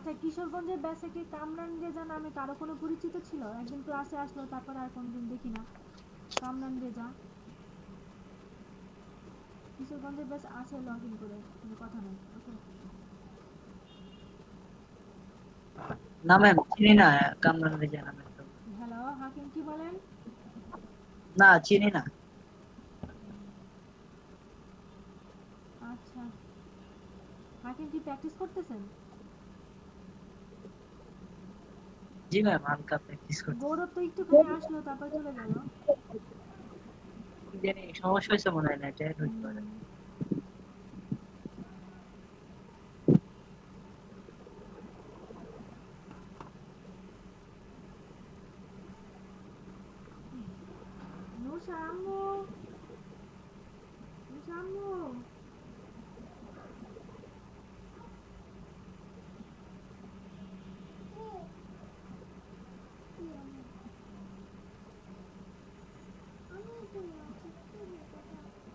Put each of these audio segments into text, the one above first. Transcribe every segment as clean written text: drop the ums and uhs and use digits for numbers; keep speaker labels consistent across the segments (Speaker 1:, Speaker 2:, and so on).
Speaker 1: আচ্ছা, কিশোরগঞ্জের ব্যাচে কি কামরান রেজা নামে কারো কোনো পরিচিত ছিল? একদিন ক্লাসে আসলো, তারপর আর কোনোদিন দেখি না। কামরান রেজা কিশোরগঞ্জের ব্যাচ আছে, লগ ইন করে, কোনো কথা নেই। ওকে,
Speaker 2: না ম্যাম চিনি না কামরান রেজা নামে তো।
Speaker 1: হ্যালো হাকিম, কি বলেন?
Speaker 2: না চিনি না।
Speaker 1: আচ্ছা, হাকিম কি প্র্যাকটিস করতেছেন?
Speaker 2: জি ম্যাম হালকা প্র্যাকটিস করছি।
Speaker 1: গৌরব তো একটুখানি আসলো, তারপর চলে গেল।
Speaker 2: কি জানি সমস্যা হয়েছে মনে হয়, নেটের হইতে পারে।
Speaker 1: নুসা আম্মু, নুসা আম্মু,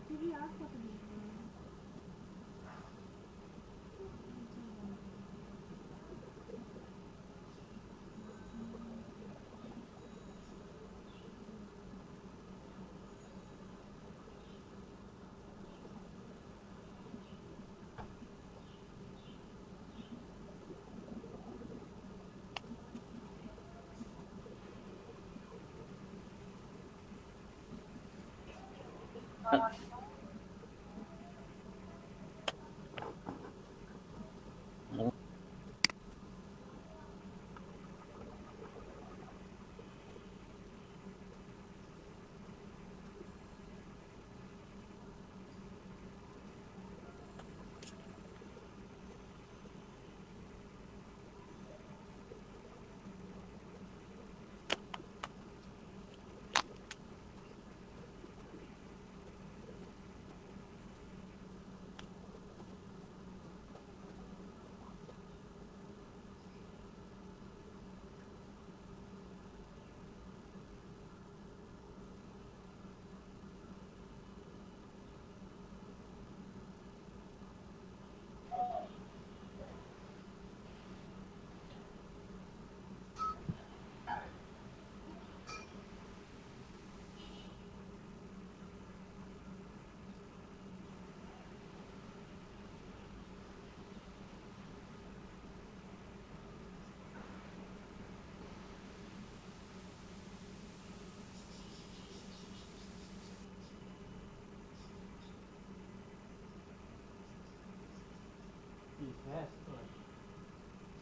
Speaker 1: টিভি আর কত দেখবো?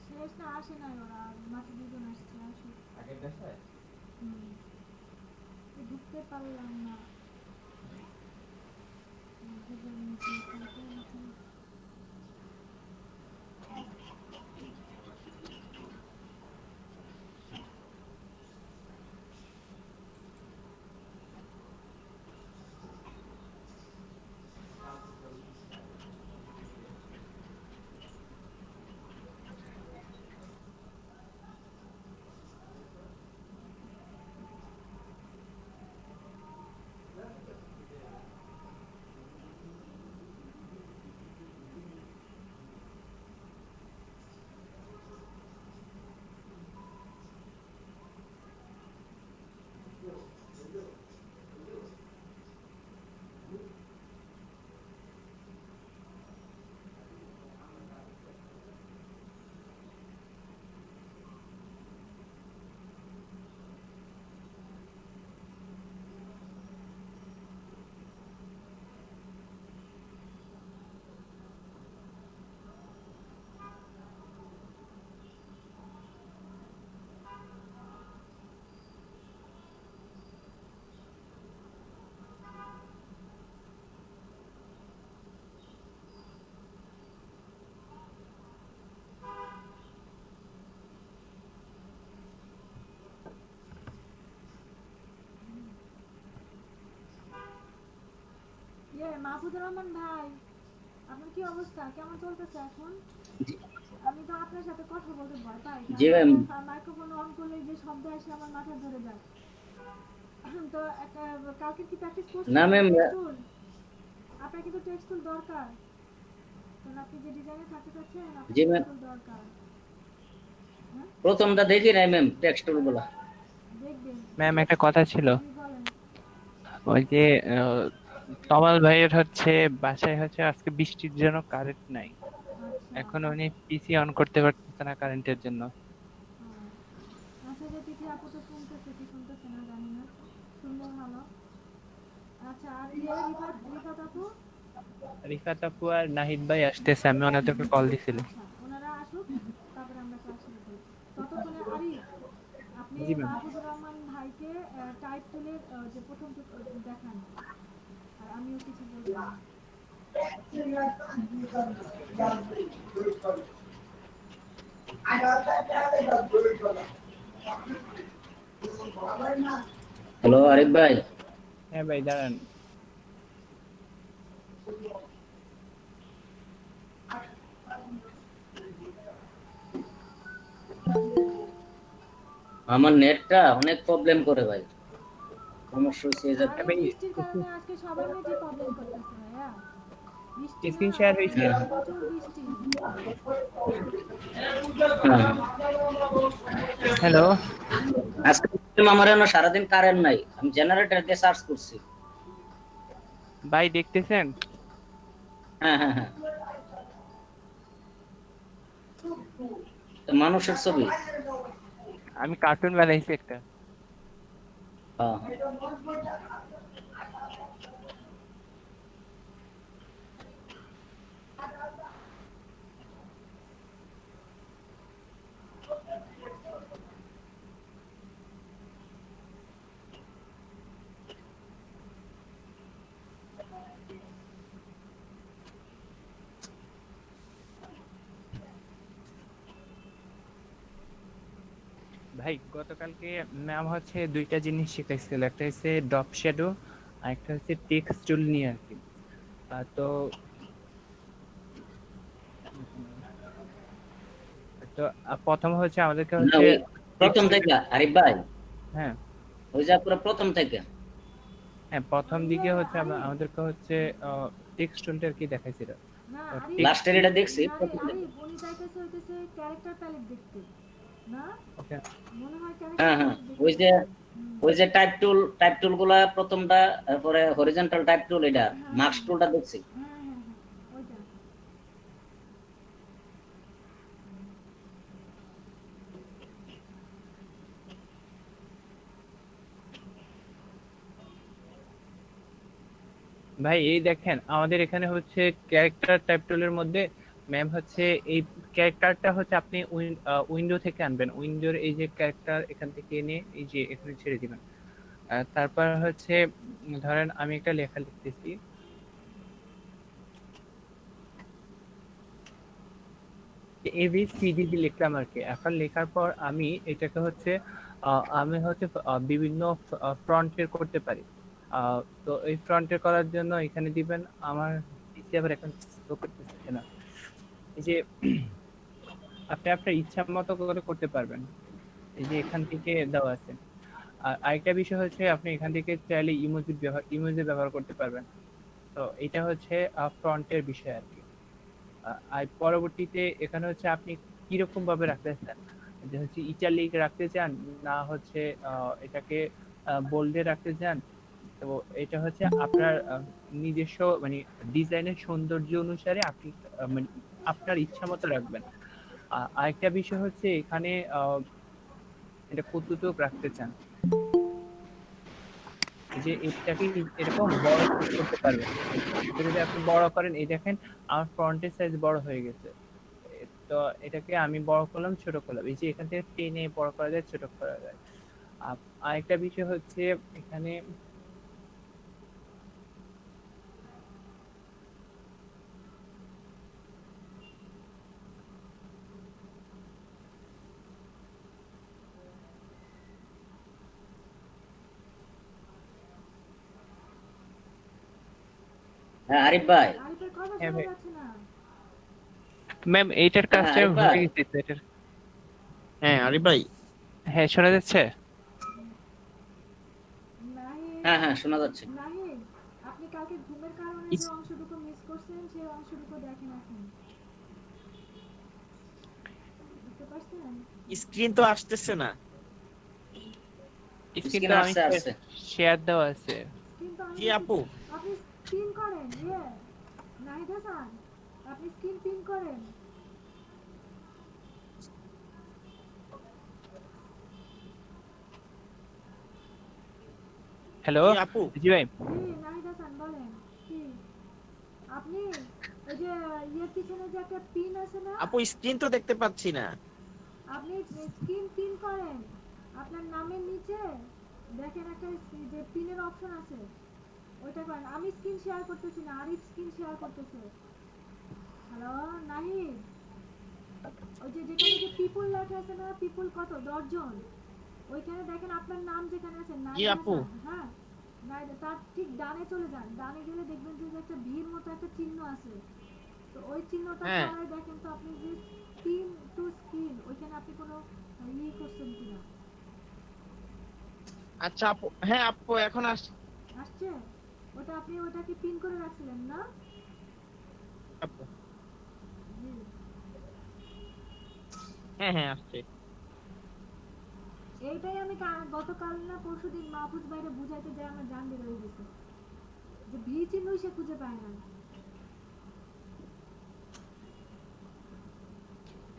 Speaker 1: শেষ না, আসে নাই ওরা, মাত্র দুজন আসছে। আসে আগের দেশে ঢুকতে পারলাম না। মাহফুজুর রহমান ভাই, আপনার কি অবস্থা, কেমন চলতেছে এখন? আমি তো আপনার সাথে কথা বলতে ভয় পাই,
Speaker 2: জি
Speaker 1: কারণ
Speaker 2: ম্যাম।
Speaker 1: আমার মাইক্রোফোন অন করলে যে শব্দ আসে আমার মাথা ধরে যায়। তো একটা, কালকে কি প্র্যাকটিস
Speaker 2: না
Speaker 1: করছেন
Speaker 2: ম্যাম।
Speaker 1: Text tool? আপনার কিন্তু টেক্সট টুল দরকার, কারণ আপনি যে ডিজাইনে থাকতে চাচ্ছেন, আপনার
Speaker 2: জি ম্যাম।
Speaker 1: টেক্সট টুল দরকার। হ্যাঁ
Speaker 3: প্রথমটা দেখি নাই ম্যাম, টেক্সটুল গুলা।
Speaker 1: দেখবেন।
Speaker 4: ম্যাম একটা কথা ছিল,
Speaker 1: জি বলেন।
Speaker 4: ওই যে তমাল ভাইয়ের হচ্ছে বাসায় হচ্ছে আজকে বৃষ্টির জন্য কারেন্ট নাই,
Speaker 1: আচ্ছা
Speaker 4: এখন উনি পিসি অন করতে পারতেছে না কারেন্টের জন্য।
Speaker 1: আচ্ছা, যে তিথি আপু তো শুনতেছে কি শুনতেছে না জানি না, শুনলে ভালো। আচ্ছা, আর রিফাত রিফাত আপু?
Speaker 4: রিফাত আপু আর নাহিদ ভাই আসতেছে, আমি ওনাদেরকে কল দিছিলাম।
Speaker 1: আচ্ছা, ওনারা আসুক, তারপরে আমরা ক্লাস শুরু করি। ততক্ষণে আরিফ, আপনি
Speaker 4: জি ম্যাম।
Speaker 1: মাহফুজুর রহমান ভাইকে টাইপ টুলের যে প্রথম দেখান, আর আমিও কিছু বলবো।
Speaker 3: হ্যালো আরিফ ভাই।
Speaker 4: হ্যাঁ ভাই দাঁড়ান।
Speaker 3: আমার নেটটা অনেক প্রবলেম করে ভাই, সমস্যা হচ্ছে এই যে।
Speaker 1: আরে
Speaker 4: ভাই
Speaker 1: বৃষ্টির কারণে আজকে সবার নেটই প্রবলেম করতেছে ভাইয়া। বৃষ্টি না,
Speaker 4: স্ক্রিন শেয়ার হয়েছে।
Speaker 1: প্রচুর বৃষ্টি।
Speaker 3: হ্যাঁ।
Speaker 4: হ্যালো
Speaker 3: আজকে আমার এখনো সারাদিন কারেন্ট নাই, আমি জেনারেটর দিয়ে সার্চ করছি।
Speaker 4: ভাই দেখতেছেন?
Speaker 3: হ্যাঁ হ্যাঁ হ্যাঁ, তো মানুষের ছবি।
Speaker 4: আমি কার্টুন বানাইছি একটা।
Speaker 3: হ্যাঁ।
Speaker 4: ভাই গতকালকে ম্যাম হচ্ছে দুইটা জিনিস শিখাইছিল, একটা হচ্ছে ড্রপ শ্যাডো আর একটা হচ্ছে টেক্সট টুল নিয়ে আর কি। তো তো প্রথম হচ্ছে আমাদেরকে
Speaker 3: না,
Speaker 4: হচ্ছে
Speaker 3: ওই প্রথম থেকে আরিফ ভাই,
Speaker 4: হ্যাঁ
Speaker 3: ওই যে পুরো প্রথম থেকে।
Speaker 4: হ্যাঁ প্রথম দিকে হচ্ছে আমাদেরকে হচ্ছে টেক্সট টুলটা আর কি দেখাইছিল।
Speaker 1: না
Speaker 4: তো
Speaker 1: আরিফ,
Speaker 3: লাস্টের এটা দেখছি
Speaker 1: না
Speaker 3: প্রথম থেকে।
Speaker 1: আরিফ, উনি চাইতেছে হইতেছে ক্যারেক্টার প্যালেট দেখতে, না
Speaker 4: ওকে
Speaker 1: মনে হয় ক্যারেক্টার
Speaker 3: হ্যাঁ হ্যাঁ,
Speaker 1: প্যালেট
Speaker 3: ওই
Speaker 1: দেখতে।
Speaker 3: যে টাইপ টুল গুলা প্রথমটা, তারপরে হরিজন্টাল টাইপ টুল, এটা মার্কস টুলটা দেখছি।
Speaker 1: হ্যাঁ হ্যাঁ হ্যাঁ, ওইটা।
Speaker 4: ভাই এই দেখেন আমাদের এখানে হচ্ছে ক্যারেক্টার টাইপ টুলের মধ্যে ম্যাম হচ্ছে এই ক্যারেক্টারটা হচ্ছে আপনি উইন্ডো থেকে আনবেন, উইন্ডোর এই যে ক্যারেক্টার এখান থেকে এনে এই যে এখানে ছেড়ে দিবেন। তারপর হচ্ছে ধরেন আমি একটা লেখা লিখতেছি, ABCD লিখলাম আর কি। এখন লেখার পর আমি এটাকে হচ্ছে আমি হচ্ছে বিভিন্ন ফ্রন্টের করতে পারি। তো এই ফ্রন্টের করার জন্য এখানে দিবেন, আমার পিসি আবার এখন শো করতেছে না, এই যে আপনি আপনার ইচ্ছা মতো করে করতে পারবেন, এই যে এখান থেকে দেওয়া আছে। আর আরেকটা বিষয় হচ্ছে আপনি এখান থেকে চাইলে ইমোজি ব্যবহার করতে পারবেন। তো এটা হচ্ছে ফ্রন্টের বিষয় আর কি। আর পরবর্তীতে এখানে হচ্ছে আপনি কিরকম ভাবে রাখতে চান, যে হচ্ছে ইটালিক রাখতে চান না হচ্ছে এটাকে বোল্ডে রাখতে চান। তো এটা হচ্ছে আপনার নিজস্ব মানে ডিজাইনের সৌন্দর্য অনুসারে আপনি মানে আপনার ইচ্ছা মতো রাখবেন। আরেকটা বিষয় হচ্ছে এখানে এটা কতটুকু রাখতে চান, যে এটাকে এরকম বড় ছোট করতে পারবেন। এটা যদি আপনি বড় করেন, এই দেখেন আমার ফ্রন্টের সাইজ বড় হয়ে গেছে। তো এটাকে আমি বড় করলাম ছোট করলাম, এই যে এখান থেকে টেনে বড় করা যায় ছোট করা যায়। আরেকটা বিষয় হচ্ছে এখানে
Speaker 3: হ্যাঁ আরিফ ভাই।
Speaker 1: আরিফের কথা
Speaker 4: হ্যাঁ
Speaker 1: শোনা
Speaker 4: ভাই
Speaker 1: যাচ্ছে না।
Speaker 4: ম্যাম এইটার
Speaker 3: হ্যাঁ
Speaker 4: কাজটা
Speaker 3: আরিফ
Speaker 4: হয়ে
Speaker 3: ভাই।
Speaker 4: গেছে তো এটার।
Speaker 5: হ্যাঁ আরিফ ভাই।
Speaker 4: হ্যাঁ শোনা যাচ্ছে।
Speaker 1: নাহিদ,
Speaker 3: হ্যাঁ হ্যাঁ, শোনা যাচ্ছে।
Speaker 1: নাহিদ, আপনি কালকে ঘুমের কারণে যে অংশটুকু মিস করছেন সেই অংশটুকু দেখেন এখন, বুঝতে পারছেন? দেখেন
Speaker 5: স্ক্রিন তো আসতেছে না।
Speaker 4: স্ক্রিনটা আমি
Speaker 3: আসছে।
Speaker 4: শেয়ার দেওয়া আছে।
Speaker 1: কিন্তু আমি
Speaker 5: জি আপু,
Speaker 1: আপনি স্ক্রিন করেন নাহিদ হাসান, আপনি স্ক্রিন পিন করেন।
Speaker 4: হ্যালো
Speaker 5: জি আপু,
Speaker 4: জি ভাই,
Speaker 1: জি নাহিদ হাসান বলেন কি আপনি ওই যে পিছনে যে একটা পিন আছে না,
Speaker 5: আপু স্ক্রিন তো দেখতে পাচ্ছি না।
Speaker 1: আপনি স্ক্রিন পিন করেন, আপনার নামের নিচে দেখেন একটা যে পিনের অপশন আছে, ওইটা করেন। আমি স্ক্রিন শেয়ার করতেছি না, আরিফ স্ক্রিন শেয়ার করতেছে। হ্যালো নাহিদ, ওই যে যেখানে যে পিপল লেখা আছে না, পিপল কত 10 জন, ওইখানে দেখেন আপনার নাম যেখানে আছে
Speaker 5: জি
Speaker 1: নাহিদ
Speaker 5: আপু,
Speaker 1: হাসান, হ্যাঁ নাহিদ, তার ঠিক ডানে চলে যান। ডানে গেলে দেখবেন যে একটা ভিড় মতো একটা চিহ্ন আছে, তো ওই চিহ্নটা
Speaker 5: হ্যাঁ
Speaker 1: সবাই দেখেন তো আপনি যে স্ক্রিন টু স্ক্রিন ওইখানে আপনি কোনো করছেন কিনা।
Speaker 5: আচ্ছা আপু, হ্যাঁ আপু এখন
Speaker 1: আসছে? ওটা আপনি ওটাকে পিন করে রাখছিলেন না?
Speaker 5: আপু,
Speaker 1: জি।
Speaker 5: হ্যাঁ হ্যাঁ আসছে।
Speaker 1: এইটাই আমি গতকাল না পরশুদিন মাহফুজ ভাইরে বুঝাইতে যাই আমার জান বের হয়ে গেছে, যে ভি চিহ্নই সে খুঁজে পায় না।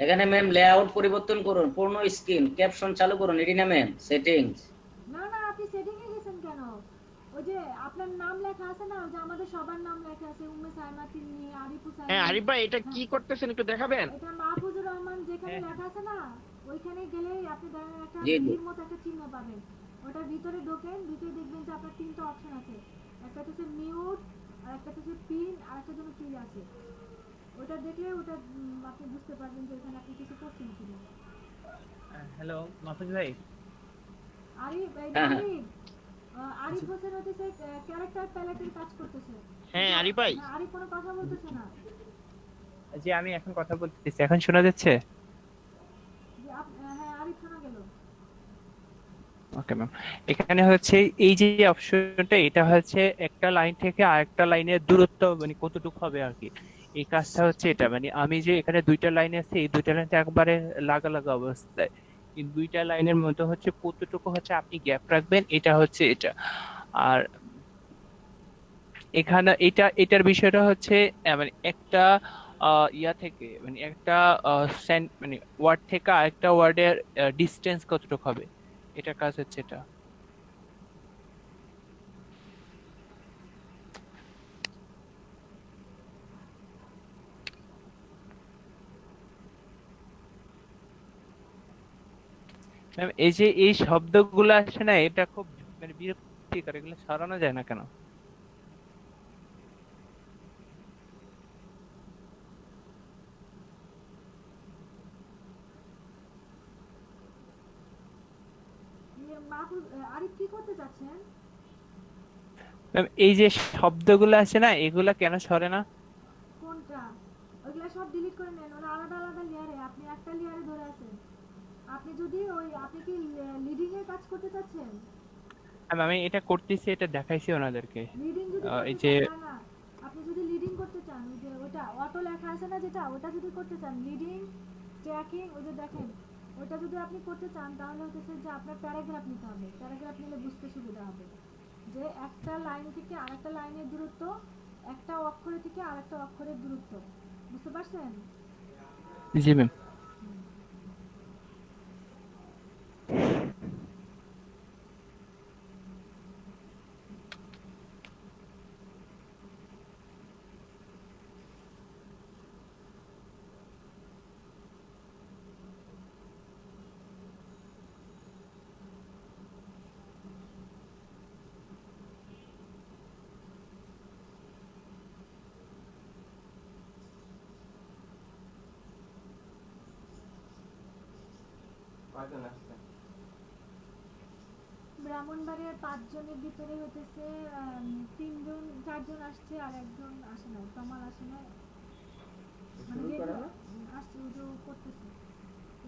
Speaker 3: এখানে ম্যাম লেআউট পরিবর্তন করুন, পূর্ণ স্ক্রিন ক্যাপশন চালু করুন, এটি না ম্যাম সেটিংস।
Speaker 1: না না, আপনি সেটিং এ গেছেন কেন? ওই যে আপনার নাম লেখা আছে না, ওই যে আমাদের সবার নাম লেখা আছে, উম্মে সাইমা, তিন্নি, আরিফ হুসাইন।
Speaker 5: হ্যাঁ আরিফ ভাই, এটা কি করতেছেন একটু দেখাবেন?
Speaker 1: এটা মাহফুজুর রহমান যেখানে
Speaker 4: হ্যাঁ।
Speaker 1: লেখা আছে না, ওইখানে গেলেই আপনি দেখেন একটা
Speaker 3: জি, জি।
Speaker 1: ভিড় মতো একটা চিহ্ন পাবেন। ওটার ভিতরে ঢোকেন, ঢুকে দেখবেন যে আপনার তিনটা অপশন আছে, একটা হচ্ছে মিউট, আর একটা হচ্ছে পিন, আর একটা জন্য কি আছে। ওটা দেখলে ওটা আপনি বুঝতে পারবেন যে ওখানে আপনি কিছু করছেন কিনা।
Speaker 4: হ্যালো মাহফুজ ভাই,
Speaker 1: আরিফ এই
Speaker 3: হ্যাঁ, হ্যাঁ।
Speaker 1: আরিফ আরিফ হোসেন হচ্ছে ক্যারেক্টার প্যালেটের কাজ করতেছে।
Speaker 5: হ্যাঁ আরিফ ভাই,
Speaker 1: হ্যাঁ, আরিফ কোনো কথা বলতেছে না।
Speaker 4: জি আমি এখন কথা বলতেছি, এখন শোনা যাচ্ছে?
Speaker 1: যে হ্যাঁ আরিফ শোনা গেল।
Speaker 4: ওকে ম্যাম, এখানে হচ্ছে এই যে অপশনটা, এটা হচ্ছে একটা লাইন থেকে আরেকটা লাইনের দূরত্ব মানে কতটুকু হবে আর কি, এই কাজটা হচ্ছে এটা। মানে আমি যে এখানে দুইটা লাইন আছে, এই দুইটা লাইন একবারে লাগা অবস্থায়, এই দুইটা লাইনের মধ্যে হচ্ছে কতটুকু হচ্ছে আপনি গ্যাপ রাখবেন, এটা হচ্ছে এটা। আর এখানে এটার বিষয়টা হচ্ছে মানে একটা ইয়া থেকে মানে একটা মানে ওয়ার্ড থেকে আরেকটা ওয়ার্ডের ডিস্টেন্স কতটুকু হবে, এটা কাজ হচ্ছে এটা। ম্যাম এই যে এই শব্দগুলো আসে না, এটা খুব মানে বিরক্তিকর, এগুলো সরানো যায় না কেন?
Speaker 1: মাহফুজ আরিফ কি করতে চাচ্ছেন?
Speaker 4: ম্যাম এই যে শব্দগুলো আছে না, এগুলা কেন সরে না?
Speaker 1: কোনটা? ওইগুলা সব ডিলিট করে নেন, ওরা আলাদা আলাদা লেয়ারে, আপনি একটা লেয়ারে ধরে আছেন। আপনি যদি আপনি কি লিডিং এর কাজ করতে চাচ্ছেন?
Speaker 4: আমি এটা করতেছি, এটা দেখাইছি ওনাদেরকে।
Speaker 1: লিডিং যদি
Speaker 4: এই
Speaker 1: করতে
Speaker 4: যে
Speaker 1: চান, না আপনি যদি লিডিং করতে চান, ওই যে ওটা অটো লেখা আছে না যেটা, ওটা যদি করতে চান লিডিং ট্র্যাকিং, ওই যে দেখেন ওটা যদি আপনি করতে চান, তাহলে হচ্ছে যে আপনার প্যারাগ্রাফ নিতে হবে। প্যারাগ্রাফ নিলে বুঝতে সুবিধা হবে যে একটা লাইন থেকে আরেকটা লাইনের দূরত্ব, একটা অক্ষরে থেকে আরেকটা অক্ষরের দূরত্ব, বুঝতে পারছেন?
Speaker 4: জি ম্যাম।
Speaker 1: ব্রাহ্মণবাড়িয়ার 5 জনের ভিতরে হতেছে 3 জন 4 জন আসছে, আর একজন আসে না, তমাল আসে না, মানে আসছে ওই যে করতেছে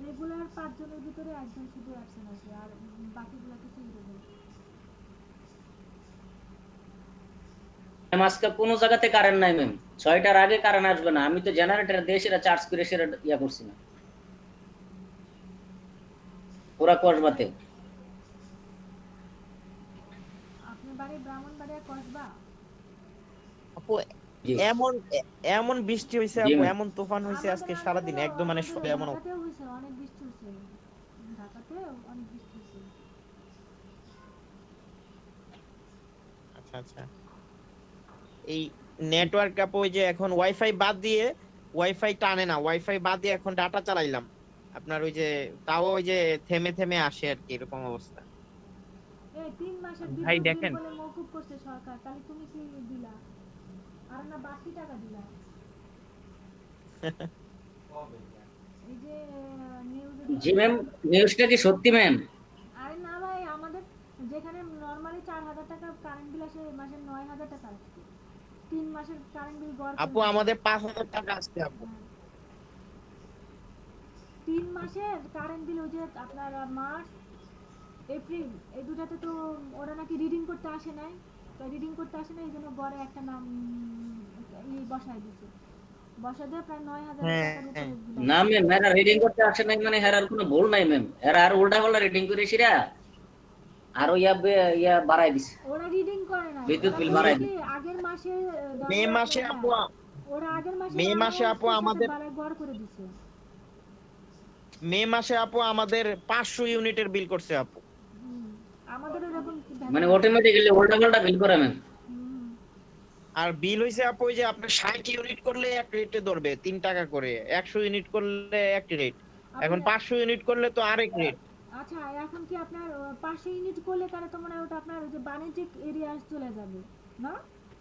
Speaker 1: রেগুলার 5 জনের ভিতরে একজন শুধু অ্যাবসেন্ট আছে, আর বাকিগুলো কিছু দেবে।
Speaker 3: ম্যাম আজকে কোনো জায়গাতে কারেন্ট নাই ম্যাম, 6টার আগে কারেন্ট আসবে না। আমি তো জেনারেটর দিয়ে সেটা চার্জ করে সেটা ইয়া করছি না। পুরা কসবাতে।
Speaker 1: আপনার বাড়ি ব্রাহ্মণবাড়িয়া কসবা?
Speaker 5: আপু
Speaker 3: জি
Speaker 5: এমন এমন বৃষ্টি হয়েছে
Speaker 3: জি
Speaker 5: আপু,
Speaker 3: ম্যাম।
Speaker 5: এমন তুফান হয়েছে আজকে সারাদিন, একদম মানে এমন
Speaker 1: ঢাকাতেও হয়েছে, অনেক বৃষ্টি হয়েছে। ঢাকাতেও অনেক বৃষ্টি হয়েছে।
Speaker 5: আচ্ছা আচ্ছা। এই নেটওয়ার্ক আপু ওই যে এখন ওয়াইফাই বাদ দিয়ে, ওয়াইফাই টানে না, ওয়াইফাই বাদ দিয়ে এখন ডাটা চালাইলাম আপনার, ওই যে তাও ওই যে থেমে থেমে আসে আর কি, এরকম অবস্থা।
Speaker 1: এই 3 মাসের
Speaker 4: ভাই
Speaker 1: বিদ্যুৎ বিল
Speaker 4: দেখেন,
Speaker 1: বলে মওকুফ করছে সরকার, তাহলে তুমি কি দিলা? আর না বাকি টাকা দিলা? এই যে নিউজে
Speaker 3: জি ম্যাম, নিউজটা কি সত্যি ম্যাম?
Speaker 1: আরে না ভাই, আমাদের যেখানে নরমালি 4000 টাকা কারেন্ট বিল আসে, মাসে 9000 টাকা আসছে। 3 মাসের কারেন্ট বিল গড় করে
Speaker 5: আপু
Speaker 1: দিছে।
Speaker 5: আমাদের 5000 টাকা আসছে আপু।
Speaker 1: হ্যাঁ। 3 মাসের কারেন্ট বিল ওই যে আপনার মার্চ এপ্রিল এই দুটাতে তো ওরা নাকি রিডিং করতে আসে নাই, তো রিডিং করতে আসে নাই, এই জন্য গড়ে একটা নাম বসায় দিছে, বসায় দিয়ে প্রায় 9000
Speaker 5: হ্যাঁ
Speaker 1: টাকার উপরে bill
Speaker 3: না
Speaker 1: আসছে।
Speaker 3: ম্যাম, এরা রিডিং করতে আসে নাই মানে এরার কোনো ভুল নাই ম্যাম, এরা আর উল্টা পাল্টা রিডিং করে সিরা আরো ইয়া বাড়াই দিছে,
Speaker 1: ওরা রিডিং করে না,
Speaker 3: বিদ্যুৎ
Speaker 1: ওরা
Speaker 3: বিল
Speaker 1: করে
Speaker 3: বাড়াই
Speaker 1: কি
Speaker 3: দিছে।
Speaker 1: আগের মাসে
Speaker 5: মে মাসে
Speaker 1: হ্যাঁ,
Speaker 5: আপু,
Speaker 1: ওরা আগের মাসে
Speaker 5: মে মাসে আপু আমাদের,
Speaker 1: গড় করে দিছে।
Speaker 5: মে মাসে আপু আমাদের 500 ইউনিটের বিল করছে আপু।
Speaker 1: হুম, আমাদের এরকম
Speaker 3: মানে অটোমেটিক্যালি উল্টা পাল্টা বিল করে ম্যাম।
Speaker 5: আর বিল হইছে আপু ওই যে আপনার 60 ইউনিট করলে এক রেটে ধরবে 3 টাকা করে, 100 ইউনিট করলে এক রেট, এখন 500 ইউনিট করলে তো আরেক রেট।
Speaker 1: আচ্ছা, এখন কি আপনার 500 ইউনিট করলে তাহলে তো মনে হয় ওটা আপনার ওই যে বাণিজ্যিক এরিয়া চলে যাবে না,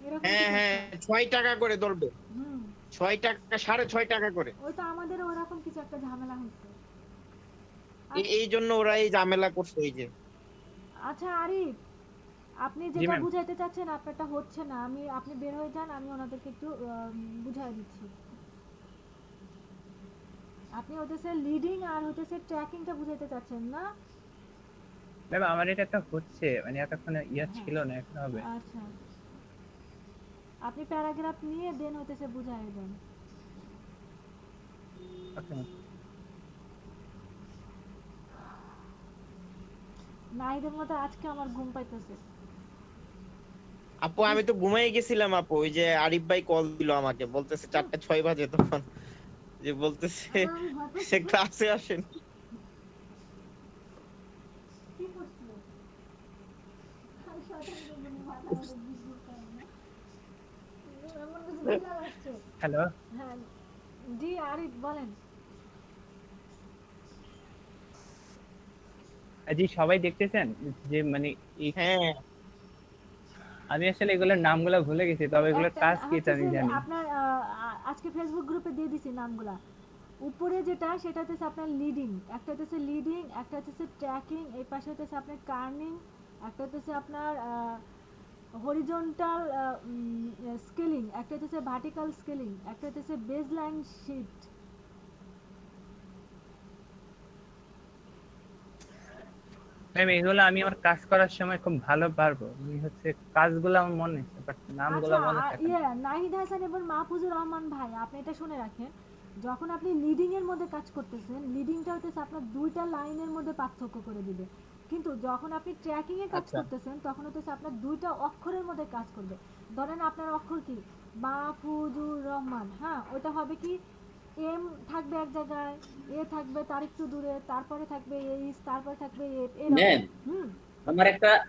Speaker 1: এরকম
Speaker 5: হ্যাঁ
Speaker 1: কিছু
Speaker 5: হ্যাঁ,
Speaker 1: একটা।
Speaker 5: 6 টাকা করে ধরবে,
Speaker 1: হুম,
Speaker 5: 6 টাকা 6.5 টাকা করে।
Speaker 1: ওই তো আমাদের ওরকম কিছু একটা ঝামেলা হচ্ছে।
Speaker 5: এই জন্য ওরা এই ঝামেলা করছে এই যে।
Speaker 1: আচ্ছা আরিফ, আপনি
Speaker 4: জি
Speaker 1: যেটা
Speaker 4: ম্যাম।
Speaker 1: বুঝাইতে চাচ্ছেন আপনারটা হচ্ছে না, আপনি বের হয়ে যান, আমি ওনাদেরকে একটু বুঝাই দিচ্ছি। আপনি হতেছে লিডিং আর হতেছে ট্র্যাকিংটা বুঝাইতে চাচ্ছেন না?
Speaker 4: ম্যাম আমার এটা তো হচ্ছে, মানে এতক্ষণে ইয়া ছিল না, এখন হবে।
Speaker 1: আচ্ছা, আপনি প্যারাগ্রাফ নিয়ে দেন হতেছে বুঝাই দেন।
Speaker 4: ওকে।
Speaker 1: নাহিদের মতো আজকে আমার ঘুম পাইতেছে।
Speaker 5: আপু আমি তো ঘুমাই গেছিলাম আপু, ওই যে আরিফ ভাই কল দিল আমাকে, বলতেছে 4:06 বাজে, তখন যে বলতেছে
Speaker 1: আমি ভয়
Speaker 5: সে
Speaker 1: পাইছি।
Speaker 5: ক্লাসে আসেন।
Speaker 1: কি করছিল? আমি শয়তানি করবো, মাথা আমাদের বিজনেস করে না। এমন কিছু বিলাল আসছে।
Speaker 4: হ্যালো,
Speaker 1: হ্যাঁ, জি আরিফ বলেন।
Speaker 4: জি সবাই দেখতেছেন যে মানে
Speaker 5: হ্যাঁ
Speaker 4: আমি আসলে এগুলোর নামগুলো ভুলে গেছি, তবে এগুলোর
Speaker 1: একটা
Speaker 4: কাজ কি তা আমি
Speaker 1: হচ্ছে
Speaker 4: জানি।
Speaker 1: আপনার আজকে ফেসবুক গ্রুপে দিয়ে দিছি নামগুলা। উপরে যেটা সেটা হচ্ছে আপনার লিডিং, একটা হচ্ছে লিডিং, একটা হচ্ছে ট্র্যাকিং, এই পাশে হচ্ছে আপনার কার্নিং, একটা হচ্ছে আপনার হরিজন্টাল স্কেলিং, একটা হচ্ছে ভার্টিক্যাল স্কেলিং, একটা হচ্ছে বেসলাইন শিফট।
Speaker 4: ম্যাম এগুলো আমি আমার কাজ করার সময় খুব ভালো পারবো, আমি হচ্ছে কাজগুলো আমার মনে আছে, বাট নামগুলো
Speaker 1: আচ্ছা,
Speaker 4: মনে থাকে না।
Speaker 1: নাহিদ হাসান এবং মাহফুজুর রহমান ভাই, আপনি এটা শুনে রাখেন, যখন আপনি লিডিং এর মধ্যে কাজ করতেছেন, লিডিংটা হচ্ছে আপনার দুইটা লাইনের মধ্যে পার্থক্য করে দিবে, কিন্তু যখন আপনি ট্র্যাকিং এ কাজ
Speaker 5: আচ্ছা
Speaker 1: করতেছেন তখন হচ্ছে আপনার দুইটা অক্ষরের মধ্যে কাজ করবে। ধরেন আপনার অক্ষর কি মাহফুজুর রহমান, হ্যাঁ, ওটা হবে কি এম থাকবে এক জায়গায়, এ থাকবে তার একটু দূরে, তারপরে থাকবে এইচ, তারপরে থাকবে এফ, এরকম।
Speaker 3: ম্যাম,
Speaker 1: হুম,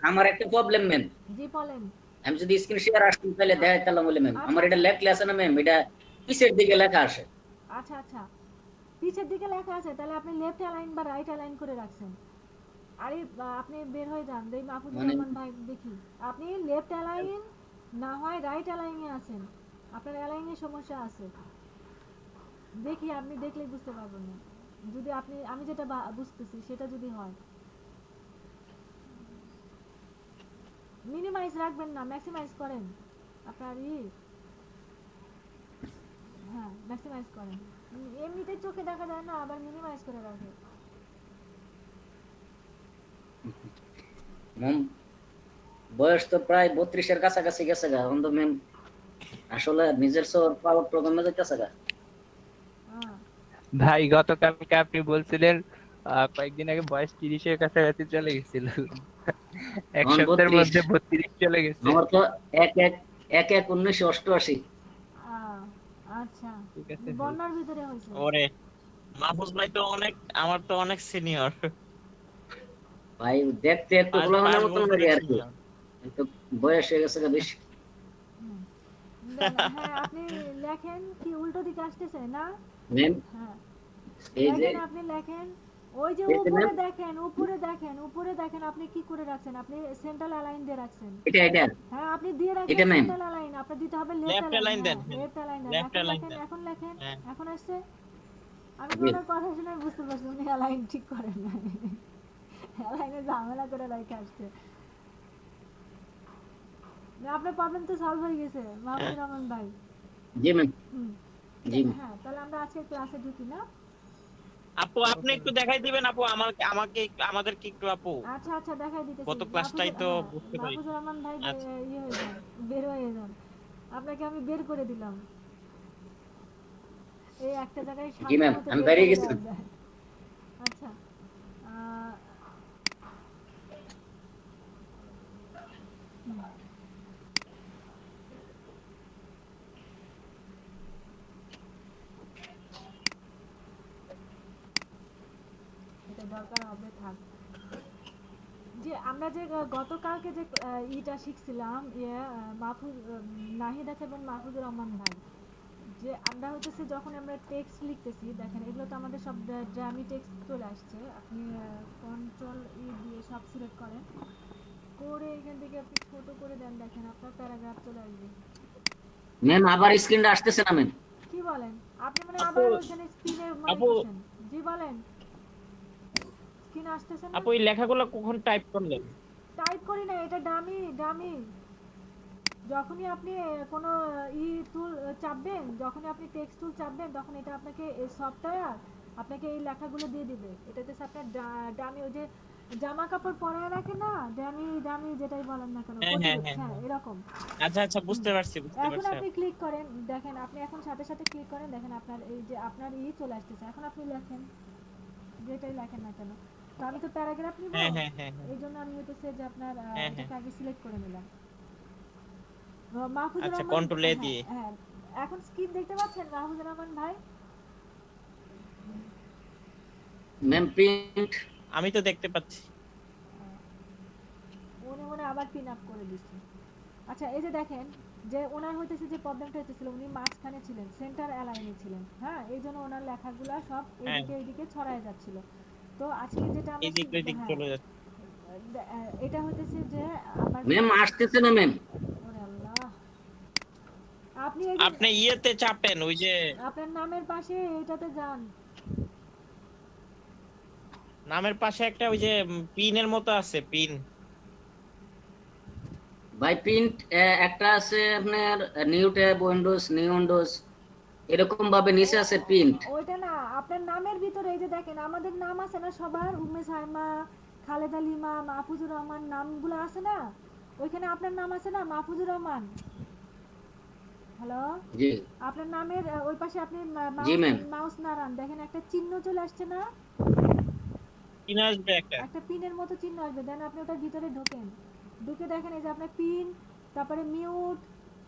Speaker 3: আমার একটা প্রবলেম ম্যাম,
Speaker 1: জি বলেন।
Speaker 3: আমি যদি স্ক্রিন শেয়ার আসতে তাহলে দেখাইতাম বলে ম্যাম, আমার এটা লেখলে আছে না ম্যাম, এটা পিছের দিকে লেখা আসে।
Speaker 1: আচ্ছা আচ্ছা, পিছের দিকে লেখা আছে, তাহলে আপনি লেফট অ্যালাইন বা রাইট অ্যালাইন করে রাখছেন। আরে আপনি বের হয়ে যান, দেখি মাহফুজুর
Speaker 3: মানে
Speaker 1: রহমান ভাই, দেখি আপনি লেফট অ্যালাইন না হয় রাইট অ্যালাইনে আছেন, আপনার অ্যালাইনের সমস্যা আছে, দেখি আপনি দেখলেই বুঝতে পারবেন না, যদি আমি যেটা বুঝতেছি সেটা যদি হয়। মিনিমাইজ রাখবেন না, ম্যাক্সিমাইজ করেন আপনার হ্যাঁ ম্যাক্সিমাইজ করেন, এমনিতেই চোখে দেখা যায় না, আবার মিনিমাইজ করে রাখেন।
Speaker 3: ম্যাম বয়স তো প্রায় 32-এর কাছাকাছি গেছে গা, এখন তো ম্যাম আসলে নিজের সর পাওয়ার প্রোগ্রামে যাইতেছে গা।
Speaker 1: হ্যাঁ,
Speaker 6: ভাই গতকালকে আপনি বলছিলেন
Speaker 4: কয়েকদিন আগে বয়স 30-এর কাছাকাছি চলে গেছিল, এক
Speaker 3: এখন
Speaker 4: সপ্তাহের
Speaker 3: 32।
Speaker 4: মধ্যে 32 চলে গেছে।
Speaker 3: আমার তো 1/1/1988।
Speaker 1: আহ, আচ্ছা,
Speaker 4: ঠিক আছে ভাই।
Speaker 1: বন্যার ভিতরে হয়েছে।
Speaker 5: ওরে মাহফুজ ভাই তো অনেক, আমার তো অনেক সিনিয়র,
Speaker 3: ভাই দেখতে একটু
Speaker 5: 5
Speaker 3: পোলাপানের মতন লাগে
Speaker 5: বছরের
Speaker 3: আর কি,
Speaker 5: সিনিয়র।
Speaker 3: একটু বয়স হয়ে গেছে গা বেশি।
Speaker 1: হুম। হ্যাঁ, আপনি লেখেন কি উল্টো দিকে আসতেছে না?
Speaker 3: ম্যাম
Speaker 1: হ্যাঁ,
Speaker 3: এই যে
Speaker 1: লেখেন, আপনি লেখেন। ওই যে
Speaker 3: এই যে
Speaker 1: উপরে
Speaker 3: ম্যাম,
Speaker 1: দেখেন, উপরে দেখেন, উপরে দেখেন, আপনি কি করে রাখছেন? আপনি সেন্ট্রাল অ্যালাইন দিয়ে রাখছেন।
Speaker 3: এটা
Speaker 1: হ্যাঁ, আপনি দিয়ে রাখবেন
Speaker 3: এটা ম্যাম।
Speaker 1: সেন্ট্রাল অ্যালাইন, আপনার দিতে হবে লেফট
Speaker 5: লেফট
Speaker 1: অ্যালাইন।
Speaker 5: লাইন
Speaker 1: হ্যাঁ,
Speaker 5: দেন,
Speaker 1: লেফট অ্যালাইন দেন।
Speaker 5: লেফট
Speaker 1: এখন
Speaker 5: লাইন
Speaker 1: লেখেন,
Speaker 5: দেন।
Speaker 1: এখন লেখেন।
Speaker 5: হ্যাঁ
Speaker 1: এখন আসছে। আমি তো
Speaker 3: জি
Speaker 1: ওনার কথা শুনে বুঝতে পারছি উনি অ্যালাইন ঠিক করেন নাই। অ্যালাইনে ঝামেলা করে রেখে আসছে। না, আপনার প্রবলেম তো সলভ হয়ে গেছে মাহমুদুর রহমান ভাই।
Speaker 3: জি ম্যাম।
Speaker 1: হুম।
Speaker 3: জি ম্যাম।
Speaker 1: হ্যাঁ, তাহলে আমরা আজকে ক্লাসে ঢুকি না?
Speaker 5: আপু আপনি একটু দেখাই দিবেন আপু, আমাকে আমাকে আমাদেরকে একটু আপু,
Speaker 1: আচ্ছা, আচ্ছা, দেখাই দিতেছি।
Speaker 5: গত ক্লাসটাই তো
Speaker 1: হ্যাঁ,
Speaker 5: বুঝতে পারি।
Speaker 1: মাহফুজুর রহমান ভাই
Speaker 5: আচ্ছা
Speaker 1: ইয়ে হয়ে যান, বের হয়ে যান। আপনাকে আমি বের করে দিলাম। এই একটা জায়গায়
Speaker 3: জি
Speaker 1: শান্তি
Speaker 3: ম্যাম,
Speaker 1: মতো
Speaker 3: আমি
Speaker 1: বের
Speaker 3: বেরিয়ে
Speaker 1: করে
Speaker 3: গেছি।
Speaker 1: দেওয়া যায়। আচ্ছা, আহ, হুম, এটা দরকার হবে, থাক। যে আমরা যে গতকালকে যে ইটা শিখছিলাম, মাহফুজ, নাহিদ আছে এবং মাহফুজুর রহমান ভাই, যে আমরা হইতেছে যখন আমরা টেক্সট লিখতেছি, দেখেন এগুলো তো আমাদের সব ড্রামি টেক্সট চলে আসছে। আপনি কন্ট্রোল দিয়ে সব সিলেক্ট করেন, করে এখান থেকে আপনি ছোট করে দেন, দেখেন আপনার প্যারাগ্রাফ চলে আসবে।
Speaker 3: ম্যাম আবার স্ক্রিনটা আসতেছে না ম্যাম।
Speaker 1: কি বলেন? আপনি মানে
Speaker 5: আপু,
Speaker 1: আবার ওইখানে স্ক্রিনে মানে
Speaker 5: আপু
Speaker 1: করছেন? জি বলেন, স্ক্রিন আসতেছে না?
Speaker 5: আপু এই লেখাগুলো কখন টাইপ করলেন?
Speaker 1: টাইপ করি না, এটা ডামি ডামি। যখনই আপনি কোনো টুল চাপবেন, যখনই আপনি টেক্সট টুল চাপবেন, তখন এটা আপনাকে এই সফটওয়্যার আপনাকে এই লেখাগুলো দিয়ে দিবে। এটাতে আপনার ডামি, ওই যে জামা কাপড় পরায় রাখে না, ডামি ডামি যেটাই বলেন না কেন,
Speaker 5: হ্যাঁ হ্যাঁ হ্যাঁ
Speaker 1: হ্যাঁ,
Speaker 5: হ্যাঁ।
Speaker 1: এরকম।
Speaker 5: আচ্ছা আচ্ছা,
Speaker 1: হুম।
Speaker 5: বুঝতে পারছি বুঝতে
Speaker 1: এখন
Speaker 5: পারছি।
Speaker 1: আপনি ক্লিক করেন, দেখেন আপনি এখন সাথে সাথে ক্লিক করেন, দেখেন আপনার এই যে আপনার চলে আসতেছে। এখন আপনি লেখেন, যেটাই লেখেন না কেন। তো আমি তো প্যারাগ্রাফ নিব,
Speaker 5: হ্যাঁ হ্যাঁ হ্যাঁ হ্যাঁ
Speaker 1: এই জন্য আমি হইতেছে যে আপনার
Speaker 5: হ্যাঁ হ্যাঁ।
Speaker 1: এটাকে আগে সিলেক্ট করে নিলাম। মাহফুজুর
Speaker 5: আচ্ছা,
Speaker 1: রহমান,
Speaker 5: কন্ট্রোল এ
Speaker 1: হ্যাঁ,
Speaker 5: দিয়ে।
Speaker 1: হ্যাঁ। এখন স্ক্রিন দেখতে পাচ্ছেন মাহফুজুর রহমান ভাই?
Speaker 3: Ma'am print.
Speaker 5: আমি তো দেখতে পাচ্ছি।
Speaker 1: উনি মনে আবার পিন আপ করে দিচ্ছে। আচ্ছা, এই যে দেখেন, যে ওনার হইতেছে যে প্রবলেমটা হইতেছিল, উনি মাঝখানে ছিলেন, সেন্টার অ্যালাইনে ছিলেন। হ্যাঁ, এই জন্য ওনার লেখাগুলা সব
Speaker 5: হ্যাঁ,
Speaker 1: এইদিকে এইদিকে ছড়ায় যাচ্ছিল। তো আজকে যেটা আমরা
Speaker 5: এই দিক ওই দিক
Speaker 1: হ্যাঁ,
Speaker 5: চলে যাচ্ছে।
Speaker 1: এটা হইতেছে যে আমার
Speaker 3: ম্যাম আসতেছে না ম্যাম।
Speaker 1: ওরে আল্লাহ, আপনি এই যে
Speaker 5: আপনি ইয়েতে চাপেন, ওই যে
Speaker 1: আপনার নামের পাশে এটাতে যান।
Speaker 5: নামের পাশে একটা ওই যে পিনের মতো আছে, পিন।
Speaker 3: ভাই প্রিন্ট একটা আছে আপনার new tab, Windows, new Windows, এরকম ভাবে নিচে আছে প্রিন্ট।
Speaker 1: ওইটা না, আপনার নামের ভিতরে এই যে দেখেন আমাদের নাম আছে না সবার, উম্মে সাইমা, খালেদা লিমা, মাহফুজুর রহমান, নামগুলো আছে না, ওইখানে আপনার নাম আছে না মাহফুজুর রহমান। হ্যালো,
Speaker 3: জি
Speaker 1: আপনার নামের ওই পাশে আপনি
Speaker 3: জি ম্যাম।
Speaker 1: মাউস নাড়ান, দেখেন একটা চিহ্ন চলে আসছে না,
Speaker 5: পিন আসবে একটা।
Speaker 1: একটা পিনের মতো চিহ্ন আসবে, দেন আপনি ওটার ভিতরে ঢোকেন, ঢুকে দেখেন এই যে আপনার পিন, তারপরে মিউট,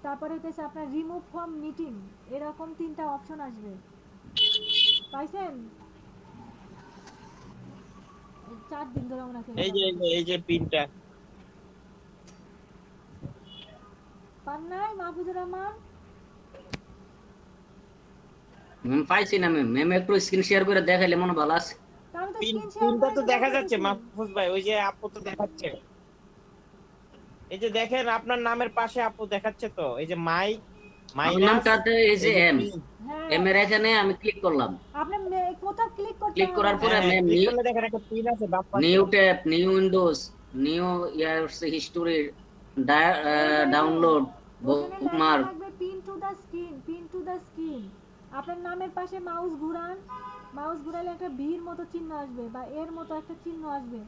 Speaker 1: তারপরে হচ্ছে আপনার রিমুভ ফ্রম মিটিং, এরকম 3টা অপশন আসবে, পাইছেন? 4 দিন ধরে ওনাকে
Speaker 5: এই যে এই যে পিনটা।
Speaker 1: পান নাই মাহফুজুর রহমান?
Speaker 3: ম্যাম পাইছি না ম্যাম। ম্যাম একটু স্ক্রিন শেয়ার করে দেখাইলে মনে ভালো আছে।
Speaker 1: তা আমি তো
Speaker 5: পিন
Speaker 1: স্ক্রিন শেয়ার
Speaker 5: পিনটা
Speaker 1: করে
Speaker 5: তো দেখা যাচ্ছে
Speaker 1: দেখাইতেছি।
Speaker 5: মাহফুজ ভাই, ওই যে আপু তো দেখাচ্ছে। এই যে দেখেন আপনার নামের পাশে আপু দেখাচ্ছে তো, এই যে
Speaker 3: আমার
Speaker 5: মাইনাস,
Speaker 3: নামটাতে এই যে এম,
Speaker 1: হ্যাঁ,
Speaker 3: এম এর এখানে আমি ক্লিক করলাম।
Speaker 1: আপনি কোথাও ক্লিক করতে
Speaker 3: ক্লিক
Speaker 1: হবে
Speaker 3: করার
Speaker 1: না।
Speaker 3: পরে
Speaker 5: হ্যাঁ
Speaker 3: ম্যাম
Speaker 5: ক্লিক করলে দেখেন একটা পিন আছে বাম পাশে।
Speaker 3: New tab, new windows, new years history, download,
Speaker 1: ওখানে লেখা
Speaker 3: বুকমার্ক।
Speaker 1: থাকবে pin to the screen, pin to the screen. আপনার নামের পাশে মাউস ঘুরান, মাউস ঘুরালে একটা ভির মতো চিহ্ন আসবে বা এর মতো একটা চিহ্ন আসবে,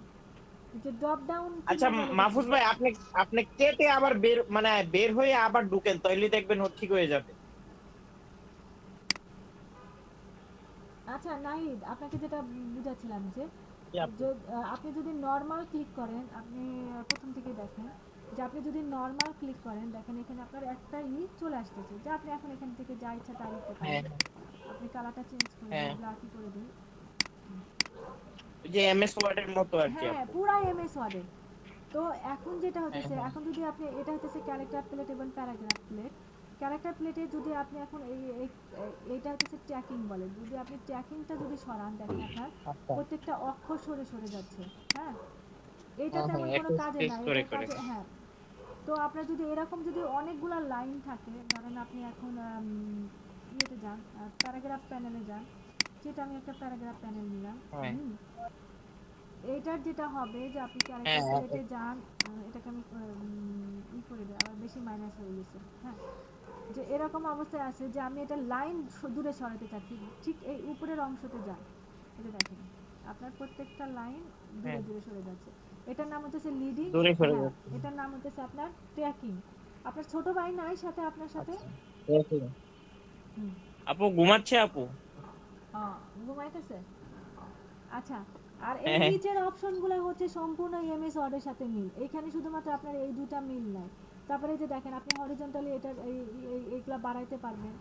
Speaker 1: যে ড্রপ ডাউন।
Speaker 5: আচ্ছা মাহফুজ ভাই, আপনি আপনি কেটে আবার বের মানে বের হয়ে আবার ঢুকেন, তাইলে দেখবেন ও ঠিক হয়ে যাবে।
Speaker 1: আচ্ছা নাহিদ, আপনাকে যেটা বুঝাচ্ছিলাম যে
Speaker 5: জি আপু।
Speaker 1: আপনি যদি নর্মাল ক্লিক করেন, আপনি প্রথম থেকে দেখেন যে আপনি যদি নর্মাল ক্লিক করেন, দেখেন এখানে আপনার একটা চলে আসতেছে যে আপনি এখন এখান থেকে যা ইচ্ছা তাই লিখতে
Speaker 5: হ্যাঁ
Speaker 1: পারেন। আপনি কালারটা চেঞ্জ করে দিন,
Speaker 5: হ্যাঁ,
Speaker 1: ব্ল্যাকই করে দিন।
Speaker 5: ওই যে এমএস ওয়ার্ডের মতো আর কি
Speaker 1: হ্যাঁ হ্যাঁ,
Speaker 5: আপু।
Speaker 1: পুরা এমএস ওয়ার্ডে। তো এখন যেটা
Speaker 5: হ্যাঁ
Speaker 1: হতেছে,
Speaker 5: হ্যাঁ
Speaker 1: এখন যদি আপনি, এটা হতেছে ক্যারেক্টার প্লেট এবং প্যারাগ্রাফ প্লেট। ক্যারেক্টার প্লেটে যদি আপনি এখন এইটা হচ্ছে ট্র্যাকিং বলে, যদি আপনি ট্র্যাকিংটা যদি সরান, দেখেন আপনার
Speaker 5: আচ্ছা।
Speaker 1: প্রত্যেকটা অক্ষর সরে সরে যাচ্ছে। হ্যাঁ, এটা
Speaker 5: হ্যাঁ হ্যাঁ,
Speaker 1: তেমন কোনো
Speaker 5: একটু
Speaker 1: কাজে
Speaker 5: স্পেস
Speaker 1: না,
Speaker 5: করে
Speaker 1: এটার
Speaker 5: করে।
Speaker 1: কাজে হ্যাঁ। তো আপনার যদি এরকম যদি অনেকগুলা লাইন থাকে, ধরেন আপনি এখন ইয়েতে যান, প্যারাগ্রাফ প্যানেলে যান, যেটা আমি একটা প্যারাগ্রাফ প্যানেল নিলাম।
Speaker 5: হ্যাঁ
Speaker 1: হুম, এইটার যেটা হবে যে আপনি
Speaker 5: হ্যাঁ
Speaker 1: ক্যারেক্টার
Speaker 5: হ্যাঁ,
Speaker 1: প্লেটে যান, এটাকে আমি ই করে দিই, আবার বেশি মাইনাস হয়ে গেছে। হ্যাঁ, যে এরকম অবস্থায় আছে যে আমি এটা লাইন দূরে সরাতে চাচ্ছি, ঠিক এই উপরের অংশতে যান। এটা দেখেন আপনার প্রত্যেকটা লাইন দূরে
Speaker 5: হ্যাঁ,
Speaker 1: দূরে সরে যাচ্ছে। এটার নাম হচ্ছে লিডিং।
Speaker 5: দূরে সরে
Speaker 1: হ্যাঁ,
Speaker 5: যাচ্ছে।
Speaker 1: এটার নাম হচ্ছে আপনার ট্র্যাকিং। আপনার ছোট ভাই নাই সাথে আপনার সাথে?
Speaker 5: আচ্ছা, ওকে।
Speaker 1: হুম,
Speaker 5: আপু ঘুমাচ্ছে আপু?
Speaker 1: ঘুমাইতেছে। আচ্ছা, আর এই
Speaker 5: হ্যাঁ হ্যাঁ
Speaker 1: নিচের অপশনগুলো হচ্ছে সম্পূর্ণ এমএস ওয়ার্ডের সাথে মিল। এখানে শুধুমাত্র আপনার এই দুটা মিল নাই। তারপরে এই যে দেখেন আপনি হরিজন্টালি এটা এইগুলা বাড়াইতে পারবেন।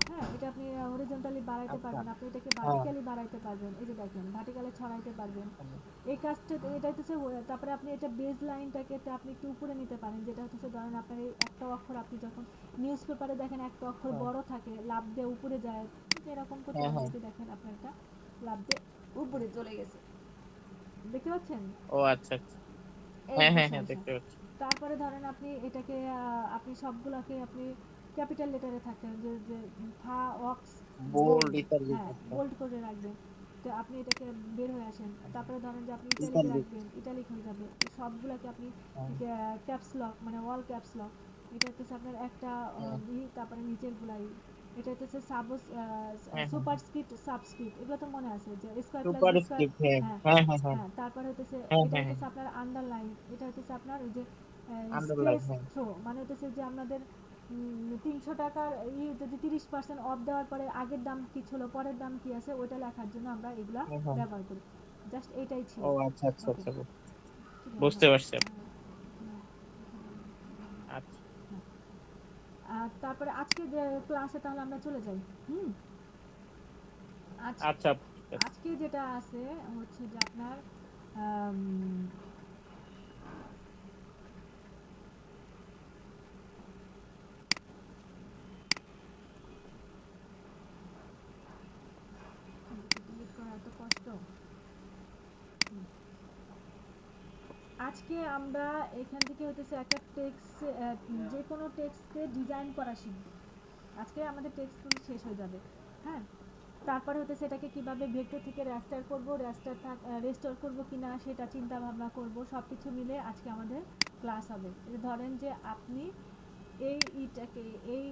Speaker 1: হ্যাঁ, এটা আপনি হরিজন্টালি বাড়াইতে
Speaker 5: আচ্ছা।
Speaker 1: পারবেন, আপনি এটাকে
Speaker 5: হ্যাঁ
Speaker 1: ভার্টিক্যালি বাড়াইতে পারবেন। এই যে দেখেন ভার্টিক্যালি ছড়াইতে পারবেন। এই কাজটা এটা হচ্ছে তারপরে আপনি এটা বেজ লাইনটাকে আপনি একটু উপরে নিতে পারেন, যেটা হচ্ছে ধরেন আপনার এই একটা অক্ষর, আপনি যখন নিউজ পেপারে দেখেন একটা অক্ষর
Speaker 5: হ্যাঁ
Speaker 1: বড় থাকে, লাভ দিয়ে উপরে যায়, ঠিক এরকম করতে
Speaker 5: হ্যাঁ
Speaker 1: পারেন।
Speaker 5: হ্যাঁ।
Speaker 1: এই যে দেখেন আপনার একটা লাভ দিয়ে উপরে চলে গেছে, দেখতে পাচ্ছেন?
Speaker 5: ও আচ্ছা আচ্ছা।
Speaker 1: এই
Speaker 5: হ্যাঁ হ্যাঁ হ্যাঁ,
Speaker 1: বিষয়টা।
Speaker 5: দেখতে পাচ্ছি।
Speaker 1: তারপরে ধরেন আপনি এটাকে আপনি সবগুলাকে আপনি ক্যাপিটাল লেটারে থাকতেন, যে যে ফা অক্স
Speaker 5: বোল্ড
Speaker 1: বোল্ড,
Speaker 5: ইত্যাদি।
Speaker 1: হ্যাঁ বোল্ড করে রাখবেন। তো আপনি এটাকে বের হয়ে আসেন, তারপরে ধরেন যে আপনি ইটালিক
Speaker 5: ইত্যাদি।
Speaker 1: রাখবেন, ইটালিক হয়ে যাবে। তো সবগুলাকে আপনি
Speaker 5: হ্যাঁ
Speaker 1: ক্যাপস লক মানে অল ক্যাপস লক, এটা হচ্ছে আপনার একটা
Speaker 5: হ্যাঁ
Speaker 1: তারপরে নিচের গুলাই, এটা হচ্ছে সাবস
Speaker 5: হ্যাঁ হ্যাঁ।
Speaker 1: সুপারস্ক্রিপ্ট সাবস্ক্রিপ্ট, এগুলো তো মনে আছে যে square plus
Speaker 5: super
Speaker 1: B square.
Speaker 5: Script, হ্যাঁ
Speaker 1: হ্যাঁ
Speaker 5: হ্যাঁ হ্যাঁ হ্যাঁ
Speaker 1: হ্যাঁ, তারপরে হচ্ছে
Speaker 5: হ্যাঁ
Speaker 1: এটা
Speaker 5: হ্যাঁ হ্যাঁ।
Speaker 1: হচ্ছে আপনার আন্ডারলাইন, এটা হচ্ছে আপনার ওই যে
Speaker 5: আন্ডারলাইন,
Speaker 1: স্পেস
Speaker 5: হ্যাঁ
Speaker 1: থ্রো, মানে হচ্ছে যে আমাদের 300 টাকার যদি 30% অফ দেওয়ার পরে আগের দাম কি ছিল পরের দাম কি আছে ওইটা লেখার জন্য আমরা এগুলা
Speaker 5: হ্যাঁ হ্যাঁ।
Speaker 1: ব্যবহার করি। জাস্ট এটাই ছিল।
Speaker 5: ও আচ্ছা আচ্ছা
Speaker 1: ওকে,
Speaker 5: আচ্ছা,
Speaker 1: ঠিক আছে,
Speaker 5: বুঝতে
Speaker 1: হ্যাঁ
Speaker 5: পারছি আপু।
Speaker 1: হ্যাঁ, হ্যাঁ,
Speaker 5: আচ্ছা
Speaker 1: হ্যাঁ। আর তারপরে আজকে যে ক্লাসে তাহলে আমরা চলে যাই। হুম, আজ
Speaker 5: আচ্ছা আপু, ঠিক আছে।
Speaker 1: আজকে যেটা আছে হচ্ছে যে আপনার ডিলিট করা এত কষ্ট। আজকে আমরা এখান থেকে হইতেছে একটা টেক্সট, যে কোনো টেক্সটকে ডিজাইন করা শিখব। আজকে আমাদের টেক্সটগুলো শেষ হয়ে যাবে। হ্যাঁ, তারপরে হচ্ছে সেটাকে কিভাবে ভেক্টর থেকে রেস্টার করব, রেস্টোর করব কিনা সেটা চিন্তা ভাবনা করব। সব কিছু মিলে আজকে আমাদের ক্লাস হবে। ধরেন যে আপনি এই ইটাকে এই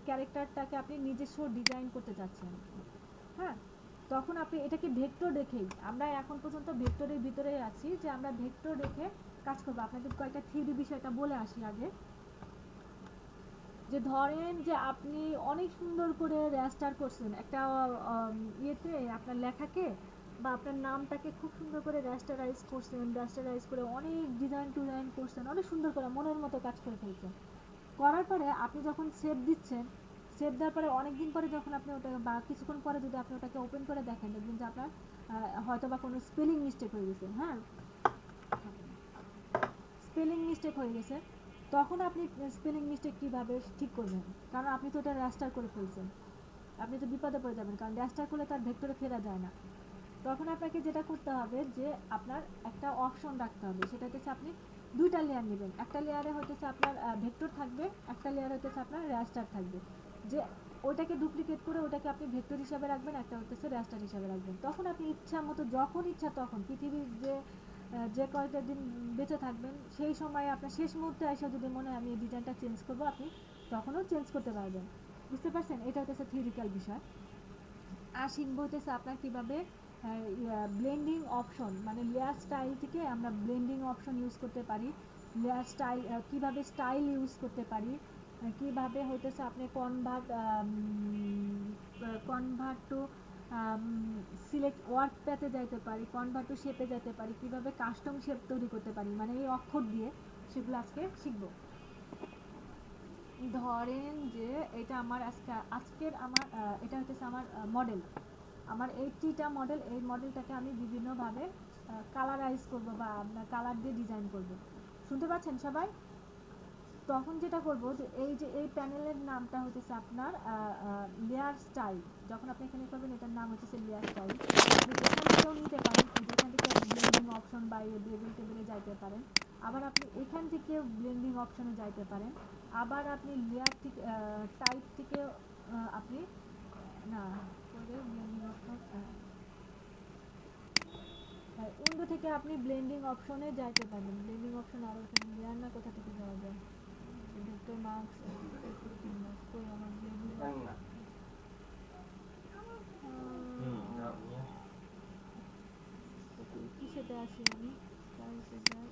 Speaker 1: ক্যারেক্টারটাকে আপনি নিজস্ব ডিজাইন করতে চাচ্ছেন। হ্যাঁ, তখন আপনি এটাকে ভেক্টর রেখেই, আমরা এখন পর্যন্ত ভেক্টরের ভিতরেই আছি, যে আমরা ভেক্টর রেখে কাজ করবো। আপনাকে কয়েকটা থিওরি বিষয়টা বলে আসি আগে। যে ধরেন যে আপনি অনেক সুন্দর করে রেস্টার করছেন একটা ইয়েতে আপনার লেখাকে, বা আপনার নামটাকে খুব সুন্দর করে রেস্টারাইজ করে অনেক ডিজাইন করছেন, অনেক সুন্দর করে মনের মতো কাজ করে ফেলছেন। করার পরে আপনি যখন সেভ দিচ্ছেন, সেভ দেওয়ার পরে অনেকদিন পরে যখন আপনি ওটা বা কিছুক্ষণ পরে যদি আপনি ওটাকে ওপেন করে দেখেন, দেখবেন যে আপনার হয়তো বা কোনো স্পেলিং মিস্টেক হয়ে গেছে। হ্যাঁ, স্পেলিং মিস্টেক হয়ে গেছে। তখন আপনি স্পেলিং মিস্টেক কীভাবে ঠিক করবেন? কারণ আপনি তো ওটা রেস্টার করে ফেলছেন, আপনি তো বিপদে পড়ে যাবেন, কারণ রেস্টার করলে তার ভেক্টরে ফেরা যায় না। তখন আপনাকে যেটা করতে হবে যে আপনার একটা অপশন রাখতে হবে, সেটা হচ্ছে আপনি দুইটা লেয়ার নেবেন। একটা লেয়ারে হচ্ছে আপনার ভেক্টর থাকবে, একটা লেয়ার হচ্ছে আপনার রেস্টার থাকবে। যে ওইটাকে ডুপ্লিকেট করে ওটাকে আপনি ভেক্টর হিসাবে রাখবেন, একটা হচ্ছে রেস্টার হিসাবে রাখবেন। তখন আপনি ইচ্ছা মতো যখন ইচ্ছা তখন পৃথিবীর যে কয়েকটা দিন বেঁচে থাকবেন, সেই সময় আপনার শেষ মুহূর্তে এসে যদি মনে হয় আমি এই ডিজাইনটা চেঞ্জ করবো, আপনি তখনও চেঞ্জ করতে পারবেন। বুঝতে পারছেন? এটা হচ্ছে থিওরিক্যাল বিষয়। আর শিখবো হচ্ছে আপনার কীভাবে ব্লেন্ডিং অপশন, মানে লেয়ার স্টাইল থেকে আমরা ব্লেন্ডিং অপশন ইউজ করতে পারি, লেয়ার স্টাইল কীভাবে স্টাইল ইউজ করতে পারি, কীভাবে হইতেছে আপনি convert convert to select work প্যাথে যাইতে পারি, কনভার্ট টু শেপে যেতে পারি, কিভাবে কাস্টম শেপ তৈরি করতে পারি, মানে এই অক্ষর দিয়ে সেগুলো আজকে শিখবো। ধরেন যে এটা আমার আজকের আমার এটা হচ্ছে আমার মডেল, আমার এই টিটা মডেল, এই মডেলটাকে আমি বিভিন্নভাবে কালারাইজ করব বা আপনার কালার দিয়ে ডিজাইন করব। শুনতে পাচ্ছেন সবাই? তখন যেটা করব যে এই প্যানেলের নামটা হচ্ছে আপনার লেয়ার স্টাইল। যখন আপনি এখানে করবেন এটার নাম হচ্ছে লেয়ার স্টাইল। আপনি যেখান থেকেও নিতে পারেন, যেখান থেকে ব্লেন্ডিং অপশন বা বেবল টেবিলে যাইতে পারেন, আবার আপনি এখান থেকে ব্লেন্ডিং অপশনে যাইতে পারেন, আবার আপনি লেয়ার থেকে টাইপ থেকে আপনি না করে ব্লেন্ডিং অপশন উইন্ডো থেকে আপনি ব্লেন্ডিং অপশনে যাইতে পারবেন। ব্লেন্ডিং অপশন আরও লেয়ার না কোথা থেকে যাওয়া যায়, ভেক্টর মার্কস কই আমার ব্লেন্ডিং কিসেতে আছি আমি, টাইপে যাই,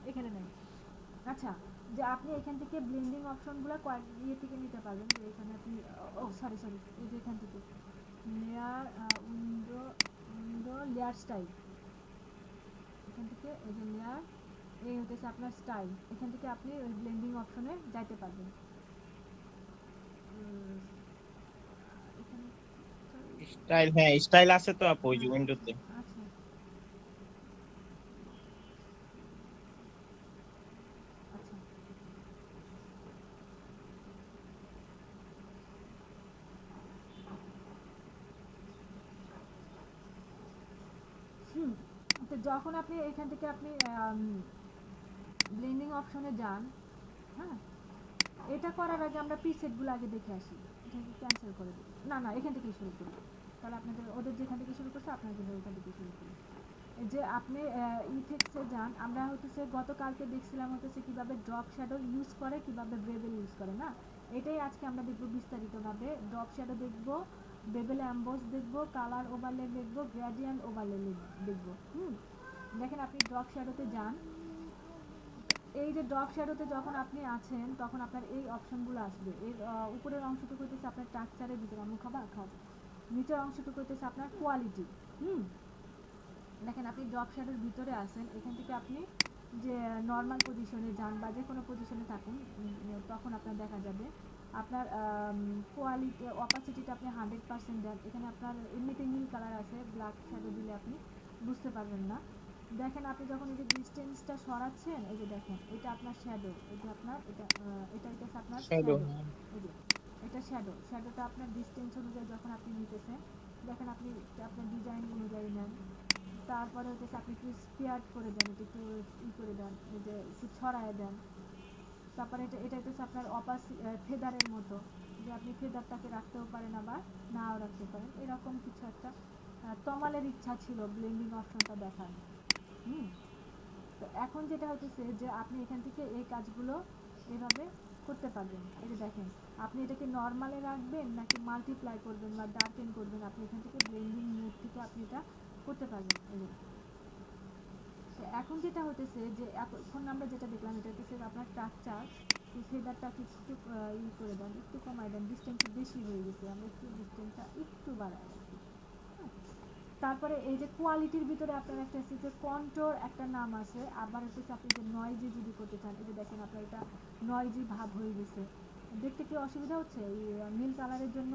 Speaker 1: এখানে নেই। আচ্ছা, যে আপনি এখান থেকে ব্লেন্ডিং অপশনগুলো কয়েক ইয়ে থেকে নিতে পারবেন, যে এখানে আপনি সরি এই যে এখান থেকে লেয়ার উইন্ডো লেয়ার স্টাইল, এখান থেকে এই যে লেয়ার, এই হচ্ছে আপনার স্টাইল, এখান থেকে আপনি ওই ব্লেন্ডিং অপশনে যাইতে পারবেন। এখানে
Speaker 5: স্টাইল, হ্যাঁ স্টাইল আছে তো আপু ওই যে উইন্ডোতে।
Speaker 1: আচ্ছা আচ্ছা তো যখন আপনি এখান থেকে আপনি ব্লেন্ডিং অপশনে যান, হ্যাঁ, এটা করার আগে আমরা প্রিসেটগুলো আগে দেখে আসি। এটাকে ক্যান্সেল করে দিই, না এখান থেকেই শুরু করি, তাহলে আপনাদের ওদের যেখান থেকে শুরু করছে আপনাদের ওইখান থেকে শুরু করি। এই যে আপনি ইফেক্টসে যান, আমরা হচ্ছে গতকালকে দেখছিলাম হচ্ছে কিভাবে ড্রপ শ্যাডো ইউজ করে, কিভাবে বেবেল ইউজ করে, না এটাই আজকে আমরা দেখব বিস্তারিতভাবে। ড্রপ শ্যাডো দেখব, বেবেল অ্যাম্বস দেখব, কালার ওভারলে দেখব, গ্রেডিয়েন্ট ওভারলে দেখব। দেখেন আপনি ড্রপ শ্যাডোতে যান, এই যে ড্রপ শ্যাডোতে যখন আপনি আছেন তখন আপনার এই অপশনগুলো আসবে। এর উপরের অংশটুকু হচ্ছে আপনার স্ট্রাকচারের ভিতরে, আমি খাও, নিচের অংশটুকু হচ্ছে আপনার কোয়ালিটি। দেখেন আপনি ড্রপ শ্যাডোর ভিতরে আছেন, এখান থেকে আপনি যে নর্মাল পজিশনে যান বা যে কোনো পজিশনে থাকুন, তখন আপনার দেখা যাবে আপনার কোয়ালিটি অপাসিটিটা আপনি 100% দেন। এখানে আপনার এমনিতে নীল কালার আছে, ব্ল্যাক শ্যাডো দিলে আপনি বুঝতে পারবেন না। দেখেন আপনি যখন এই যে ডিসটেন্সটা সরাচ্ছেন, এই যে দেখেন এটা আপনার শ্যাডো, এটা আপনার এটা হচ্ছে আপনার
Speaker 5: শ্যাডো,
Speaker 1: শ্যাডো, এই যে এটা শ্যাডোটা আপনার ডিসটেন্স অনুযায়ী যখন আপনি নিতেছেন, দেখেন আপনি আপনার ডিজাইন অনুযায়ী নেন। তারপরে হচ্ছে আপনি একটু স্পেয়ার করে দেন, এটা একটু করে দেন, এই যে একটু ছড়ায় দেন। তারপরে এটা হচ্ছে আপনার ফেদারের মতো, যে আপনি ফেদারটাকে রাখতেও পারেন আবার নাও রাখতে পারেন, এরকম কিছু একটা তমালের ইচ্ছা ছিল ব্লেন্ডিং অপশনটা দেখার। তো এখন যেটা হচ্ছে যে আপনি এখান থেকে এই কাজগুলো এভাবে করতে পারবেন। এই যে দেখেন আপনি এটাকে নর্মালে রাখবেন নাকি মাল্টিপ্লাই করবেন বা ডার্কেন করবেন, আপনি এখান থেকে ব্লেন্ডিং মোড থেকে আপনি এটা করতে পারবেন। এই যে তো এখন যেটা হতেছে যে এখন আমরা যেটা দেখলাম এটা হচ্ছে আপনার স্ট্রাকচার, ফেদারটাকে একটু করে দেন, একটু কমাই দেন, ডিস্টেন্সটা বেশি হয়ে গেছে, আমরা একটু ডিস্টেন্সটা একটু বাড়াই রাখি। তারপরে এই যে কোয়ালিটির ভিতরে আপনার একটা আছে যে কন্ট্রোর একটা নাম আছে, আবার হচ্ছে আপনি যে নয়েজি যদি করতে চান, এই যে দেখেন আপনার এটা নয়েজি ভাব হয়ে গেছে, দেখতে কি অসুবিধা হচ্ছে এই নীল কালারের জন্য?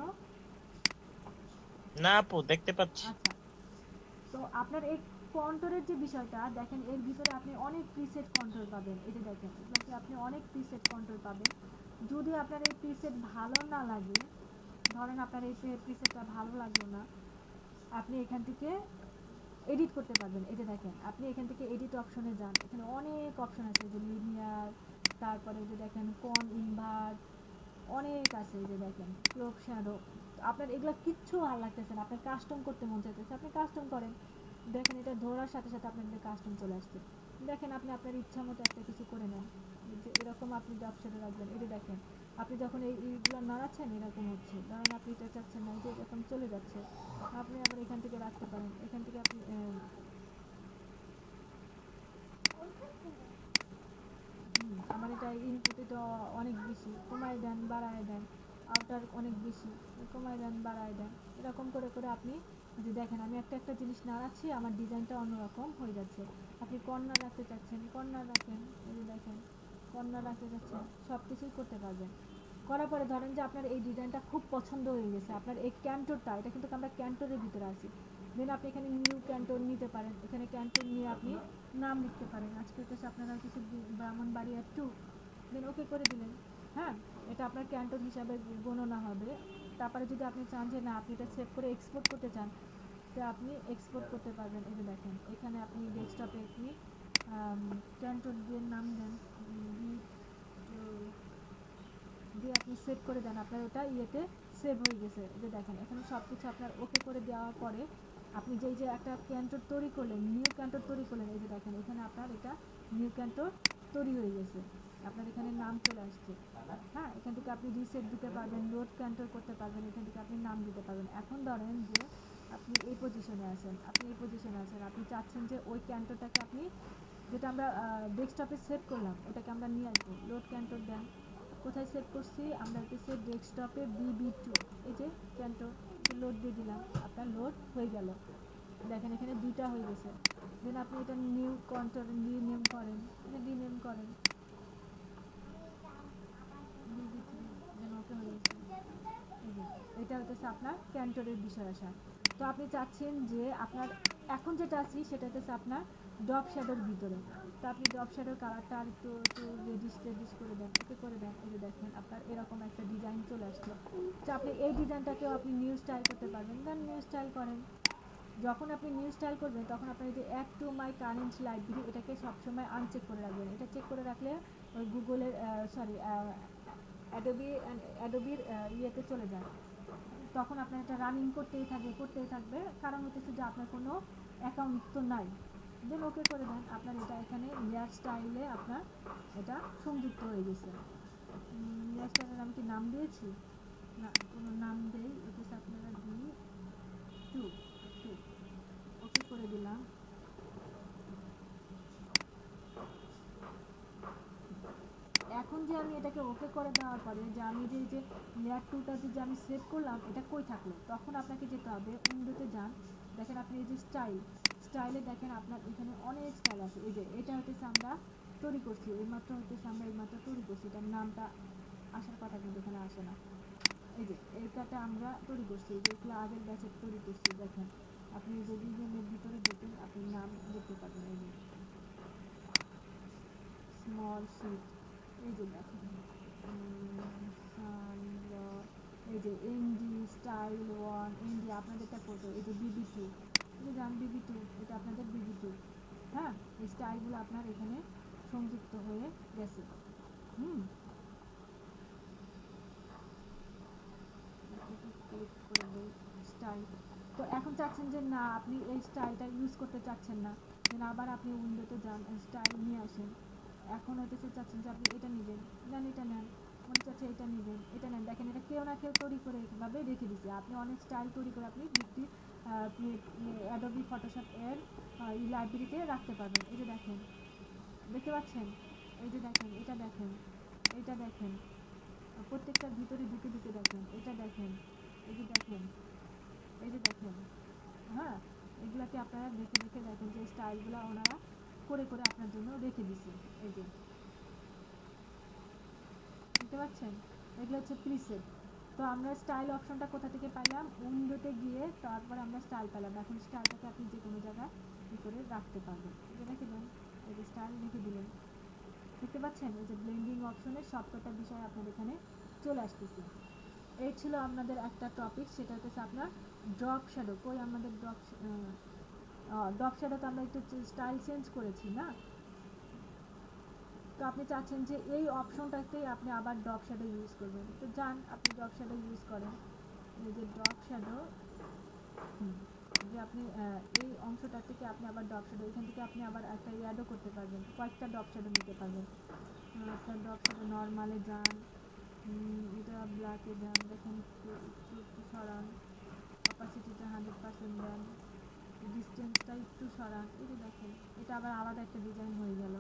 Speaker 5: না আপু দেখতে পাচ্ছি।
Speaker 1: আচ্ছা, তো আপনার এই কন্ট্রোরের যে বিষয়টা দেখেন, এর ভিতরে আপনি অনেক প্রিসেট কন্ট্রোল পাবেন। এই যে দেখেন এগুলোতে আপনি অনেক প্রিসেট কন্ট্রোল পাবেন। যদি আপনার এই প্রিসেট ভালো না লাগে, ধরেন আপনার এই প্রিসেটটা ভালো লাগলো না, আপনি এখান থেকে এডিট করতে পারবেন। এই যে দেখেন আপনি এখান থেকে এডিট অপশনে যান, এখানে অনেক অপশন আছে, যে লিনিয়ার, তারপরে যে দেখেন কোন ইনভার্ট, অনেক আছে। এই যে দেখেন ক্লোক শ্যাডো, আপনার এগুলো কিচ্ছু ভালো লাগতেছে না, আপনার কাস্টম করতে মন চাইতেছে, আপনি কাস্টম করেন। দেখেন এটা ধরার সাথে সাথে আপনার কাস্টম চলে আসছে। দেখেন আপনি আপনার ইচ্ছা মতো একটা কিছু করে নেন, যে এরকম আপনি ড্রপ শ্যাডো রাখবেন। এই যে দেখেন আপনি যখন এইগুলো নাড়াচ্ছেন এরকম হচ্ছে, ধরেন আপনি এটা চাচ্ছেন না, যে এরকম চলে যাচ্ছে, আপনি আবার এখান থেকে রাখতে পারেন। এখান থেকে আপনি আমার এটা ইনপুট এটা অনেক বেশি, কমায় দেন বাড়ায় দেন, আউটার অনেক বেশি, কমায় দেন বাড়ায় দেন, এরকম করে করে আপনি যে দেখেন আমি একটা একটা জিনিস নাড়াচ্ছি আমার ডিজাইনটা অন্যরকম হয়ে যাচ্ছে। আপনি কর্নার রাখতে চাচ্ছেন কর্নার রাখেন, এই যে দেখেন কর্নার রাখতে চাচ্ছেন, সব কিছুই করতে পারবেন। করার পরে ধরেন যে আপনার এই ডিজাইনটা খুব পছন্দ হয়ে গেছে, আপনার এই ক্যান্টোরটা, এটা কিন্তু আমরা ক্যান্টোরের ভিতরে আছি, দেন আপনি এখানে নিউ ক্যান্টোর নিতে পারেন, এখানে ক্যান্টোর নিয়ে আপনি নাম লিখতে পারেন, আজকে হচ্ছে আপনারা কিছু ব্রাহ্মণবাড়িয়া 2, দেন ওকে করে দিলেন। হ্যাঁ, এটা আপনার ক্যান্টোর হিসাবে গণনা হবে। তারপরে যদি আপনি চান যে না আপনি এটা সেভ করে এক্সপোর্ট করতে চান, তো আপনি এক্সপোর্ট করতে পারবেন। এই যে দেখেন এখানে আপনি ডেস্কটপে আপনি ক্যান্টোর দিয়ে নাম দেন, দিয়ে আপনি সেভ করে দেন, আপনার ওটা ইয়েতে সেভ হয়ে গেছে। এই যে দেখেন এখানে সব কিছু আপনার ওকে করে দেওয়ার পরে আপনি যেই যে একটা ক্যান্টোর তৈরি করলেন, নিউ ক্যান্টোর তৈরি করলেন, এই যে দেখেন এখানে আপনার এটা নিউ ক্যান্টোর তৈরি হয়ে গেছে, আপনার এখানে নাম চলে আসছে। হ্যাঁ, এখান থেকে আপনি রিসেট দিতে পারবেন, লোড ক্যান্টোর করতে পারবেন, এখান থেকে আপনি নাম দিতে পারবেন। এখন ধরেন যে আপনি এই পজিশনে আছেন, আপনি চাচ্ছেন যে ওই ক্যান্টোরটাকে আপনি যেটা আমরা ডেস্কটপে সেভ করলাম ওটাকে আমরা নিয়ে আসবো, লোড ক্যান্টোর দেন। কোথায় সেভ করছি আমরা, হচ্ছে ডেস্কটপে BB2, এই যে ক্যান্টোর লোড দিয়ে দিলাম, আপনার লোড হয়ে গেল। দেখেন এখানে দুইটা হয়ে গেছে। দেন আপনি এটা নিউ কন্ট্রোল রিনেম করেন, রিনেম করেন BB3, দেন ওকে হয়ে গেছে। এই যে এটা হচ্ছে আপনার ক্যান্টোরের বিষয় আসা। তো আপনি চাচ্ছেন যে আপনার এখন যেটা আছি সেটা হচ্ছে আপনার ড্রপ শ্যাডোর ভিতরে, তো আপনি ড্রপ শ্যাডোর কালারটা আর একটু একটু রেডিশ করে দেন, ওকে করে দেন। এই যে দেখেন আপনার এরকম একটা ডিজাইন চলে আসছে। তো আপনি এই ডিজাইনটাকেও আপনি নিউ স্টাইল করতে পারবেন, দেন নিউ স্টাইল করেন। যখন আপনি নিউ স্টাইল করবেন তখন আপনার এই যে add to my current library এটাকে সবসময় আনচেক করে রাখবেন। এটা চেক করে রাখলে ওই গুগলের অ্যাডোবির ইয়েতে চলে যায়, তখন আপনার এটা রানিং করতেই থাকবে, কারণ হচ্ছে যে আপনার কোনো অ্যাকাউন্ট তো নাই। দেন ওকে করে দেন, আপনার এটা এখানে লেয়ার স্টাইলে আপনার এটা সংযুক্ত হয়ে গেছে। লেয়ার স্টাইলের আমি কি নাম দিয়েছি? না, কোনো নাম দেই, এটা আপনারা টু ওকে করে দিলাম। এখন যে আমি এটাকে ওকে করে দেওয়ার পরে যে আমি যে লেয়ার 2টা যে আমি সেভ করলাম এটা কই থাকলো, তখন আপনাকে যেতে হবে উইন্ডোতে যান। দেখেন আপনি এই যে স্টাইলে দেখেন আপনার এখানে অনেক স্টাইল আছে। এই যে এটা হচ্ছে আমরা তৈরি করছি, এইমাত্র তৈরি করছি, এটার নামটা আসার কথা কিন্তু এখানে আসে না। এই যে এইটাতে আমরা তৈরি করছি, যেগুলো আগের ব্যাচের তৈরি করছি। দেখেন আপনি যদি ভিতরে দেখেন আপনি নাম দেখতে পাবেন, এই যে স্মল শিট, এই যে দেখেন এই যে এনডি স্টাইল 1 এনডি আপনাদেরটা করবে, এই যে BB2, এই যে BB2, এটা আপনাদের BB2। হ্যাঁ, এই স্টাইলগুলো আপনার এখানে সংযুক্ত হয়ে গেছে। ক্লিক করে দেই স্টাইল। তো এখন চাচ্ছেন যে না আপনি এই স্টাইলটা ইউজ করতে চাচ্ছেন না, দেন আবার আপনি উইন্ডোতে যান, স্টাইল নিয়ে আসেন। এখন হইতেছে চাচ্ছেন যে আপনি এটা নেবেন, দেন এটা নেন, মনে চাচ্ছে এটা নেবেন, এটা নেন। দেখেন এটা কেউ না কেউ তৈরি করে এভাবে রেখে দিচ্ছে, আপনি অনেক স্টাইল তৈরি করে আপনি অ্যাডোবি ফটোশপ এর লাইব্রেরিতে রাখতে পারবেন। এই যে দেখেন, দেখতে পাচ্ছেন, এই যে দেখেন এটা দেখেন প্রত্যেকটার ভিতরে ঢুকে দেখেন, এটা দেখেন, এই যে দেখেন, এই যে দেখেন। হ্যাঁ, এগুলাকে আপনারা দেখে দেখেন যে স্টাইলগুলো ওনারা করে আপনার জন্য রেখে দিছে। এই যে দেখতে পাচ্ছেন, এগুলো হচ্ছে প্রিসেট। তো আমরা স্টাইল অপশনটা কোথা থেকে পাইলাম, উইন্ডোতে গিয়ে তারপরে আমরা স্টাইল পেলাম। এখন স্টাইলটাকে আপনি যে কোনো জায়গায় করে রাখতে পারবেন। এটা রেখে দেন, এই যে স্টাইল রেখে দিলেন। দেখতে পাচ্ছেন এই যে ব্লেন্ডিং অপশনের সবকটা বিষয় আপনার এখানে চলে আসতেছে। এই ছিল আপনাদের একটা টপিক, সেটা হচ্ছে আপনার ড্রপ শ্যাডো। কই আমাদের ড্রপ শ্যাডো তো আমরা একটু স্টাইল চেঞ্জ করেছি না, তো আপনি চাচ্ছেন যে এই অপশনটাতেই আপনি আবার ড্রপ শ্যাডো ইউজ করবেন, তো যান আপনি ড্রপ শ্যাডো ইউজ করেন। এই যে ড্রপ শ্যাডো, যে আপনি এই অংশটা থেকে আপনি আবার ড্রপ শ্যাডো, এখান থেকে আপনি আবার একটা অ্যাডও করতে পারবেন, কয়েকটা ড্রপ শ্যাডো নিতে পারবেন। একটা ড্রপ শ্যাডো নর্মালে যান, এটা ব্ল্যাকে যান, দেখেন একটু সরান, অপাসিটিটা 100% দেন, ডিস্টেন্সটা একটু সরান। এই যে দেখেন এটা আবার আলাদা একটা ডিজাইন হয়ে গেল।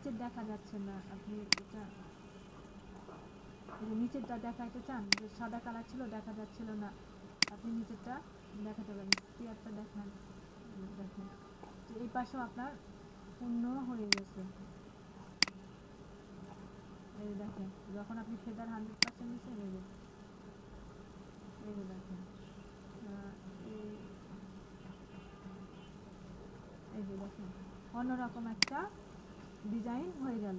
Speaker 1: নিচের দেখা যাচ্ছে না, আপনি এটা এই যে নিচেরটা দেখাইতে চান, যে সাদা কালার ছিল দেখা যাচ্ছিল না, আপনি নিচেরটা দেখাতে পারেন, স্পিয়ারটা দেখান, দেখেন তো এই পাশেও আপনার পূর্ণ হয়ে গেছে। এই দেখেন যখন আপনি ফেদার 100% নিচ্ছেন, এই যে দেখেন এই- এই যে দেখেন অন্যরকম একটা ডিজাইন হয়ে গেল।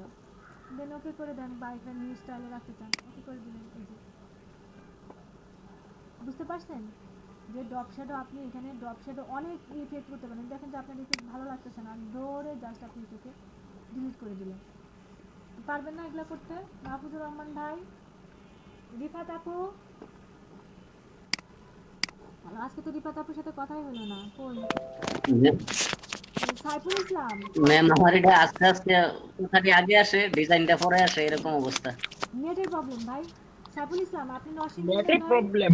Speaker 1: দেন ওকে করে দেন, বা একটা নিউ স্টাইলে রাখতে চান, ওকে করে দিলেন। এই যে বুঝতে পারছেন যে ড্রপ শ্যাডো, আপনি এখানে ড্রপ শ্যাডো অনেক ইফেক্ট করতে পারেন। দেখেন যে আপনার ইফেক্ট ভালো লাগতেছে না, ধরে জাস্ট আপনি এটাকে ডিলিট করে দিলেন। পারবেন না এগুলো করতে? মাহফুজুর রহমান ভাই, রিফাত আপু, আজকে তো রিফাত আপুর সাথে কথাই হলো না, কই? সাইফুল ইসলাম,
Speaker 3: ম্যাম আমার এটা আস্তে আস্তে কথাটি আগে আসে, ডিজাইনটা পরে আসে, এরকম অবস্থা।
Speaker 1: নেটের প্রবলেম ভাই। সাইফুল ইসলাম, আপনি নরসিংদী
Speaker 5: নেটের
Speaker 1: জেলায়,
Speaker 5: প্রবলেম।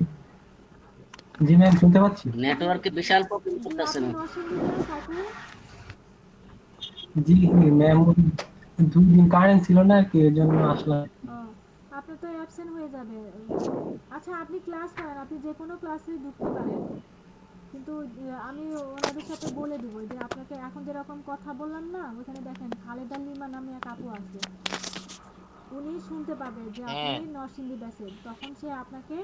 Speaker 6: জি ম্যাম শুনতে পাচ্ছি।
Speaker 3: নেটওয়ার্কে বিশাল প্রবলেম
Speaker 1: জি
Speaker 3: করতেছে।
Speaker 1: আপনি নরসিংদী জেলায় সাইফুল?
Speaker 6: জি ম্যাম, 2 দিন কারেন্ট ছিল না আর কি, এর জন্য আসলাম।
Speaker 1: ও, আপনার তো অ্যাবসেন্ট হয়ে যাবে। আচ্ছা আপনি ক্লাস করেন, আপনি যে কোনো ক্লাসে ঢুকতে পারেন, কিন্তু আমি ওনাদের সাথে বলে দিব যে আপনাকে এখন যেরকম কথা বললাম না, ওখানে দেখেন খালেদা লিমা নামে এক আপু আছে, উনি শুনতে পাবে যে আপনি
Speaker 5: হ্যাঁ।
Speaker 1: নরসিংদী ব্যাচের, তখন সে আপনাকে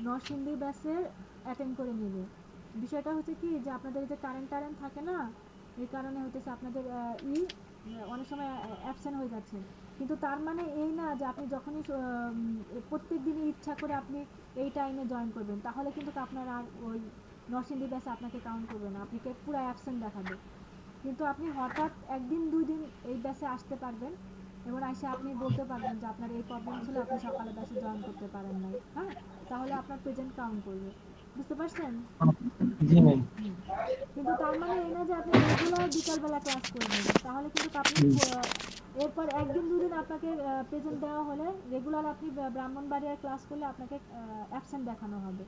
Speaker 1: নরসিংদী ব্যাচের অ্যাটেন্ড করে নেবে। বিষয়টা হচ্ছে কি যে আপনাদের যে কারেন্ট থাকে না, এই কারণে হতেছে আপনাদের অনেক সময় অ্যাবসেন্ট হয়ে যাচ্ছে, কিন্তু তার মানে এই না যে আপনি যখনই প্রত্যেক দিনই ইচ্ছা করে আপনি এই টাইমে জয়েন করবেন, তাহলে কিন্তু আপনার আর ওই নরসিংদী ব্যাচে আপনাকে কাউন্ট করবে না, আপনাকে পুরো অ্যাবসেন্ট দেখাবে। কিন্তু আপনি হঠাৎ একদিন 2 দিন এই ব্যাচে আসতে পারবেন, এবং এসে আপনি বলতে পারবেন যে আপনার এই প্রবলেম ছিল, আপনি সকালে ব্যাচে জয়েন করতে পারেন নাই, হ্যাঁ, তাহলে আপনার প্রেজেন্ট কাউন্ট করবে। বুঝতে পারছেন?
Speaker 6: জি ম্যাম।
Speaker 1: কিন্তু তার মানে এই না যে আপনি রেগুলার বিকালবেলা ক্লাস করবেন, তাহলে কিন্তু আপনি এরপর একদিন 2 দিন আপনাকে প্রেজেন্ট দেওয়া হলে, রেগুলার আপনি ব্রাহ্মণবাড়িয়ার ক্লাস করলে আপনাকে অ্যাবসেন্ট দেখানো হবে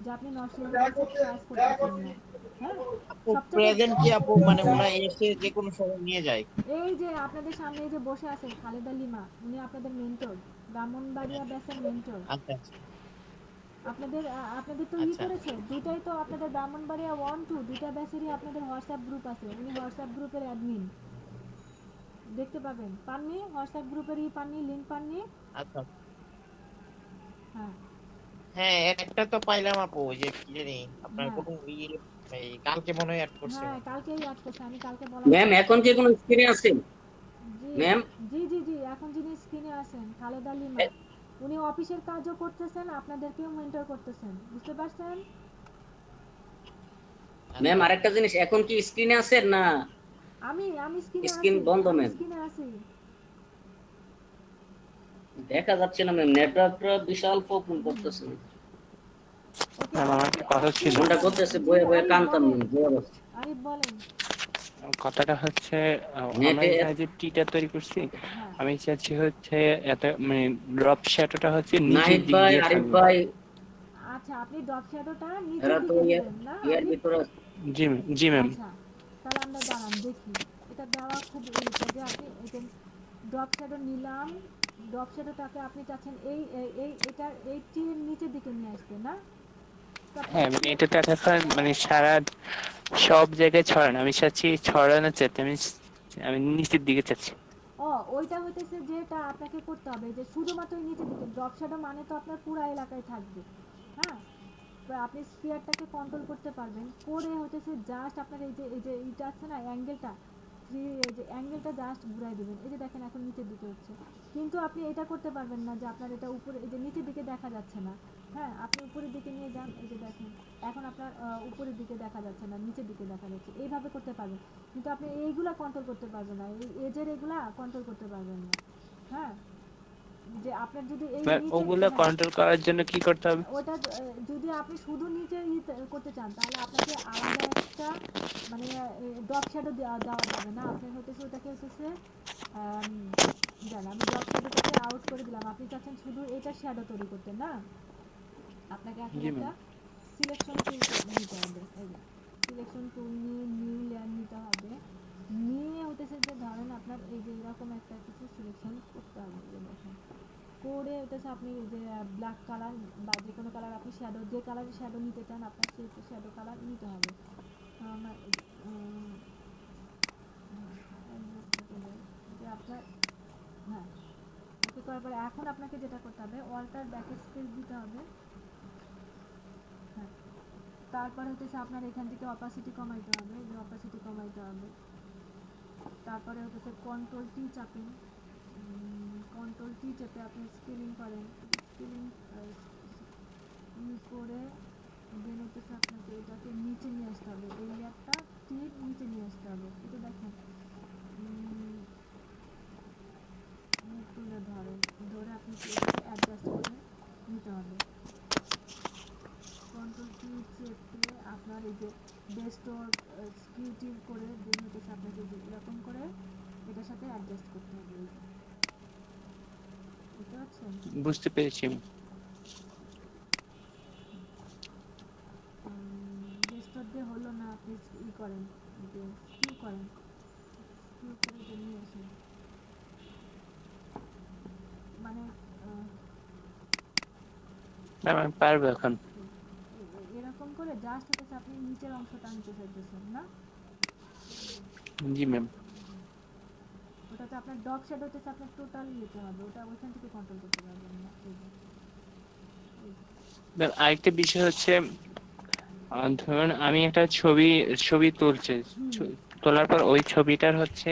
Speaker 1: যে আপনি নরসিংদী ব্যাচে ক্লাস করতেছেন না। হ্যাঁ,
Speaker 5: আপু
Speaker 1: সবচেয়ে
Speaker 5: প্রেজেন্ট কি আপু, মানে ওরা এসে যে কোনো সময় নিয়ে যায়?
Speaker 1: এই যে আপনাদের সামনে এই যে বসে আছেন খালেদা লিমা, উনি আপনাদের মেন্টর, ব্রাহ্মণবাড়িয়া ব্যাচের মেন্টর।
Speaker 5: আচ্ছা আচ্ছা
Speaker 1: আপনাদের তো
Speaker 5: আচ্ছা।
Speaker 1: করেছে দুইটাই তো, আপনাদের ব্রাহ্মণবাড়িয়া 1-2 দুইটা ব্যাচেরই আপনাদের হোয়াটসঅ্যাপ গ্রুপ আছে, উনি হোয়াটসঅ্যাপ গ্রুপের অ্যাডমিন, দেখতে পাবেন। পাননি হোয়াটসঅ্যাপ গ্রুপেরই, পাননি লিংক, পাননি?
Speaker 5: আচ্ছা
Speaker 1: হ্যাঁ
Speaker 5: হ্যাঁ, একটা তো পাইলাম আপু, ওই যে কি জানি আপনার
Speaker 1: হ্যাঁ
Speaker 5: কোনো এই কালকে মনে হয় অ্যাড করছে।
Speaker 1: হ্যাঁ, কালকেই অ্যাড করছে, আমি কালকে বলা
Speaker 3: ম্যাম এখন কি কোনো স্ক্রিনে আছে
Speaker 1: জি
Speaker 3: ম্যাম?
Speaker 1: জি জি জি, এখন যিনি স্ক্রিনে আছেন খালেদা লিমা, উনি অফিসের কাজও করতেছেন, আপনাদেরকেও মেন্টর করতেছেন। বুঝতে পারছেন?
Speaker 3: ম্যাম আরেকটা জিনিস, এখন কি স্ক্রিনে আছেন না
Speaker 1: আমি স্ক্রিনে
Speaker 3: স্ক্রিন
Speaker 1: আছি,
Speaker 3: বন্ধ
Speaker 1: আমি
Speaker 3: ম্যাম?
Speaker 1: স্ক্রিনে আছি।
Speaker 3: দেখা যাচ্ছে না ম্যাম, নেটওয়ার্কটা বিশাল প্রবলেম করতেছে।
Speaker 1: ওকে,
Speaker 7: ম্যাম আমার একটা কথা ছিল।
Speaker 3: ফোনটা করতেছে
Speaker 1: জি
Speaker 3: বয়ে বয়ে
Speaker 1: আরিফ
Speaker 3: কানতাম
Speaker 1: বলেন,
Speaker 3: ম্যাম, বয়ে বসে।
Speaker 1: আরিফ বলেন।
Speaker 7: কথাটা হচ্ছে আমরা
Speaker 3: নেটে
Speaker 7: এখানে যে টিটা তৈরি করছি,
Speaker 1: হ্যাঁ
Speaker 7: আমি চাচ্ছি হচ্ছে এত মানে ড্রপ শ্যাডোটা হচ্ছে নিচের
Speaker 3: নাহিদ
Speaker 7: দিক
Speaker 3: ভাই,
Speaker 7: দিয়ে
Speaker 3: আরিফ
Speaker 7: থাকবে।
Speaker 3: ভাই,
Speaker 1: আচ্ছা, আপনি ডট শ্যাডোটা নিচের
Speaker 3: এরা তো
Speaker 1: দিকে দিবেন না
Speaker 3: ইয়ার
Speaker 1: আপনি?
Speaker 3: ভিতরে।
Speaker 7: জি জি ম্যাম।
Speaker 1: আচ্ছা, তাহলে আমরা দাঁড়ান দেখি, এটা দেওয়া খুব ইজি যে আপনি এটা ড্রপ শ্যাডো নিলাম, ড্রপ শ্যাডোটাকে আপনি চাচ্ছেন এই এটা এই টির নিচের দিকে নিয়ে আসতে না? তো আপনি
Speaker 7: হ্যাঁ মানে এটাতে এখন মানে সারা সব জায়গায় ছড়ানো, আমি চাচ্ছি ছড়ানো চাচ্ছি, আমি নিচের দিকে চাচ্ছি।
Speaker 1: ও, ওইটা হইতেছে যেটা আপনাকে করতে হবে, যে শুধুমাত্র এই নিচের দিকে ড্রপ শ্যাডো মানে তো আপনার পুরো এলাকায় থাকবে, হ্যাঁ, তো আপনি স্পিয়ারটাকে কন্ট্রোল করতে পারবেন করে, হচ্ছে জাস্ট আপনার এই যে এইটা আছে না অ্যাঙ্গেলটা, এই যে অ্যাঙ্গেলটা জাস্ট ঘুরাই দিবেন। এই যে দেখেন এখন নিচের দিকে হচ্ছে, কিন্তু আপনি এটা করতে পারবেন না যে আপনার এটা উপরে, এই যে নিচের দিকে দেখা যাচ্ছে না, হ্যাঁ, আপনি উপরের দিকে নিয়ে যান, এই যে দেখেন এখন আপনার উপরের দিকে দেখা যাচ্ছে না, নিচের দিকে দেখা যাচ্ছে, এইভাবে করতে পারবেন, কিন্তু আপনি এইগুলা কন্ট্রোল করতে পারবেন না, এই এজের এগুলা কন্ট্রোল করতে পারবেন না, হ্যাঁ, যে আপনার যদি এই নিচে,
Speaker 7: ওগুলো কন্ট্রোল করার জন্য কি করতে হবে?
Speaker 1: ওটা যদি আপনি শুধু নিচে করতে চান, তাহলে আপনাকে আলাদা একটা মানে ড্রপ শ্যাডো দেওয়া যাবে না, আপনার হতেছে ওটাকে হতেছে জানেন, আমি ড্রপ শ্যাডোটাকে আউট করে দিলাম, আপনি চাচ্ছেন শুধু এটা শ্যাডো তৈরি করতে না, আপনাকে এখন
Speaker 7: জি
Speaker 1: একটা
Speaker 7: ম্যাম।
Speaker 1: সিলেকশন টুল নিতে হবে, এই সিলেকশন টুল নিয়ে নিউ লেয়ার নিতে হবে, নিয়ে হতেছে যে ধরেন আপনার এই যে এরকম একটা কিছু সিলেকশন করতে হবে, এই যে দেখেন করে হতেছে আপনি এই যে ব্ল্যাক কালার বা যে কোনো কালার আপনি শ্যাডো, যে কালারের শ্যাডো নিতে চান আপনার সেই শ্যাডো কালার নিতে হবে। আমার যে আপনার, হ্যাঁ ওকে করার পরে এখন আপনাকে যেটা করতে হবে অল্টার ব্যাক স্পেস দিতে হবে। হ্যাঁ, তারপর হচ্ছে আপনার এখান থেকে অপাসিটি কমাইতে হবে, যে অপাসিটি কমাইতে হবে। তারপরে হচ্ছে কন্ট্রোল টি চাপেন, কন্ট্রোল টি চেপে আপনি স্কেলিং করেন, স্কেলিং ইউজ করে দেন হচ্ছে আপনাকে এটাকে নিচে নিয়ে আসতে হবে, এই লেয়ারটা টিপ নিচে নিয়ে আসতে হবে। এটা দেখেন তুলে ধরেন, ধরে আপনি এটাকে অ্যাডজাস্ট করে নিতে হবে। কন্ট্রোল কি চেপে আপনার এই যে বেস্টোর স্কিউটিভ করে দেন হচ্ছে আপনাকে এরকম করে এটার সাথে অ্যাডজাস্ট করতে হবে। বুঝতে পারছেন?
Speaker 7: বুঝতে পেরেছি।
Speaker 1: বেস্টোর দিয়ে হলো না, আপনি ই করেন, যে স্কিউ করেন, স্কিউ করে এটা নিয়ে আসেন। মানে
Speaker 7: ম্যাম আমি পারবো এখন।
Speaker 1: এরকম করে জাস্ট হচ্ছে আপনি নিচের অংশটা আনতে চাইতেছেন না,
Speaker 7: জি ম্যাম।
Speaker 1: ওটাতে আপনার ডগ শ্যাডো হচ্ছে আপনার টোটালি নিতে হবে, ওটা ওইখান থেকে কন্ট্রোল করতে পারবেন না।
Speaker 7: ম্যাম আরেকটা বিষয় হচ্ছে ধরুন আমি একটা ছবি ছবি তুলছি, তোলার পর ওই ছবিটার হচ্ছে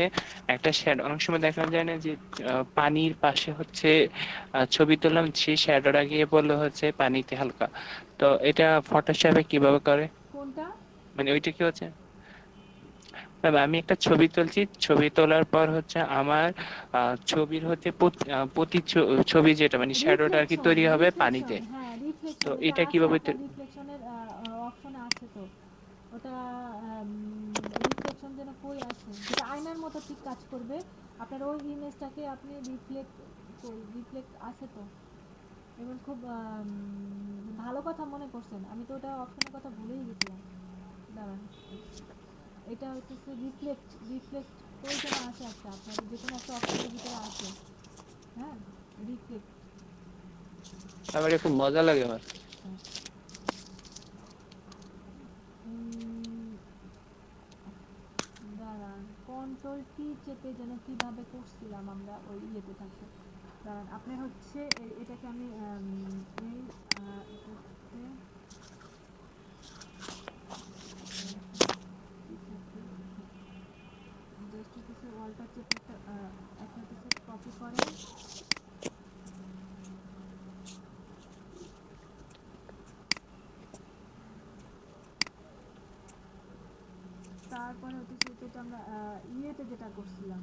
Speaker 7: একটা শ্যাডো, অনেক সময় দেখা যায় না যে পানির পাশে হচ্ছে ছবি তুললাম, সেই শ্যাডোটা গিয়ে পড়লো হচ্ছে পানিতে হালকা। তো এটা ফটোশপে কিভাবে করে?
Speaker 1: কোনটা?
Speaker 7: মানে ওইটা কি হচ্ছে ম্যাম আমি একটা ছবি তুলছি, ছবি তোলার পর হচ্ছে আমার ছবির হচ্ছে প্রতি ছবি যেটা মানে শ্যাডোটা আর কি তৈরি হবে পানিতে।
Speaker 1: হ্যাঁ
Speaker 7: তো
Speaker 1: রিফ্লেকশন,
Speaker 7: এটা কিভাবে
Speaker 1: রিফ্লেকশনের অপশন আছে তো, ওটা রিফ্লেকশন যেন কই আছে, যেটা আয়নার মতো ঠিক কাজ করবে। আপনার ওই ইমেজটাকে আপনি রিফ্লেক্ট আছে তো, এবং খুব ভালো কথা মনে করছেন, আমি তো ওটা অপশনের কথা ভুলেই গেছিলাম। দাঁড়ান, এটা হচ্ছে রিফ্লেক্ট কই যেন আছে একটা, আপনার যে কোনো একটা অপশনের ভিতরে আছে। হ্যাঁ, রিফ্লেক্ট।
Speaker 7: আমার খুব মজা লাগে আমার।
Speaker 1: দাঁড়ান, কন্ট্রোল কি চেপে যেন কিভাবে করছিলাম আমরা ওই ইয়েতে থাকতে। দাঁড়ান, আপনার হচ্ছে এটাকে আমি এই এটাতে জাস্ট হচ্ছে ওয়ালটা চেপে একটা হচ্ছে কপি করে, তারপরে হচ্ছে যেটা আমরা ইয়েতে যেটা করছিলাম,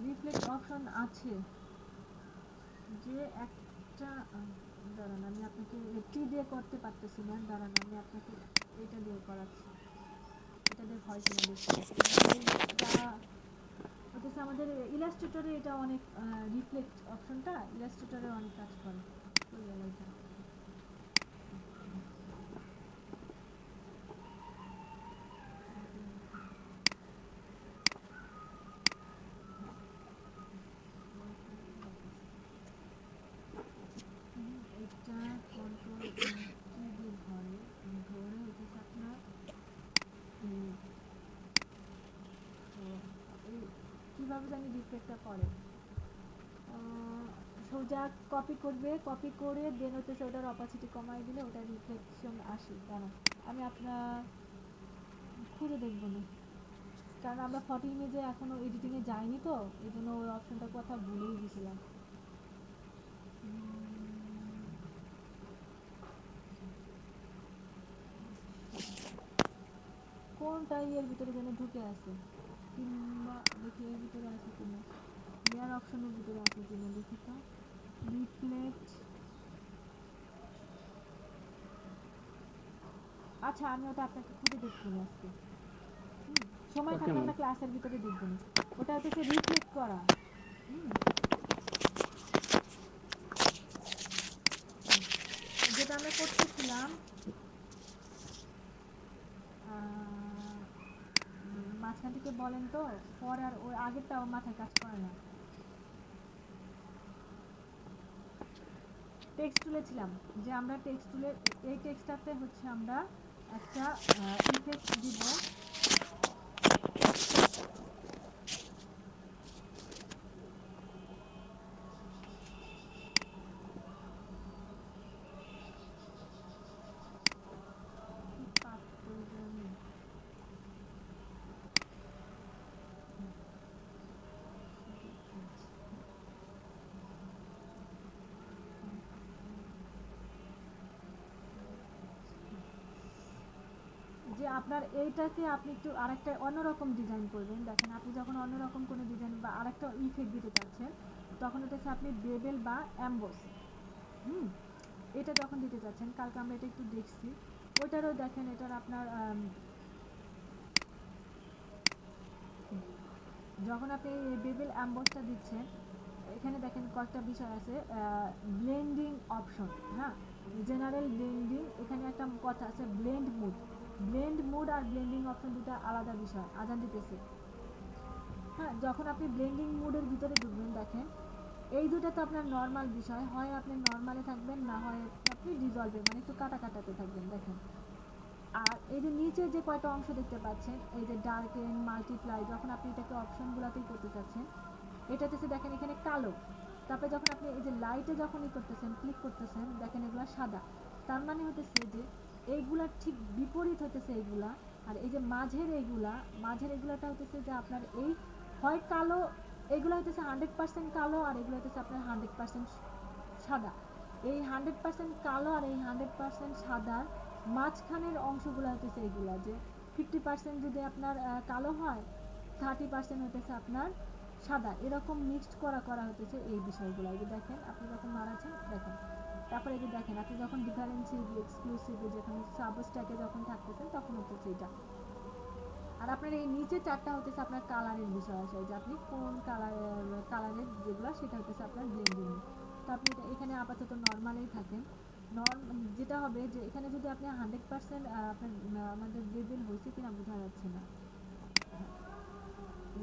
Speaker 1: রিফ্লেক্ট অপশন আছে যে একটা, দাঁড়ান আমি আপনাকে টি দিয়ে করতে পারতেছি না, দাঁড়ান আমি আপনাকে এটা দিয়ে করাচ্ছি, এটা দিয়ে হয় কিনা দেখছি। এটা হচ্ছে আমাদের ইলাস্ট্রেটরে এটা অনেক রিফ্লেক্ট অপশনটা ইলাস্ট্রেটরে অনেক কাজ করে। কই গেল এটা? এটা কন্ট্রোল কি দিয়ে ধরে, ধরে হচ্ছে আপনার কিভাবে জানি রিফ্লেক্টটা করে, সোজা কপি করবে, কপি করে দেন হচ্ছে ওটার অপাসিটি কমাই দিলে ওটা রিফ্লেকশন আসে। দাঁড়ান আমি আপনার খুঁজে দেখবো না, কারণ আমরা ফটো ইমেজে এখনো এডিটিংয়ে যাইনি তো, এই জন্য ওই অপশনটার কথা ভুলেই গেছিলাম। কোনটা এর ভিতরে যেন ঢুকে আছে, কিংবা দেখি এর ভিতরে আছে কিনা, লেয়ার অপশনের ভিতরে আছে কিনা দেখি তো। রিফ্লেক্ট, আচ্ছা আমি ওটা আপনাকে খুঁজে দেখবো না আজকে, সময় থাকলে আমরা ক্লাসের ভিতরে দেখবো না। ওটা হচ্ছে রিফ্লেক্ট করা, যেটা আমরা করতেছিলাম বলেন তো, পরে আর ওই আগেরটা আমার মাথায় কাজ করে না। টেক্সট তুলেছিলাম যে আমরা টেক্সট তুলে এই টেক্সটটাতে হচ্ছে আমরা একটা ইফেক্ট দিব। যে আপনার এইটাকে আপনি একটু আরেকটা অন্যরকম ডিজাইন করবেন। দেখেন আপনি যখন অন্যরকম কোনো ডিজাইন বা আরেকটা ইফেক্ট দিতে চাচ্ছেন, তখন হচ্ছে আপনি বেবেল বা অ্যাম্বোস, এটা যখন দিতে চাচ্ছেন, কালকে আমরা এটা একটু দেখছি, ওইটারও দেখেন এটার আপনার যখন আপনি বেবেল অ্যাম্বোসটা দিচ্ছেন, এখানে দেখেন কয়েকটা বিষয় আছে, ব্লেন্ডিং অপশন, হ্যাঁ, জেনারেল ব্লেন্ডিং, এখানে একটা কথা আছে ব্লেন্ড মুড। ব্লেন্ড মুড আর ব্লেন্ডিং অপশন দুটো আলাদা বিষয়। আজান দিতেছে, হ্যাঁ। যখন আপনি ব্লেন্ডিং মুডের ভিতরে ঢুকবেন, দেখেন এই দুটো তো আপনার নর্মাল বিষয়, হয় আপনি নর্মালে থাকবেন, না হয় আপনি ডিজলভে মানে একটু কাটাতে থাকবেন। দেখেন আর এই যে নিচে যে কয়টা অংশ দেখতে পাচ্ছেন, এই যে ডার্কেন, মাল্টিপ্লাই, যখন আপনি এটাকে অপশনগুলোতেই করতে চাচ্ছেন, এটাতে দেখেন এখানে কালো। তারপরে যখন আপনি এই যে লাইটে যখন করতেছেন, ক্লিক করতেছেন, দেখেন এগুলো সাদা। তার মানে হতেছে যে এইগুলা ঠিক বিপরীত হতেছে এইগুলা। আর এই যে মাঝের এগুলাটা হতেছে যে আপনার এই হয় কালো, এগুলো হতেছে 100% কালো, আর এগুলো হতেছে আপনার 100% সাদা। এই 100% কালো আর এই 100% সাদার মাঝখানের অংশগুলো হতেছে এইগুলা, যে 50% যদি আপনার কালো হয়, 30% হতেছে আপনার সাদা, এরকম মিক্সড করা হতেছে এই বিষয়গুলো। এই যে দেখেন আপনি যখন মারাচ্ছেন, দেখেন তারপরে এই যে দেখেন আপনি যখন ডিফারেন্সিয়েবল, এক্সক্লুসিভ, যখন সাবস্ট্যাকে যখন থাকতেছেন, তখন হতেছে এটা। আর আপনার এই নিচে চারটা হতেছে আপনার কালারের বিষয় আছে, যে আপনি কোন কালারের যেগুলো, সেটা হতেছে আপনার ব্লেন্ডিং। তো আপনি এখানে আপাতত নর্মালেই থাকেন। যেটা হবে যে এখানে যদি আপনি 100% আপনার আমাদের বেবেল হয়েছে কিনা বোঝা যাচ্ছে না।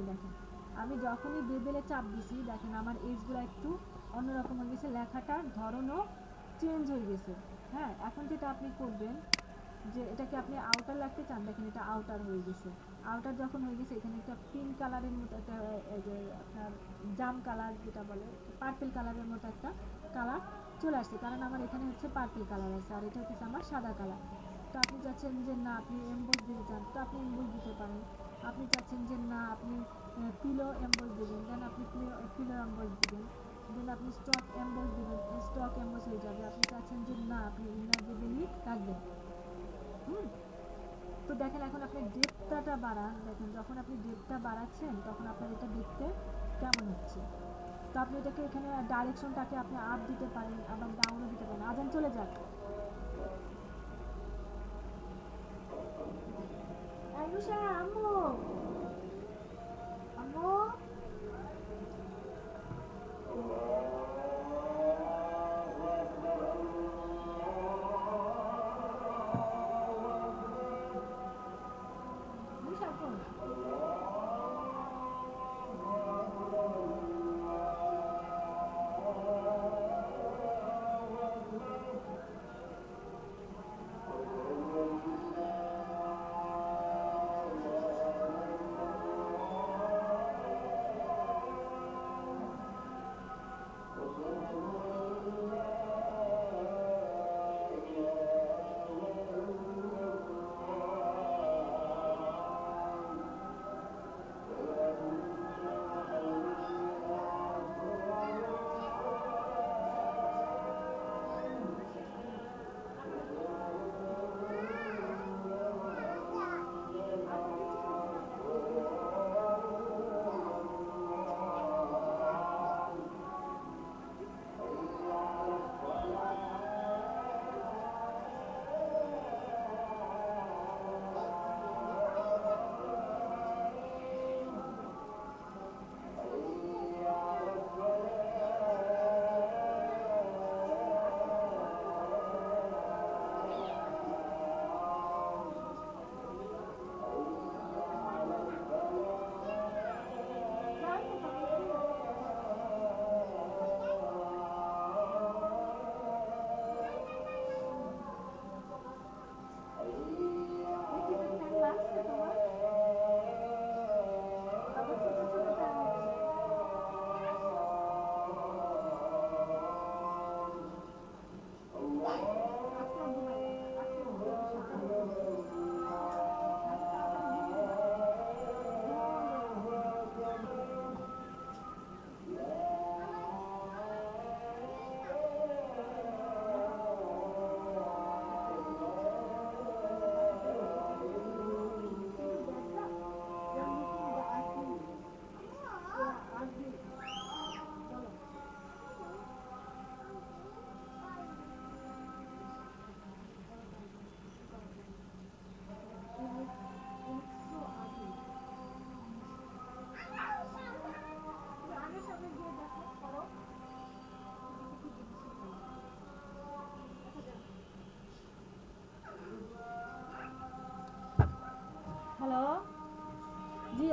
Speaker 1: দেখেন আমি যখনই বেবেলে চাপ দিছি, দেখেন আমার এজগুলো একটু অন্যরকম হয়ে গেছে, লেখাটার ধরনও চেঞ্জ হয়ে গেছে। হ্যাঁ, এখন যেটা আপনি করবেন যে এটাকে আপনি আউটার রাখতে চান, দেখেন এটা আউটার হয়ে গেছে। আউটার যখন হয়ে গেছে, এখানে একটা পিঙ্ক কালারের মতো একটা এই যে আপনার জাম কালার যেটা বলে, পার্পল কালারের মতো একটা কালার চলে আসছে, কারণ আমার এখানে হচ্ছে পার্পল কালার আছে, আর এটা হচ্ছে আমার সাদা কালার। তো আপনি চাচ্ছেন যে না আপনি এমবোস দিতে চান, তো আপনি এমবোস দিতে পারেন। আপনি চাচ্ছেন যে না আপনি পিলো এমবোস দেবেন, দেন আপনি পিলো এমবোস দিবেন। দেন আপনি স্টক এমবোস দিবেন, স্টক এমবোস হয়ে যাবে। আপনি চাচ্ছেন যে না আপনি ইনার বেবেলই রাখবেন। তো দেখেন এখন আপনি ডেপথটা বাড়ান, দেখেন যখন আপনি ডেপথটা বাড়াচ্ছেন, তখন আপনার এটা দেখতে কেমন হচ্ছে। তো আপনি এটাকে এখানে ডাইরেকশনটাকে আপনি আপ দিতে পারেন, আবার ডাউনও দিতে পারেন। আজান চলে যাক। আয়ুষা, আম্মু আম্মু আয়ুষা কোন?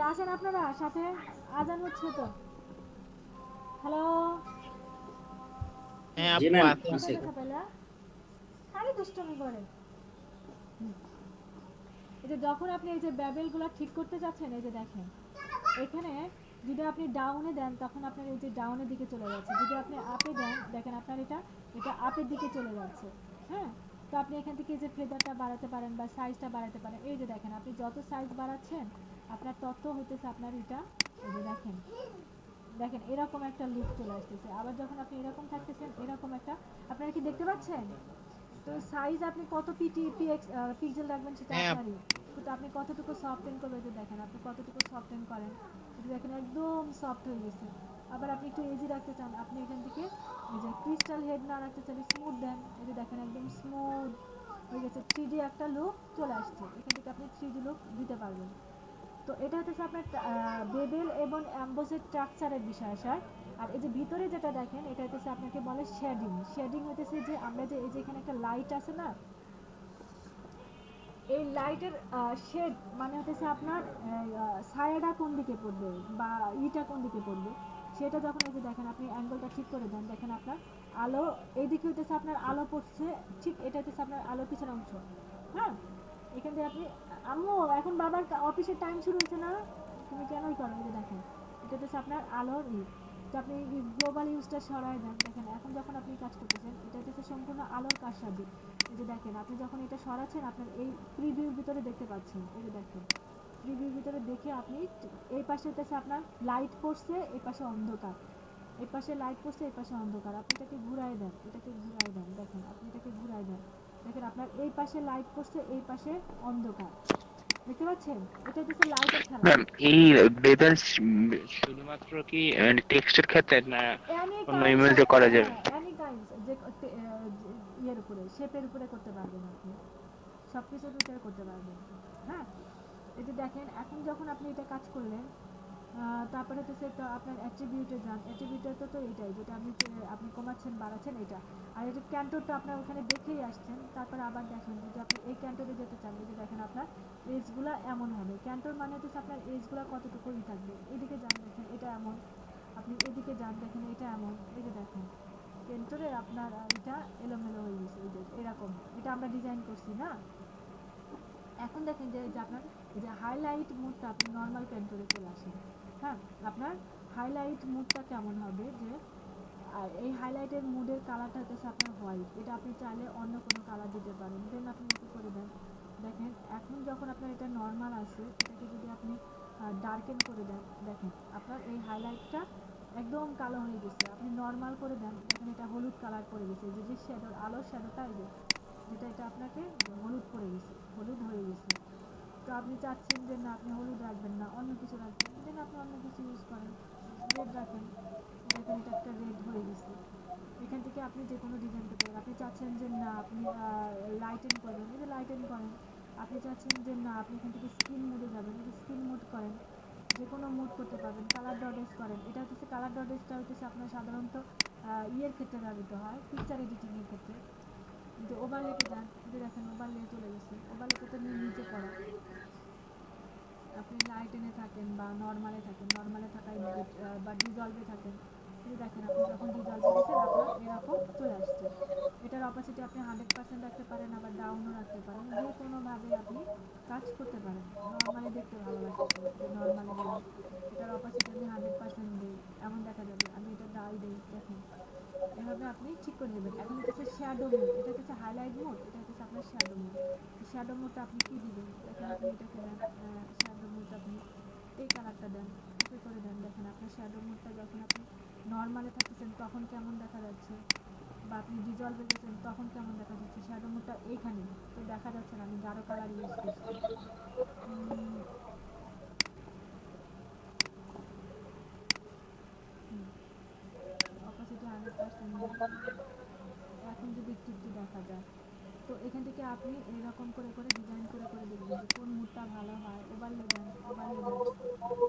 Speaker 1: আসেন আপনারা সাথে, আজান হচ্ছে তো। হ্যালো,
Speaker 5: হ্যাঁ
Speaker 3: জি
Speaker 5: আপু
Speaker 3: ম্যাম
Speaker 5: আছে।
Speaker 3: আছে।
Speaker 1: কথা পেলা খালি দুষ্টমি করে। এই যে যখন আপনি এই যে ব্যাবেলগুলো ঠিক করতে যাচ্ছেন, এই যে দেখেন এখানে যদি আপনি ডাউনে দেন তখন আপনার এই যে ডাউনের দিকে চলে যাচ্ছে, যদি আপনি আপে দেন দেখেন আপনার এটা এটা আপের দিকে চলে যাচ্ছে। হ্যাঁ, তো আপনি এখান থেকে এই যে ফেদারটা বাড়াতে পারেন বা সাইজটা বাড়াতে পারেন। এই যে দেখেন আপনি যত সাইজ বাড়াচ্ছেন আপনার তত হইতেছে আপনার এটা, এই যে দেখেন দেখেন এরকম একটা লুক চলে আসতেছে। আবার যখন আপনি এরকম থাকতেছেন এরকম একটা, আপনারা কি দেখতে পাচ্ছেন? তো সাইজ আপনি কত পিক্সেল রাখবেন সেটা
Speaker 5: হ্যাঁ
Speaker 1: আপনারই, কিন্তু আপনি কতটুকু সফটেন করবেন যে দেখেন আপনি কতটুকু সফটেন করেন, এটা দেখেন একদম সফট হয়ে গেছে। আবার আপনি একটু ইজি রাখতে চান, আপনি এখান থেকে এই যে ক্রিস্টাল হেড না রাখতে চান স্মুথ দেন, এই যে দেখেন একদম স্মুথ হয়ে গেছে, 3D একটা লুক চলে আসছে। এখান থেকে আপনি 3D লুক দিতে পারবেন। তো এটা হচ্ছে আপনার বেবেল এবং অ্যাম্বোসের স্ট্রাকচারের বিষয় স্যার। আর এই যে ভিতরে যেটা দেখেন এটা হচ্ছে আপনাকে বলে শেডিং। শেডিং হচ্ছে যে আমরা যে এই যে এখানে একটা লাইট আছে না, এই লাইটের শেড মানে হচ্ছে আপনার ছায়াটা কোন দিকে পড়বে বা ইটা কোন দিকে পড়বে সেটা যখন এই যে দেখেন আপনি অ্যাঙ্গেলটা ঠিক করে দেন, দেখেন আপনার আলো এইদিকে হইতেছে আপনার আলো পড়ছে, ঠিক এটা হচ্ছে আপনার আলোর পিছনের অংশ। হ্যাঁ, এখান থেকে আপনি আম্মু এখন বাবার অফিসের টাইম শুরু হয়েছে না, তুমি কেনই করো, এই যে দেখেন এটা হচ্ছে আপনার আলোর তো আপনি গ্লোবাল ইউজটা সরাই দেন, দেখেন এখন যখন আপনি কাজ করতেছেন এটা হচ্ছে সম্পূর্ণ আলোর কারসাজি। এই যে দেখেন আপনি যখন এটা সরাচ্ছেন আপনার এই প্রিভিউর ভিতরে দেখতে পাচ্ছেন, এই যে দেখেন প্রিভিউর ভিতরে দেখে আপনি এই পাশে হচ্ছে আপনার লাইট পড়ছে, এই পাশে অন্ধকার, এই পাশে লাইট পড়ছে, এই পাশে অন্ধকার, আপনি এটাকে ঘুরাই দেন, এটাকে ঘুরাই দেন, দেখেন আপনি এটাকে ঘুরাই দেন, দেখেন আপনার এই পাশে লাইট পড়ছে, এই পাশে অন্ধকার, দেখতে পাচ্ছেন? এটা হচ্ছে লাইটের খেলা।
Speaker 7: ম্যাম এই বেবেল শুধুমাত্র কি টেক্সটের ক্ষেত্রে না
Speaker 1: এনি
Speaker 7: অন্য
Speaker 1: কাইন্ডস
Speaker 7: ইমেজে
Speaker 1: অফ,
Speaker 7: করা
Speaker 1: হ্যাঁ
Speaker 7: যাবে?
Speaker 1: এনি কাইন্ডস যে ইয়ের উপরে শেপের উপরে করতে পারবেন আপনি, সব কিছুর উপরে করতে পারবেন। হ্যাঁ, এই যে দেখেন এখন যখন আপনি এটা কাজ করলেন তারপরে হচ্ছে তো আপনার অ্যাট্রিবিউটে যান, অ্যাট্রিবিউটে তো এইটাই যেটা আপনি আপনি কমাচ্ছেন বাড়াচ্ছেন এটা। আর এই যে ক্যান্টোরটা আপনার ওখানে দেখেই আসছেন, তারপরে আবার দেখেন যদি আপনি এই ক্যান্টোরে যেতে চান, এই যে দেখেন আপনার এজগুলো এমন হবে, ক্যান্টোর মানে হচ্ছে আপনার এজগুলো কতটুকুই থাকবে, এদিকে যান দেখেন এটা এমন, আপনি এদিকে যান দেখেন এটা এমন, এই যে দেখেন ক্যান্টোরে আপনার এটা এলোমেলো হয়ে গেছে, এই যে এরকম এটা আমরা ডিজাইন করছি না। এখন দেখেন যে আপনার এই যে হাইলাইট মুডটা আপনি নর্মাল পেন্টরে চলে আসেন। হ্যাঁ, আপনার হাইলাইট মুডটা কেমন হবে যে আর এই হাইলাইটের মুডের কালারটা হচ্ছে আপনার হোয়াইট, এটা আপনি চাইলে অন্য কোনো কালার দিতে পারেন, দেন আপনি এটি করে দেন। দেখেন এখন যখন আপনার এটা নর্মাল আছে এটাকে যদি আপনি ডার্কেন করে দেন, দেখেন আপনার এই হাইলাইটটা একদম কালো হয়ে গেছে, আপনি নর্মাল করে দেন দেখেন এটা হলুদ কালার করে গেছে, যে যে শ্যাডোর আলোর শ্যাডোটা এই যে যেটা এটা আপনাকে হলুদ করে গেছে, হলুদ হয়ে গেছে। তো আপনি চাচ্ছেন যে না আপনি হলুদ রাখবেন না অন্য কিছু রাখবেন, দেন আপনি অন্য কিছু ইউজ করেন, রেড রাখেন, দেখেন এটা একটা রেড হয়ে গেছে। এখান থেকে আপনি যে কোনো ডিজাইন করতে পারেন, আপনি চাচ্ছেন যে না আপনি লাইটেন করবেন, এই যে লাইটেন করেন, আপনি চাচ্ছেন যে না আপনি এখান থেকে স্কিন মোডে যাবেন, এই যে স্কিন মোড করেন, যে কোনো মুড করতে পারবেন, কালার ডটেস করেন। এটা হচ্ছে কালার ডটেসটা হচ্ছে আপনার সাধারণত ইয়ের ক্ষেত্রে ব্যবহৃত হয় পিকচার এডিটিংয়ের ক্ষেত্রে। যে ওভারলেতে যান, যে দেখেন ওভারলে চলে গেছে, ওভারলেতে তো নিচে পড়া, আপনি লাইটেনে থাকেন বা নর্মালে থাকেন, নর্মালে থাকায় বা ডিজলভে থাকেন, এই দেখেন আপনি যখন ডিজলভে গেছেন আপনার এরকম চলে আসছে। এটার অপাসিটি আপনি 100% রাখতে পারেন, আবার ডাউনও রাখতে পারেন, যে কোনোভাবে আপনি কাজ করতে পারেন। নর্মালি দেখতে ভালো লাগতেছে, যে নর্মালে দিলাম, এটার অপাসিটি আমি 100% দিই, এমন দেখা যাবে। আমি এটা ডাল দিই, দেখেন এভাবে আপনি ঠিক করে নেবেন। এখন হচ্ছে শ্যাডো মোড, এটা হচ্ছে হাইলাইট মোড, এটা হচ্ছে আপনার শ্যাডো মোড। শ্যাডো মোডটা আপনি কি দিবেন, দেখেন আপনি এটাকে দেন শ্যাডো মোডটা আপনি এই কালারটা দেন, ওকে করে দেন, দেখেন আপনার শ্যাডো মোডটা যখন আপনি নর্মালে থাকতেছেন তখন কেমন দেখা যাচ্ছে, বা আপনি ডিজলভে গেছেন তখন কেমন দেখা যাচ্ছে। শ্যাডো মোডটা এইখানে তো দেখা যাচ্ছে না, আমি গাঢ় কালার ইউজ করছি। অপাসিটি 100%। এখন যদি একটু একটু দেখা যায়, তো এখান থেকে আপনি এরকম করে করে ডিজাইন করে করে দেখবেন যে কোন মুডটা ভালো হয়, ওভারলে দেন, ওভারলে দেন,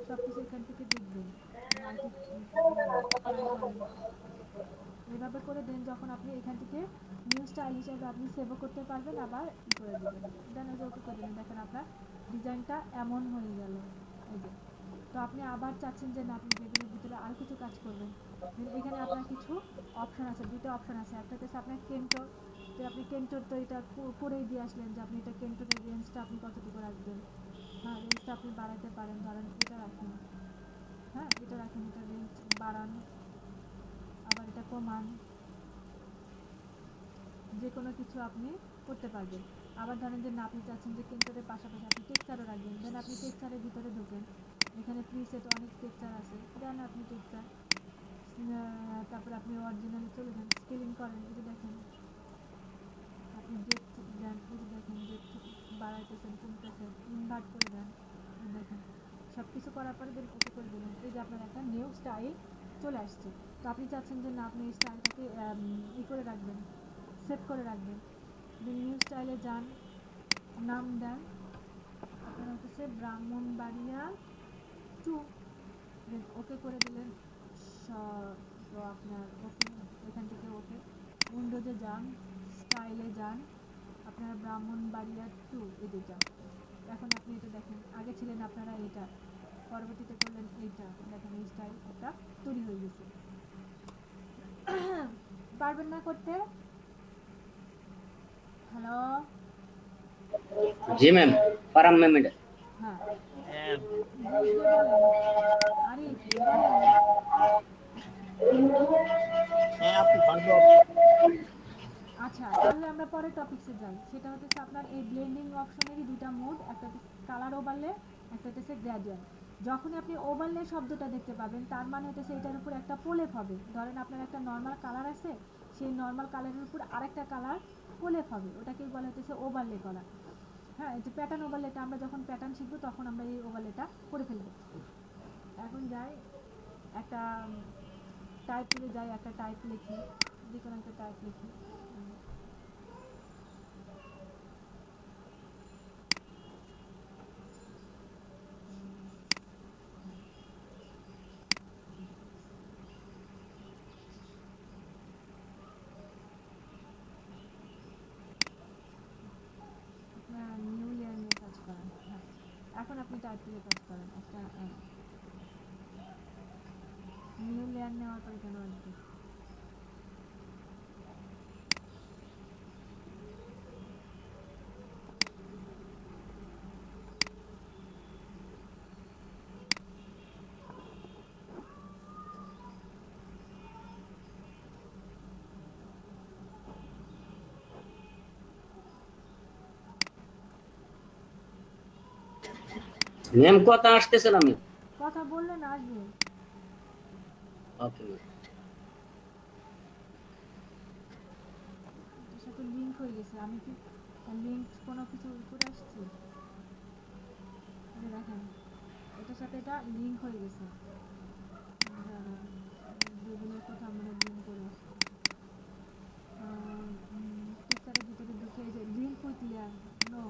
Speaker 1: সব কিছু এখান থেকে দেখবেন, মাল্টি প্ল্যান করেন, এভাবে করে দেন। যখন আপনি এখান থেকে নিউ স্টাইল হিসেবে আপনি সেভও করতে পারবেন, আবার ই করে দেবেন, দেন ওকে করে দেবেন, দেখেন আপনার ডিজাইনটা এমন হয়ে গেল। এই যে তো আপনি আবার চাচ্ছেন যে না আপনি বেগুনের ভিতরে আর কিছু কাজ করবেন, এখানে আপনার কিছু অপশন আছে, দুটো অপশন আছে। একটা হচ্ছে আপনার কেন্টর, যে আপনি কেন্টর তো এটা করেই দিয়ে আসলেন যে আপনি এটা কেন্টরের রেঞ্জটা আপনি কতটুকু রাখবেন। হ্যাঁ, রেঞ্জটা আপনি বাড়াতে পারেন, ধরেন এটা রাখেন, হ্যাঁ এটা রাখেন, এটা রেঞ্জ বাড়ান, আবার এটা কমান, যে কোনো কিছু আপনি করতে পারবেন। আবার ধরেন যে না আপনি চাচ্ছেন যে কেন্টরের পাশাপাশি আপনি টেক্সচারও রাখবেন, দেন আপনি টেক্সচারের ভিতরে ঢোকেন, এখানে প্রিসেট অনেক টেক্সচার আছে, দেন আপনি টেক্সচার, তারপর আপনি অরিজিনালে চলে যান, স্কেলিং করেন, এই যে দেখেন আপনি ডেপথ দেন, এই যে দেখেন ডেপথ বাড়াইতেছেন কমতেছেন, ইনভার্ট করে দেন, এই দেখেন সব কিছু করার পরে দেন ওকে করে দেবেন, এই যে আপনার একটা নিউ স্টাইল চলে আসছে। তো আপনি চাচ্ছেন যে না আপনি এই স্টাইলটাকে করে রাখবেন, সেভ করে রাখবেন, দেন নিউ স্টাইলে যান, নাম দেন আপনার হচ্ছে ব্রাহ্মণবাড়িয়া 2, দেন ওকে করে দিলেন। তো আপনার ওকে, এখান থেকে ওকে, উইন্ডোজে যান, স্টাইলে যান, আপনার ব্রাহ্মণবাড়িয়া 2 এই দুইটা। এখন আপনি এটা দেখেন, আগে ছিলেন আপনারা এটা, পরবর্তীতে করলেন এইটা, দেখেন এই স্টাইলটা তৈরি হয়ে গেছে। পারবেন না করতে? হ্যালো,
Speaker 3: জি ম্যাম, পারাম ম্যাম এটা।
Speaker 1: হ্যাঁ
Speaker 5: হ্যাঁ
Speaker 1: বুঝতে বলেন, আরে বলেন।
Speaker 5: হ্যাঁ আপু পারবো।
Speaker 1: আচ্ছা, তাহলে আমরা পরের টপিকসে যাই, সেটা হচ্ছে আপনার এই ব্লেন্ডিং অপশনেরই দুইটা মোড, একটা হচ্ছে কালার ওভারলে, একটা হচ্ছে গ্রেডিয়েন্ট। যখনই আপনি ওভারলে শব্দটা দেখতে পাবেন তার মানে হচ্ছে এটার উপর একটা প্রলেপ হবে। ধরেন আপনার একটা নর্মাল কালার আছে, সেই নর্মাল কালারের উপর আরেকটা কালার প্রলেপ হবে, ওটাকেই বলা হচ্ছে ওভারলে করা। হ্যাঁ, এই যে প্যাটার্ন ওভারলেটা আমরা যখন প্যাটার্ন শিখবো তখন আমরা এই ওভারলেটা করে ফেলবো। এখন যাই একটা টাইপ করে যাই, একটা টাইপ লিখি, যে কোনো একটা টাইপ লিখি। নিউ লেয়ার নিয়ে কাজ করেন। হ্যাঁ, এখন আপনি টাইপ করে কাজ করেন, একটা নিউ লেয়ার নেওয়ার পরে কেন আসবে?
Speaker 3: ম্যাম কথা আসতেছে না ম্যাম।
Speaker 1: কথা বললেন আসবে।
Speaker 3: Okay ma'am.
Speaker 1: এটার সাথে লিঙ্ক হয়ে গেছে, আমি কি লিঙ্ক কোনো কিছু করে আসছি? এই দেখেন এটার সাথে এটা লিঙ্ক হয়ে গেছে, বেগুনের কথা আমরা লিঙ্ক করে আসছি। টিচারের ভিতরে ঢুকে এই যে লিঙ্ক উইথ লেয়ার, নো,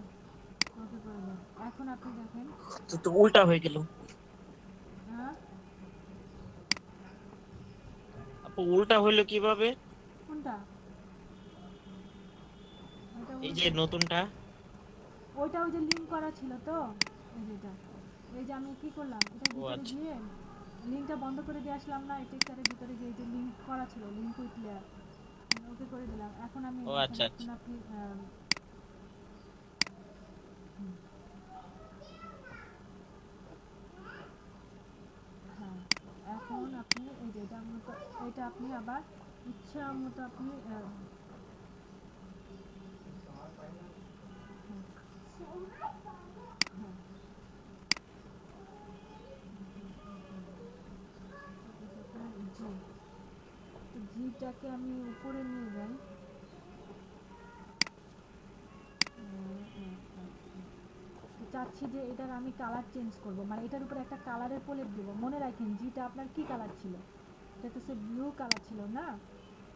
Speaker 1: ওকে করে দেন। এখন আপনি দেখেন,
Speaker 5: তো উল্টা হয়ে গেল
Speaker 1: হ্যাঁ
Speaker 5: আপু, উল্টা হইলো কিভাবে?
Speaker 1: কোনটা? ওইটা
Speaker 5: এই যে
Speaker 1: উল্টো,
Speaker 5: নতুনটা।
Speaker 1: ওইটা ওই যে লিঙ্ক করা ছিল তো, এই যেটা, এই যে আমি কি করলাম, এটার
Speaker 5: ও
Speaker 1: ভিতরে
Speaker 5: আচ্ছা,
Speaker 1: গিয়ে লিঙ্কটা বন্ধ করে দিয়ে আসলাম না, এই টেক্সচারের ভিতরে গিয়ে যে লিঙ্ক করা ছিল, লিঙ্ক উইথ লেয়ার, ওকে করে দিলাম। এখন আমি
Speaker 5: ও
Speaker 1: দেখেন,
Speaker 5: আচ্ছা
Speaker 1: এখন
Speaker 5: আচ্ছা।
Speaker 1: আপনি হ্যাঁ, এখন আপনি এই যে এটা মতো, এটা আপনি আবার ইচ্ছা মতো আপনি জি, জিটাকে আমি উপরে নিয়ে যাই, চাচ্ছি যে এটার আমি কালার চেঞ্জ করব, মানে এটার উপরে একটা কালারের প্রলেপ দেবো। মনে রাখেন জিটা আপনার কি কালার ছিল, এটা তো সে ব্লু কালার ছিল না,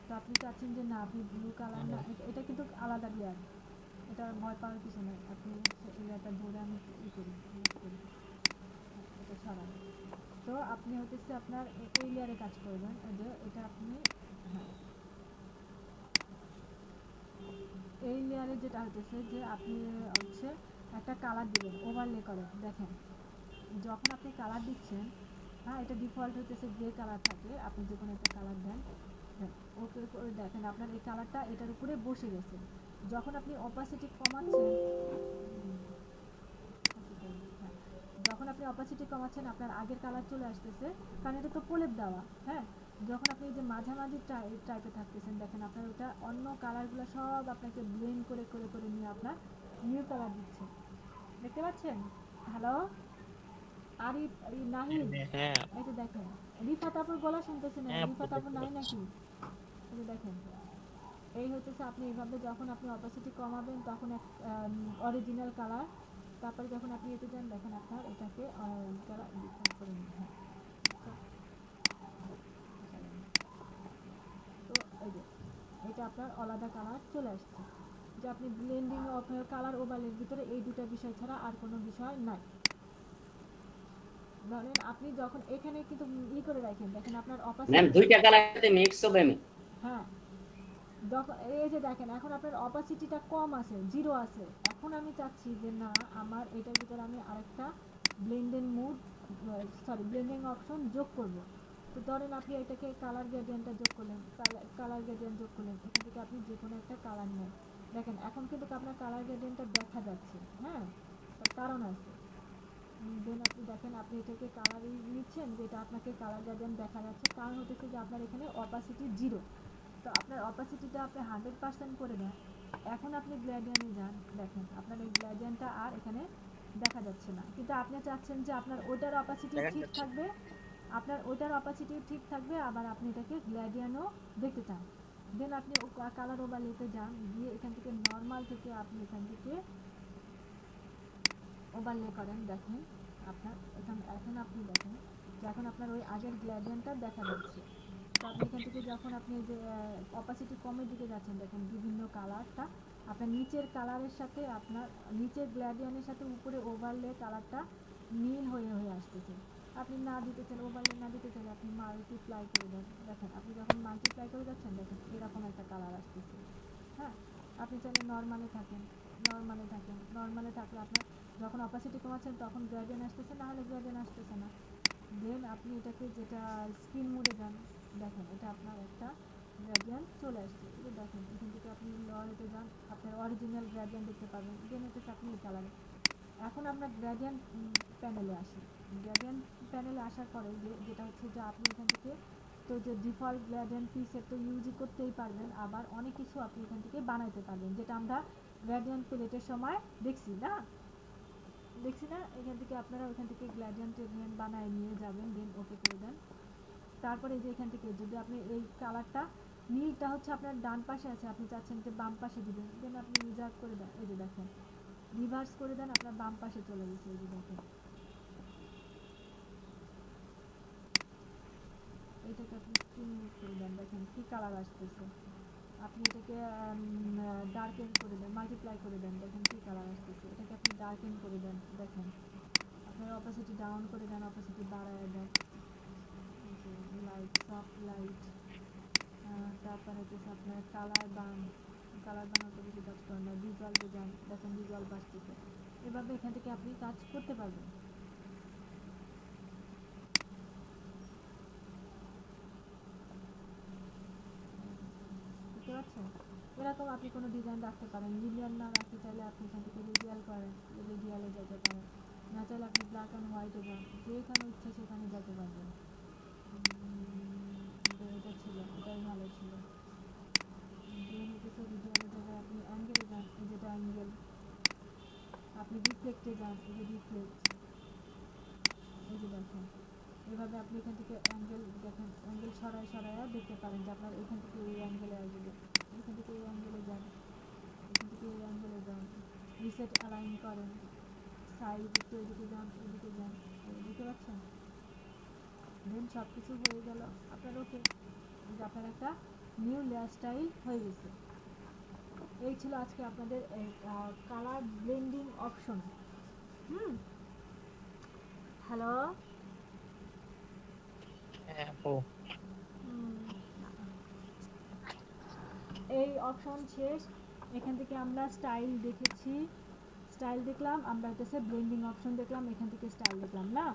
Speaker 1: তো আপনি চাচ্ছেন যে না আপনি ব্লু কালার না, এটা কিন্তু আলাদা লেয়ার, এটা ভয় পাওয়ার কিছু নেই। আপনি এই লেয়ারটা ধরে আমি ই করি, এটা সরান। তো আপনি হচ্ছে আপনার এই লেয়ারে কাজ করবেন, যে এটা আপনি, হ্যাঁ এই লেয়ারে যেটা হচ্ছে যে আপনি হচ্ছে একটা কালার দিবেন, ওভারলে করেন, দেখেন যখন আপনি কালার দিচ্ছেন, হ্যাঁ এটা ডিফল্ট হইতেছে গ্রে কালার থাকে, আপনি যে কোনো একটা কালার দেন, ওকে করে দেখেন আপনার এই কালারটা এটার উপরে বসে গেছে। যখন আপনি অপাসিটি কমাচ্ছেন, হ্যাঁ, যখন আপনি অপাসিটি কমাচ্ছেন আপনার আগের কালার চলে আসতেছে, কারণ এটা তো প্রলেপ দেওয়া। হ্যাঁ, যখন আপনি এই যে মাঝামাঝি টাইপে থাকতেছেন, দেখেন আপনার ওটা অন্য কালারগুলো সব আপনাকে ব্লেন্ড করে করে করে নিয়ে আপনার নিউ কালার দিচ্ছে, দেখতে পাচ্ছেন? হ্যালো আরিফ, এই নাহিদ,
Speaker 5: হ্যাঁ
Speaker 1: এই যে দেখেন রিফাত আপুর গলা শুনতেছেন না,
Speaker 5: হ্যাঁ
Speaker 1: রিফাত আপু
Speaker 5: দেখতে
Speaker 1: নাই
Speaker 5: পাচ্ছি।
Speaker 1: নাকি? এই যে দেখেন, এই হইতেছে আপনি এইভাবে যখন আপনি অপাসিটি কমাবেন তখন এক অরিজিনাল কালার, তারপরে যখন আপনি এতে যান দেখেন আপনার এটাকে কালার ডিফারেন্ট করে নিন। হ্যাঁ, তো এই যে এটা আপনার আলাদা কালার চলে আসছে, যে আপনি ব্লেন্ডিং অফ কালার ওভারলের ভিতরে এই দুটো বিষয় ছাড়া আর কোনো বিষয় নাই। ধরেন আপনি যখন এখানে কিন্তু করে রাখেন, দেখেন আপনার
Speaker 3: ম্যাম
Speaker 1: অপাসিটি,
Speaker 3: দুইটা কালারতে মিক্স হবে ম্যাম।
Speaker 1: হ্যাঁ যখন এই যে দেখেন এখন আপনার অপাসিটিটা কম আছে, জিরো আছে, এখন আমি চাচ্ছি যে না আমার এটার ভিতরে আমি আরেকটা ব্লেন্ডিং মুড, ব্লেন্ডিং অপশন যোগ করব। তো ধরেন আপনি এটাকে কালার গ্রেডিয়েন্টটা যোগ করলেন, কালার গ্রেডিয়েন্ট যোগ করলেন, এখান থেকে আপনি যে কোনো একটা কালার নেন, দেখেন এখন কিন্তু আপনার কালার গ্রেডিয়েন্টটা দেখা যাচ্ছে। হ্যাঁ, তার কারণ আছে। দেন আপনি দেখেন আপনি এটাকে কালারই নিচ্ছেন, যেটা আপনাকে কালার গ্রেডিয়েন্ট দেখা যাচ্ছে, কারণ হতেছে যে আপনার এখানে অপাসিটি জিরো। তো আপনার অপাসিটিটা আপনি 100% করে দেন, এখন আপনি গ্রেডিয়েন্টে যান, দেখেন আপনার এই গ্রেডিয়েন্টটা আর এখানে দেখা যাচ্ছে না, কিন্তু আপনি চাচ্ছেন যে আপনার ওটার অপাসিটি
Speaker 5: দেখা
Speaker 1: ঠিক
Speaker 5: যাচ্ছে।
Speaker 1: থাকবে, আপনার ওটার অপাসিটি ঠিক থাকবে, আবার আপনি এটাকে গ্রেডিয়েন্টও দেখতে চান। দেন আপনি কালার ওভারলেতে যান, গিয়ে এখান থেকে নর্মাল থেকে আপনি এখান থেকে ওভারলে করেন, দেখেন আপনার এখন আপনি দেখেন যে এখন আপনার ওই আগের গ্রেডিয়েন্টটা দেখা যাচ্ছে। তো আপনি এখান থেকে যখন আপনি যে অপাসিটি কমের দিকে যাচ্ছেন, দেখেন বিভিন্ন কালারটা আপনার নিচের কালারের সাথে আপনার নিচের গ্রেডিয়েন্টের সাথে উপরে ওভারলে কালারটা নীল হয়ে হয়ে আসতেছে। আপনি না দিতে চান, ওভারলে না দিতে চাইলে আপনি মাল্টিপ্লাই করে দেন, দেখেন আপনি যখন মাল্টিপ্লাই করে যাচ্ছেন দেখেন এরকম একটা কালার আসতেছে। হ্যাঁ, আপনি চাইলে নর্মালে থাকেন, নর্মালে থাকলে আপনার যখন অপাসিটি কমাচ্ছেন তখন গ্রেডিয়েন্ট আসতেছে, না হলে গ্রেডিয়েন্ট আসতেছে না। দেন আপনি এটাকে যেটা স্ক্রিন মোডে যান, দেখেন এটা আপনার একটা গ্রেডিয়েন্ট চলে আসছে। এটা দেখেন এখান থেকে আপনি লরেতে যান, আপনার অরিজিনাল গ্রেডিয়েন্ট দেখতে পাবেন। দেন এটা আপনি এই কালারে, এখন আমরা গ্রেডিয়েন্ট প্যানেলে আসি। গ্রেডিয়েন্ট প্যানেলে আসার পরে যেটা হচ্ছে যে আপনি এখান থেকে তো যে ডিফল্ট গ্রেডিয়েন্ট প্রিসেট তো ইউজই করতেই পারবেন, আবার অনেক কিছু আপনি এখান থেকে বানাইতে পারবেন, যেটা আমরা গ্রেডিয়েন্ট প্লেটের সময় দেখছি না এখান থেকে আপনারা ওইখান থেকে গ্রেডিয়েন্ট বানায় নিয়ে যাবেন। দেন ওকে করে দেন, তারপরে এই যে এখান থেকে যদি আপনি এই কালারটা নীলটা হচ্ছে আপনার ডান পাশে আছে, আপনি চাচ্ছেন যে বাম পাশে দিবেন, দেন আপনি রিজার্ভ করে দেন, এই যে দেখেন রিভার্স করে দেন, আপনার বাম পাশে চলে গেছে। এই যে দেখেন এটাকে আপনি স্ক্রিন মুভ করে দেন, দেখেন কি কালার আসতেছে। আপনি এটাকে ডার্কেন করে দেন, মাল্টিপ্লাই করে দেন, দেখেন কি কালার আসতেছে। এটাকে আপনি ডার্কেন করে দেন, দেখেন আপনার অপাসিটি ডাউন করে দেন, অপাসিটি বাড়ায় দেন, লাইট সফট লাইট, তারপর হচ্ছে আপনার কালার বানাতে বেশি কাজ করেন না, ভিজুয়ালকে যান, দেখেন ভিজুয়াল বাড়তেছে। এভাবে এখান থেকে আপনি কাজ করতে পারবেন। বুঝতে পারছেন? এরকম আপনি কোনো ডিজাইন রাখতে পারেন, লিনিয়ার না রাখতে চাইলে আপনি এখান থেকে রেডিয়াল করেন, রেডিয়ালে যেতে পারেন, না চাইলে আপনি ব্ল্যাক অ্যান্ড হোয়াইটে যান, যেখানে ইচ্ছা সেখানে যেতে পারবেন। এটা ছিল, এটাই ভালো ছিল। দেন হচ্ছে রেডিয়ালে জায়গায় আপনি অ্যাঙ্গেলে যান, এই যেটা অ্যাঙ্গেল, আপনি রিফ্লেক্টে যান, এই যে রিফ্লেক্ট, এই যে দেখেন এভাবে আপনি এখান থেকে অ্যাঙ্গেল দেখেন, অ্যাঙ্গেল সরায়া দেখতে পারেন যে আপনার এখান থেকে এই অ্যাঙ্গেলে আসবে, এখান থেকে এই অ্যাঙ্গেলে যান, এখান থেকে এই অ্যাঙ্গেলে যান, রিসেট অ্যালাইন করেন, সাইড একটু এদিকে যান, এদিকে যান, বুঝতে পারছেন? দেন সব কিছু হয়ে গেল আপনার, ওকে যে আপনার একটা নিউ লেয়ার স্টাইল হয়ে গেছে। এই ছিল আজকে আপনাদের কালার ব্লেন্ডিং অপশন। হ্যালো,
Speaker 5: হ্যাঁ আপু।
Speaker 1: এই অপশন শেষ। এখান থেকে আমরা স্টাইল দেখেছি, স্টাইল দেখলাম, আমরা হচ্ছে ব্লেন্ডিং অপশন দেখলাম, এখান থেকে স্টাইল দেখলাম না।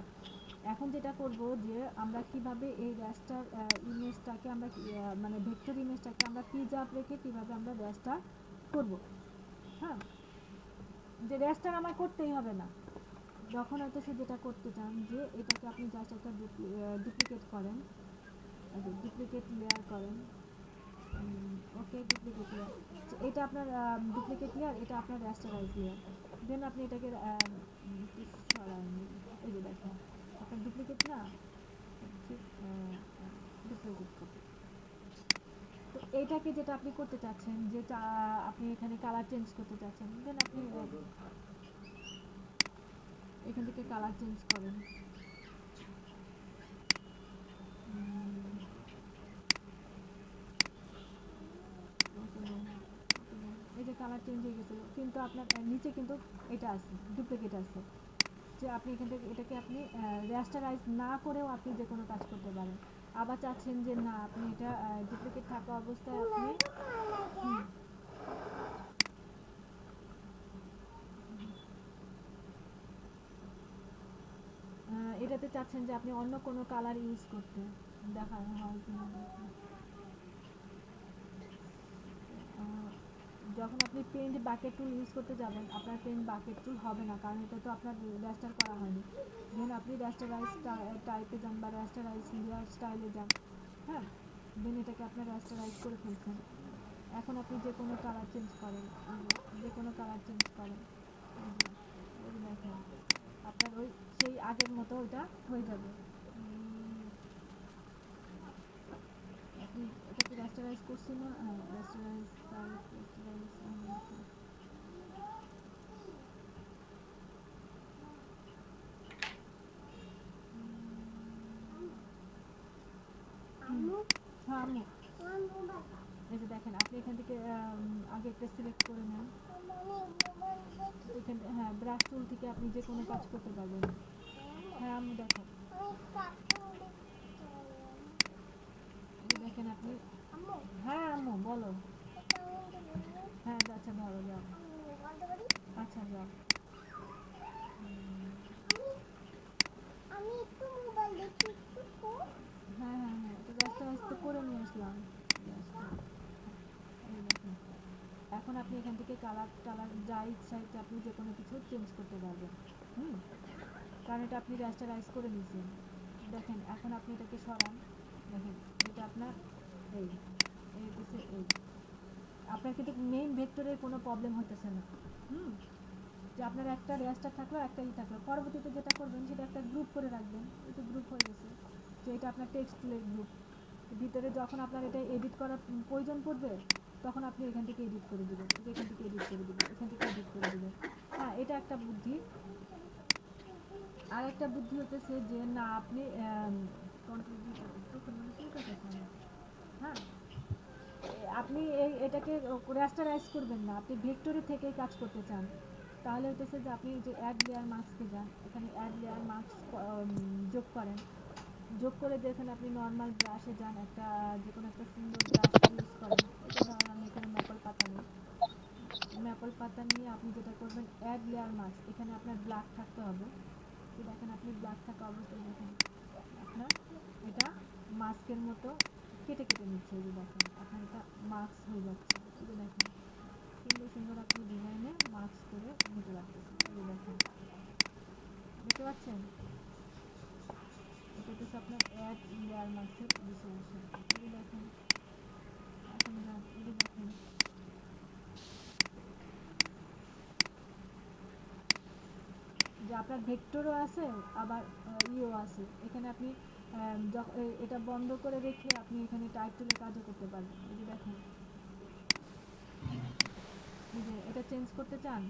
Speaker 1: এখন যেটা করব যে আমরা কিভাবে এই রেস্টার ইমেজটাকে আমরা মানে ভেক্টর ইমেজটাকে আমরা পিজ আপ রেখে কিভাবে আমরা রেস্টার করব। হ্যাঁ, যে রেস্টার আমার করতেই হবে না। যখন হয়তো সে যেটা করতে চান যে এটাকে আপনি জাস্ট একটা ডুপ্লিকেট করেন, ডুপ্লিকেট লেয়ার করেন। ওকে, ডুপ্লিকেট লেয়ার, এটা আপনার ডুপ্লিকেট লেয়ার, এটা আপনার রেস্টারাইজ লেয়ার। দেন আপনি এটাকে সরান, এই যে দেখেন আপনার ডুপ্লিকেট না, ঠিক ডুপ্লিকেট কপি। তো এইটাকে যেটা আপনি করতে চাচ্ছেন যে আপনি এখানে কালার চেঞ্জ করতে চাচ্ছেন, দেন আপনি এখান থেকে কালার চেঞ্জ করেন। এই যে কালার চেঞ্জ হয়ে গেছিল, কিন্তু আপনার নিচে কিন্তু এটা আছে, ডুপ্লিকেট আছে। যে আপনি এখান থেকে এটাকে আপনি রেস্টারাইজ না করেও আপনি যে কোনো কাজ করতে পারেন। আবার চাচ্ছেন যে না আপনি এটা ডুপ্লিকেট থাকা অবস্থায় আপনি এটাতে চাচ্ছেন যে আপনি অন্য কোনো কালার ইউজ করতে, দেখানো হয় কিনা দেখুন। যখন আপনি পেন্ট বাকেট টুল ইউজ করতে যাবেন, আপনার পেন্ট বাকেট টুল হবে না, কারণ এটা তো আপনার রেস্টার করা হয়নি। দেন আপনি রেস্টারাইজ টাইপে যান বা রেস্টারাইজ লেয়ার স্টাইলে যান। হ্যাঁ, দেন এটাকে আপনার রেস্টারাইজ করে ফেলছেন। এখন আপনি যে কোনো কালার চেঞ্জ করেন, যে কোনো কালার চেঞ্জ করেন, দেখেন আপনার ওই সেই আগের মতো ওইটা হয়ে যাবে। আপনি এটাকে রেস্টারাইজ করছেন না, রেস্টারাইজ রেস্টারাইজ হ্যাঁ, এই যে দেখেন আপনি এখান থেকে আগে একটা সিলেক্ট করে নেন। এখান হ্যাঁ, ব্রাশ টুল থেকে আপনি যে কোনো কাজ করতে পারবেন। হ্যাঁ, আমি দেখো দেখেন আপনি। হ্যাঁ আম্মু বলো। হ্যাঁ আচ্ছা ধরো, যাও। আচ্ছা যাও। হ্যাঁ হ্যাঁ হ্যাঁ, এটা রেস্টারাইজ তো করে নিয়ে আসলাম। এই দেখুন, এখন আপনি এখান থেকে কালার টালার যা ইচ্ছা আপনি যে কোনো কিছু চেঞ্জ করতে পারবেন। কারণ এটা আপনি রেস্টারাইজ করে নিয়েছেন। দেখেন এখন আপনি এটাকে সরান, দেখেন এটা আপনার এই এই আপনার কিন্তু মেইন ভেক্টরের কোনো প্রবলেম হতেছে না। যে আপনার একটা রেস্টার থাকলো, একটা থাকলো, পরবর্তীতে যেটা করবেন সেটা একটা গ্রুপ করে রাখবেন। এটা গ্রুপ হয়ে গেছে, তো এটা আপনার টেক্সটের গ্রুপ। ভিতরে যখন আপনার এটা এডিট করার প্রয়োজন পড়বে তখন আপনি এখান থেকে এডিট করে দেবেন, এখান থেকে এডিট করে দেবেন, এখান থেকে এডিট করে দেবেন। হ্যাঁ, এটা একটা বুদ্ধি। আর একটা বুদ্ধি হতেছে যে না আপনি হ্যাঁ, আপনি এটাকে রেস্টারাইজ করবেন না, আপনি ভেক্টরে থেকেই কাজ করতে চান, তাহলে হতেছে যে আপনি যে অ্যাড লেয়ার মার্কসকে যান, এখানে অ্যাড লেয়ার মার্কস যোগ করেন। যোগ করে যেখানে আপনি নর্মাল ব্রাশে যান, একটা যে কোনো একটা সুন্দর ব্রাশ ইউজ করেন। এটা ধরেন আমি এখানে ম্যাপল পাতা নিই। ম্যাপল পাতা নিয়ে আপনি যেটা করবেন অ্যাড লেয়ার মার্কস, এখানে আপনার ব্ল্যাক থাকতে হবে। তো দেখেন আপনি ব্ল্যাক থাকা অবস্থায় দেখেন আপনার এটা মাস্কের মতো কেটে কেটে নিচ্ছে। এই যে দেখেন আপনার এটা মাস্ক হয়ে যাচ্ছে। এই যে দেখেন সুন্দর সুন্দর আপনি ডিজাইনে মাস্ক করে নিতে পারতেছেন। এই যে দেখেন, দেখতে পাচ্ছেন এটা হচ্ছে আপনার অ্যাড লেয়ার মাস্কের বিষয় আসে। এই যে দেখেন এখন যান, এই যে দেখেন যে আপনার ভেক্টরও আছে আবার ইও আছে। এখানে আপনি এটা বন্ধ করে রেখে আপনি এখানে টাইপ টুলে কাজও করতে পারবেন। এই যে দেখেন, এই যে এটা চেঞ্জ করতে চান,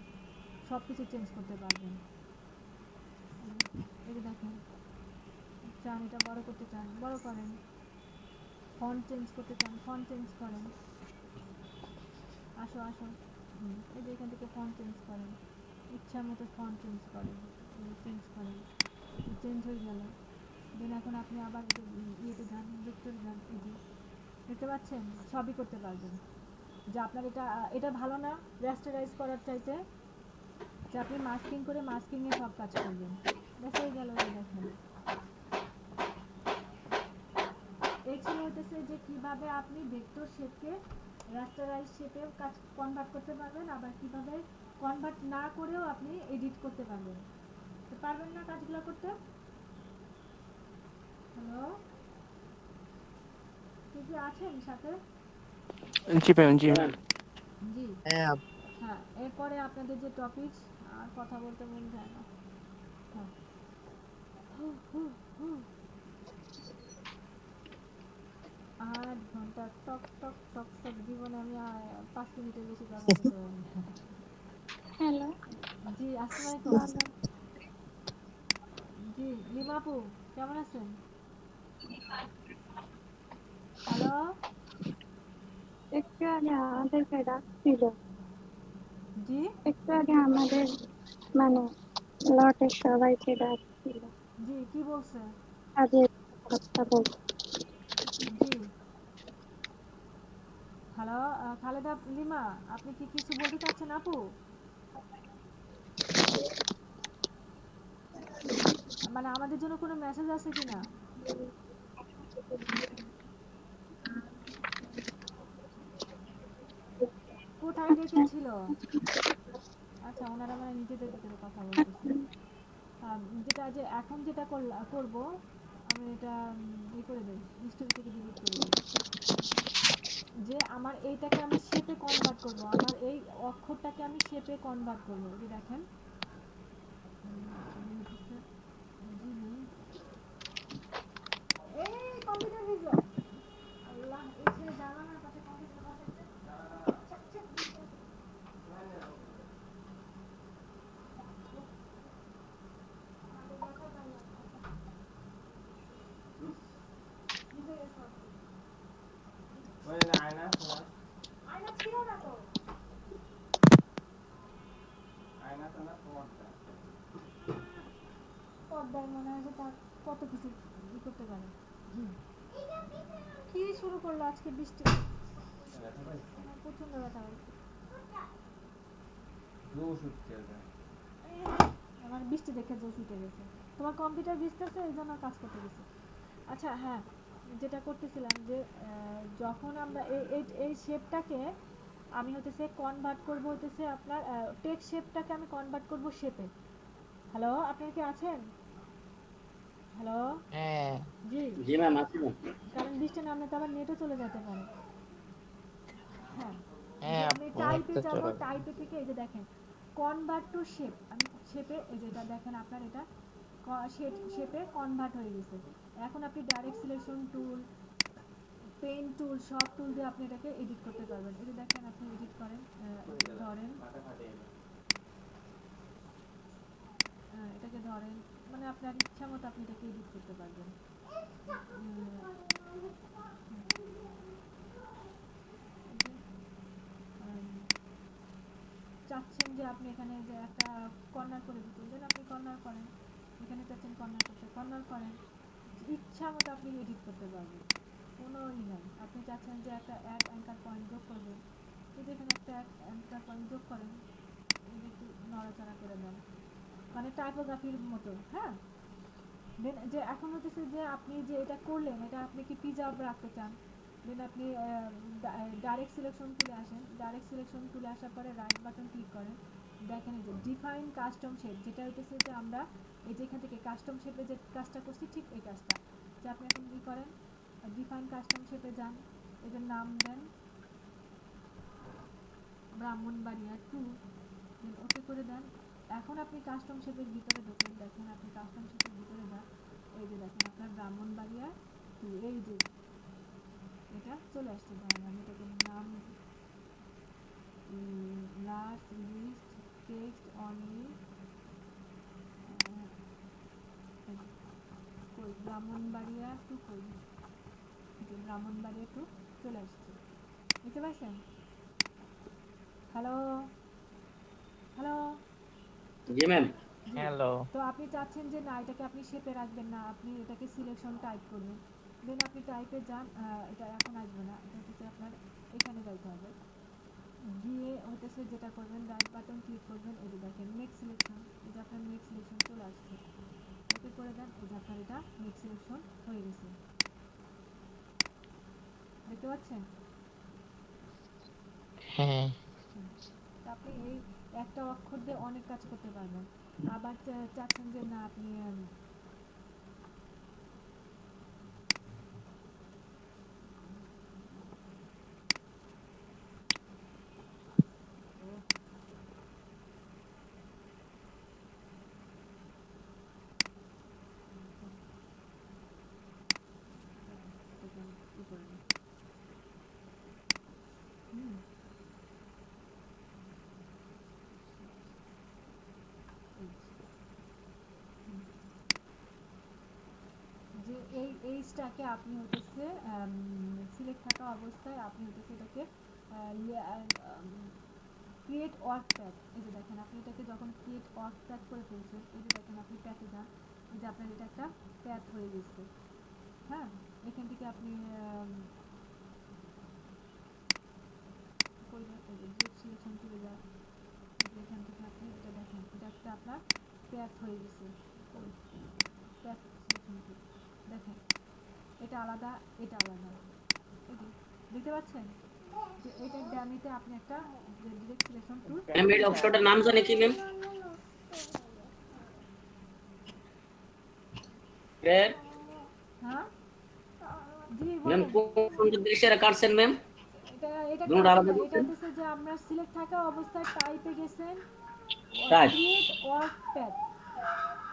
Speaker 1: সব কিছু চেঞ্জ করতে পারবেন। এই যে দেখেন চান এটা বড় করতে চান, বড় করেন। ফন্ট চেঞ্জ করতে চান, ফন্ট চেঞ্জ করেন। আসো আসো, এই যে এখান থেকে ফন্ট চেঞ্জ করেন, ইচ্ছা মতো ফন্ট চেঞ্জ করেন, চেঞ্জ করেন, চেঞ্জ হয়ে গেল। দেন এখন আপনি আবার ইয়েতে যান, ভেক্টরে যান। এই যে দেখতে পাচ্ছেন সবই করতে পারবেন। যে আপনার এটা এটা ভালো না রেস্টারাইজ করার চাইতে, যে আপনি মাস্কিং করে মাস্কিং এ সব কাজ করবেন। ব্যাস হয়ে গেল। এই দেখেন এই ছিল হইতেছে যে কিভাবে আপনি ভেক্টর শেপকে রাস্টারাইজ শেপে কাজ কনভার্ট করতে পারবেন, আবার কিভাবে কনভার্ট না করেও আপনি এডিট করতে পারবেন। তো পারবেন না কাজগুলো করতে? হ্যালো, কি কি আছেন সাথে?
Speaker 7: জি ম্যাম, জি ম্যাম।
Speaker 1: জি
Speaker 5: হ্যাঁ
Speaker 1: হ্যাঁ, এরপরে আপনাদের যে টপিক, আর কথা বলতে মন যায় না। হ্যাঁ। 8 ঘন্টা টক টক টক টক, জীবনে আমি 5 মিনিটের বেশি কথা বলতে পারি না।
Speaker 8: হ্যালো।
Speaker 1: জি আসসালামু আলাইকুম। জি লিমা আপু কেমন আছেন? হ্যালো।
Speaker 8: একটু আগে আমাদেরকে ডাকছিল,
Speaker 1: জি
Speaker 8: একটু আগে আমাদের মানে লটের সবাইকে ডাকছিল,
Speaker 1: জি কি বলছে?
Speaker 8: কাজের কথা বলতে।
Speaker 1: জি হ্যালো, খালেদা লিমা, আপনি কি কিছু বলতে চাচ্ছেন আপু? মানে আমাদের জন্য কোনো মেসেজ আছে কিনা? কোথায় ডেকেছিল? আচ্ছা, ওনারা মানে নিজেদের ভিতরে কথা বলতেছে। যেটা যে এখন যেটা করব, আমি এটা করে দেই, হিস্টরি থেকে ডিলিট করে দিই। যে আমার এইটাকে আমি শেপে কনভার্ট করব, আমার এই অক্ষরটাকে আমি শেপে কনভার্ট করব। এই যে দেখেন, এই কম্পিউটার ভিজো, আল্লাহ এই ছেলে জানালার পাশে কম্পিউটার বসাইছে। আয়না ছিল না তো। পর্দায় মনে হয় যে তার কত কিছু করতে পারে। কি শুরু করলো আজকে বৃষ্টি? আমার প্রচন্ড ব্যথা হয়েছে। আমার বৃষ্টি দেখে জোশ উঠে গেছে। তোমার কম্পিউটার ভিজতেছে, এই জন্য কাজ করতে গেছে। আচ্ছা হ্যাঁ, যেটা করতেছিলাম যে যখন আমরা এই শেপটাকে আমি হতেছে কনভার্ট করব, হতেছে আপনার টেক্সট শেপটাকে আমি কনভার্ট করব শেপে। হ্যালো, আপনারা কি আছেন? হ্যালো।
Speaker 5: হ্যাঁ
Speaker 1: জি
Speaker 3: জি ম্যাম, আছি ম্যাম।
Speaker 1: কারণ বৃষ্টি নামলে তো আবার নেটও চলে যেতে পারে। হ্যাঁ, যে
Speaker 5: হ্যাঁ
Speaker 1: আমি
Speaker 5: আপু,
Speaker 1: টাইপে
Speaker 5: তো
Speaker 1: যাব,
Speaker 5: চলো।
Speaker 1: টাইপে থেকে এই যে দেখেন কনভার্ট টু শেপ, আমি শেপে এই যে এটা দেখেন আপনার এটা শেপে কনভার্ট হয়ে গেছে। এখন আপনি direct selection tool, pen tool, সব টুল দিয়ে আপনি এটাকে এডিট করতে পারবেন। এই যে দেখেন আপনি এডিট করেন, ধরেন এটাকে ধরেন, মানে আপনার ইচ্ছা মতো আপনি এটাকে এডিট করতে পারবেন। চাচ্ছেন যে আপনি এখানে যে একটা কর্নার করে দিতে, দেন আপনি কর্নার করেন। এখানে চাচ্ছেন কর্নার করতে, কর্নার করেন। ইচ্ছা মতো আপনি এডিট করতে পারবেন, কোনো নাই। আপনি চাচ্ছেন যে একটা অ্যাড অ্যাঙ্কার পয়েন্ট যোগ করবেন, যদি এখানে একটা অ্যাঙ্কার পয়েন্ট যোগ করেন, একটু নড়াচড়া করে দেন, মানে টাইপোগ্রাফির মতো। হ্যাঁ, দেন যে এখন হচ্ছে যে আপনি যে এটা করলেন, এটা আপনি কি প্রিজার্ভ রাখতে চান, দেন আপনি ডাইরেক্ট সিলেকশন তুলে আসেন। ডাইরেক্ট সিলেকশন তুলে আসার পরে রাইট বাটন ক্লিক করেন। দেখেন এই যে ডিফাইন কাস্টম শেপ, যেটা হইতেছে যে আমরা এই যে এখান থেকে কাস্টম শেপে যে কাজটা করছি, ঠিক এই কাজটা যে আপনি এখন কি করেন, ডিফাইন কাস্টম শেপে যান, এটার নাম দেন ব্রাহ্মণবাড়িয়া 2, দেন ওকে করে দেন। এখন আপনি কাস্টম শেপের ভিতরে ঢোকেন, দেখেন আপনি কাস্টম শেপের ভিতরে যান, এই যে দেখেন আপনার ব্রাহ্মণবাড়িয়া 2, এই যে এটা চলে আসছে। ধরেন আমি এটাকে নাম লাস্ট লিস্ট টেক্সট অনলি কই ব্রাহ্মণবাড়িয়া 2 কই, যে ব্রাহ্মণবাড়িয়া 2 চলে আসছে, বুঝতে পারছেন? Hello hello.
Speaker 3: জি ম্যাম।
Speaker 5: হ্যালো।
Speaker 1: তো আপনি চাচ্ছেন যে না এটাকে আপনি শেপে রাখবেন না, আপনি এটাকে সিলেকশন টাইপ করবেন, দেন আপনি টাইপে যান। এটা এখন আসবে না, এটা হচ্ছে আপনার এখানে যাইতে হবে, গিয়ে হচ্ছে এসে যেটা করবেন রাইট বাটন ক্লিক করবেন, এই যে দেখেন মেক সিলেকশন, এই যে আপনার মেক সিলেকশন চলে আসছে, ওকে করে দেন, এই যে আপনার এটা মেক সিলেকশন হয়ে গেছে, দেখতে পাচ্ছেন?
Speaker 5: হ্যাঁ
Speaker 1: তা আপনি এই একটা অক্ষর দিয়ে অনেক কাজ করতে পারবেন। আবার চাচ্ছেন যে না আপনি যে এইটাকে আপনি হতেছে সিলেক্ট থাকা অবস্থায় আপনি হতেছে এটাকে ক্রিয়েট ওয়ার্ক প্যাড, এই যে দেখেন আপনি এটাকে যখন ক্রিয়েট ওয়ার্ক প্যাড করে ফেলছেন, এই যে দেখেন আপনি প্যাডে যান, এই যে আপনার এটা একটা প্যাড হয়ে গেছে। হ্যাঁ, এখান থেকে আপনি করবেন, এই যে গ্রুপ সিলেকশন চলে যায়, এখান থেকে আপনি এটা দেখেন এটা একটা আপনার প্যাড হয়ে গেছে। প্যাড সিলেকশন দেখেন এটা আলাদা, এটা আলাদা, এই যে দেখতে পাচ্ছেন যে এটা ড্যামিতে আপনি একটা ডিরেক্ট সিলেকশন টুল।
Speaker 3: ম্যাম এই অপশনটার নাম জানি কি ম্যাম? ম্যাম
Speaker 1: হ্যাঁ জি
Speaker 3: ম্যাম
Speaker 1: বলেন।
Speaker 3: কোন দৃশ্যে কাটছেন ম্যাম?
Speaker 1: এটা
Speaker 3: দুটো আলাদা
Speaker 1: এটা
Speaker 3: করছেন?
Speaker 1: হচ্ছে যে আমরা সিলেক্ট থাকা অবস্থায় টাইপে গেছেন
Speaker 3: type
Speaker 1: create work pad,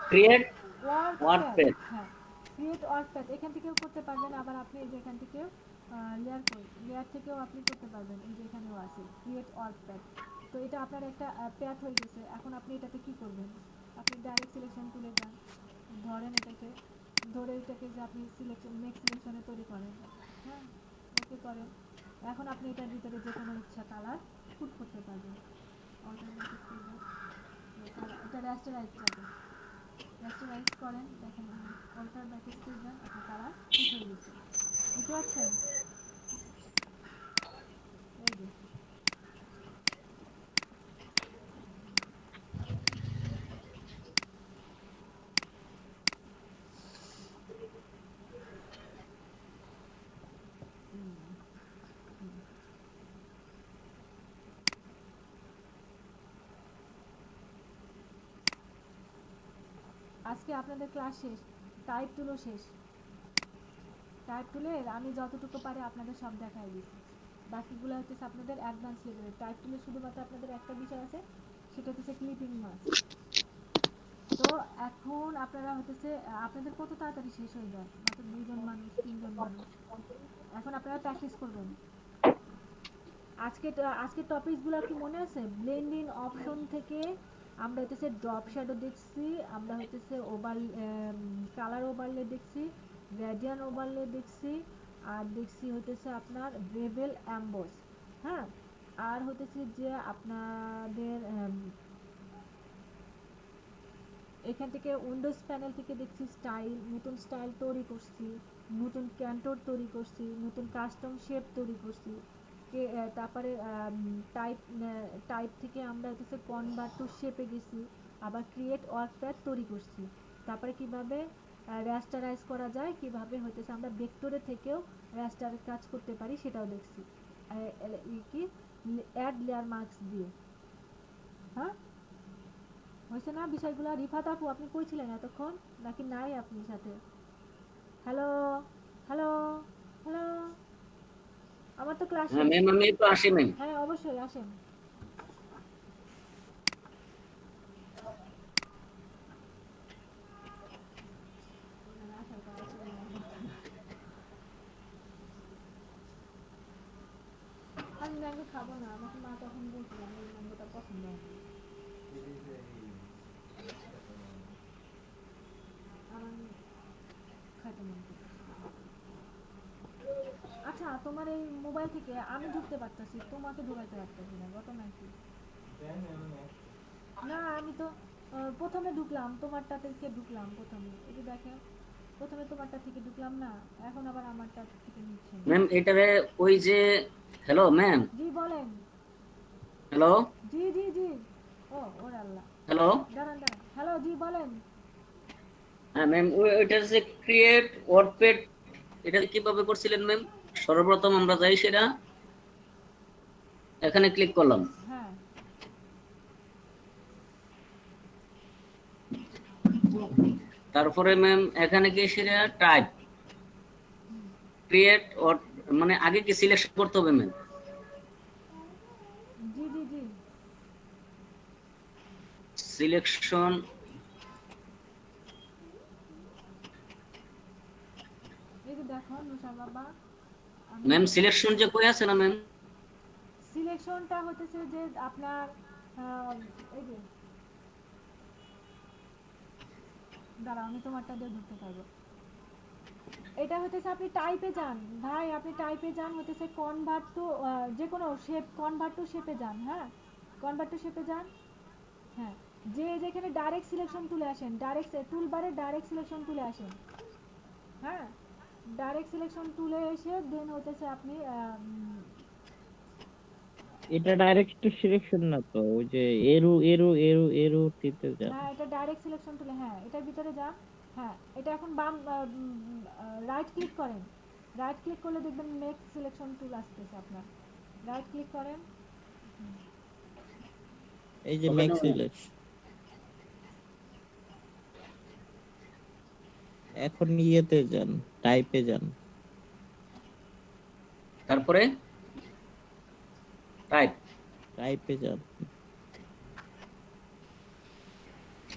Speaker 3: create
Speaker 1: work
Speaker 3: work
Speaker 1: pad,
Speaker 3: page.
Speaker 1: হ্যাঁ ক্রিয়েট ওয়ার্ক প্যাড এখান থেকেও করতে পারবেন, আবার আপনি এই যে এখান থেকেও লেয়ার থেকেও আপনি করতে পারবেন, এই যে এখানেও আছে ক্রিয়েট ওয়ার্ক প্যাড। তো এটা আপনার একটা প্যাড হয়ে গেছে, এখন আপনি এটাতে কি করবেন, আপনি ডাইরেক্ট সিলেকশন তুলে যান, ধরেন এটাকে ধরে এটাকে যে আপনি সিলেকশন মেক সিলেকশনে তৈরি করেন, হ্যাঁ ওকে করেন। এখন আপনি এটার ভিতরে যে কোনো ইচ্ছা কালার পুট করতে পারবেন, অল্টারনেটিভ করবেন, এটা র্যাস্টারাইজ যাবে, র্যাস্টারাইজ করেন, দেখেন অল্টার ব্যাকেট করবেন, আপনার কালার পুট হয়ে গেছে, বুঝতে পারছেন? এই যে আজকে আপনাদের ক্লাস শেষ, টাইপ টুলও শেষ, টাইপ টুলে আমি যতটুকু পারি আপনাদের সব দেখাই দিচ্ছি, বাকিগুলো হচ্ছে আপনাদের অ্যাডভান্স লেভেলের। টাইপ টুলে শুধুমাত্র আপনাদের একটা বিষয় আছে, সেটা হচ্ছে ক্লিপিং মাস্ক। তো এখন আপনারা হচ্ছে আপনাদের কত তাড়াতাড়ি শেষ হয়ে যায়, মাত্র 2জন মানুষ 3জন মানুষ, এখন আপনারা প্র্যাকটিস করবেন। আজকে টপিকসগুলো কি মনে আছে? ব্লেন্ডিং অপশন থেকে আমরা হচ্ছে ড্রপ শ্যাডো দেখছি, আমরা হচ্ছে কালার ওভারলে দেখছি, গ্রেডিয়েন্ট ওভারলে দেখছি, আর দেখছি হচ্ছে আপনার বেভেল অ্যাম্বস, হ্যাঁ আর হচ্ছে যে আপনাদের এখান থেকে উইন্ডোজ প্যানেল থেকে দেখছি স্টাইল, নতুন স্টাইল তৈরি করছি, নতুন ক্যান্টর তৈরি করছি, নতুন কাস্টম শেপ তৈরি করছি, তারপরে টাইপ থেকে আমরা হচ্ছে কনভার্ট টু শেপে গেছি, আবার ক্রিয়েট ওয়ার্কপ্যাড তৈরি করছি, তারপরে কিভাবে র্যাস্টারাইজ করা যায়, কিভাবে হইতেছে আমরা ভেক্টরে থেকেও র্যাস্টার কাজ করতে পারি সেটাও দেখছি, কি অ্যাড লেয়ার মার্কস দিয়ে। হ্যাঁ হয়েছে না বিষয়গুলো? রিফাত আপু আপনি কই ছিলেন এতক্ষণ, নাকি নাই আপনার সাথে? হ্যালো হ্যালো হ্যালো, আমার তো ক্লাস
Speaker 3: হ্যাঁ ম্যাম আমি তো আসি ম্যাম।
Speaker 1: হ্যাঁ অবশ্যই আসেন। আমি ম্যাঙ্গো খাবো না, আমাকে মা তখন বলছিল আমার ম্যাঙ্গোটা পছন্দ হয় না। আমার খাইতে মন করছে। আচ্ছা তোমার এই মোবাইল থেকে আমি ঢুকতে পারতাছি, তোমাকে ঢুকাইতে পারতাছি না, ঘটনা কি? না আমি তো প্রথমে ঢুকলাম তোমারটা থেকে, ঢুকলাম প্রথমে, এই যে দেখেন প্রথমে তোমারটা থেকে ঢুকলাম না, এখন আবার আমারটা থেকে নিচ্ছে না।
Speaker 3: ম্যাম এটারে ওই যে হ্যালো ম্যাম,
Speaker 1: জি বলেন।
Speaker 3: হ্যালো হ্যালো
Speaker 1: জি জি জি। ও ওরে আল্লাহ,
Speaker 3: হ্যালো।
Speaker 1: দাঁড়ান দাঁড়ান। হ্যালো, জি বলেন।
Speaker 3: হ্যাঁ ম্যাম, ওইটা যে ক্রিয়েট ওয়ার্ডপ্যাড, এটা কিভাবে করছিলেন ম্যাম? সর্বপ্রথম আমরা যাই সেটা, এখানে ক্লিক করলাম।
Speaker 1: হ্যাঁ
Speaker 3: তারপরে ম্যাম এখানে গিয়ে সেটা টাইপ ক্রিয়েট মানে আগে কি সিলেকশন করতে হবে ম্যাম?
Speaker 1: জি জি জি।
Speaker 3: সিলেকশন,
Speaker 1: এই যে দেখো নুসা বাবা,
Speaker 3: ম্যাম সিলেকশন যে কই আছে না ম্যাম?
Speaker 1: সিলেকশনটা হতেছে যে আপনার এই যে দাঁড়াও, আমি তোমারটা দিয়ে ধরতে পারবো। এটা হতেছে আপনি টাইপে যান ভাই, আপনি টাইপে যান, হতেছে কনভার্ট টু, যে কোনো শেপ, কনভার্ট টু শেপে যান। হ্যাঁ, কনভার্ট টু শেপে যান। হ্যাঁ, যে যেখানে ডাইরেক্ট সিলেকশন তুলে আসেন, ডাইরেক্ট টুলবারে ডাইরেক্ট সিলেকশন তুলে আসেন। হ্যাঁ, ডাইরেক্ট সিলেকশন তুলে এসে দেন হতেছে আপনি
Speaker 5: এটা ডাইরেক্ট সিলেকশন না তো, ওই যে এরু এরু এরু এরু টিপে যান।
Speaker 1: হ্যাঁ, এটা ডাইরেক্ট সিলেকশন তুলে, হ্যাঁ এটার ভিতরে যান। হ্যাঁ, এটা এখন বাম রাইট ক্লিক করেন। রাইট ক্লিক করলে দেখবেন মেক সিলেকশন টুল আসতেছে আপনার। রাইট ক্লিক করেন।
Speaker 5: এই যে মেক সিলেকশন, এখন ইয়েতে যান, টাইপে যান।
Speaker 3: তারপরে টাইপ,
Speaker 5: টাইপে যান।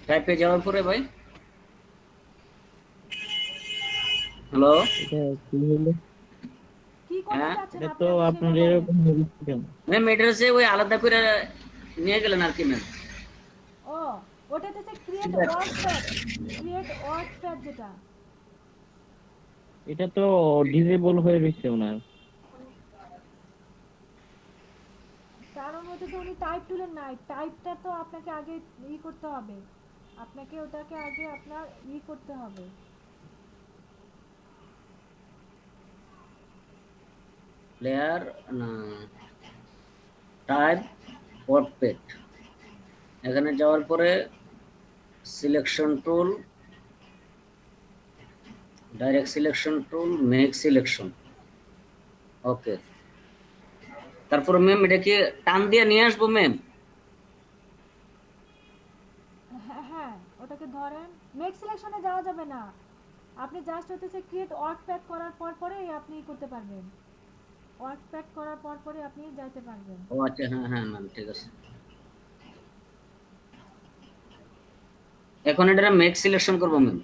Speaker 3: টাইপে যাওয়ার পরে ভাই, হ্যালো,
Speaker 5: এটা কি হলো?
Speaker 1: কি করতে
Speaker 3: হ্যাঁ,
Speaker 1: চাচ্ছেন
Speaker 5: এটা
Speaker 1: আপনি
Speaker 5: তো
Speaker 1: আগে
Speaker 5: আপনার
Speaker 1: সেটা বলেন।
Speaker 5: এরকম হচ্ছে কেন?
Speaker 3: ম্যাম এটা যে ওই আলাদা করে নিয়ে গেলেন আর কি ম্যাম।
Speaker 1: ও, ওটাতে হচ্ছে ক্রিয়েট
Speaker 3: ঠিক আছে।
Speaker 1: ওয়ার্কপ্যাড, ক্রিয়েট ওয়ার্কপ্যাড যেটা।
Speaker 5: এটা তো ডিসেবল হয়ে গেছে ওনার।
Speaker 1: কারণ হচ্ছে উনি টাইপ টুলের নাই, টাইপটা তো আপনাকে আগে করতে হবে, আপনাকে ওটাকে আগে আপনার করতে হবে।
Speaker 3: প্লেয়ার না, টাইপ ওয়ার্ডপ্যাড, এখানে যাওয়ার পরে selection tool, direct selection tool, make selection. Okay, তারপর ম্যাম এটা কি টান দিয়ে নিয়ে আসবো ম্যাম?
Speaker 1: হ্যাঁ হ্যাঁ, ওটাকে ধরেন। মেক সিলেকশনে যাওয়া যাবে না, আপনি জাস্ট হতেছে ক্রিয়েট ওয়ার্কপ্যাড করার পর পরেই আপনি করতে পারবেন। ওয়ার্কপ্যাড করার পর পরে আপনি যাইতে পারবেন।
Speaker 3: ও আচ্ছা, হ্যাঁ হ্যাঁ ম্যাম, ঠিক আছে। এখন এটা মেক সিলেকশন করবো ম্যাম।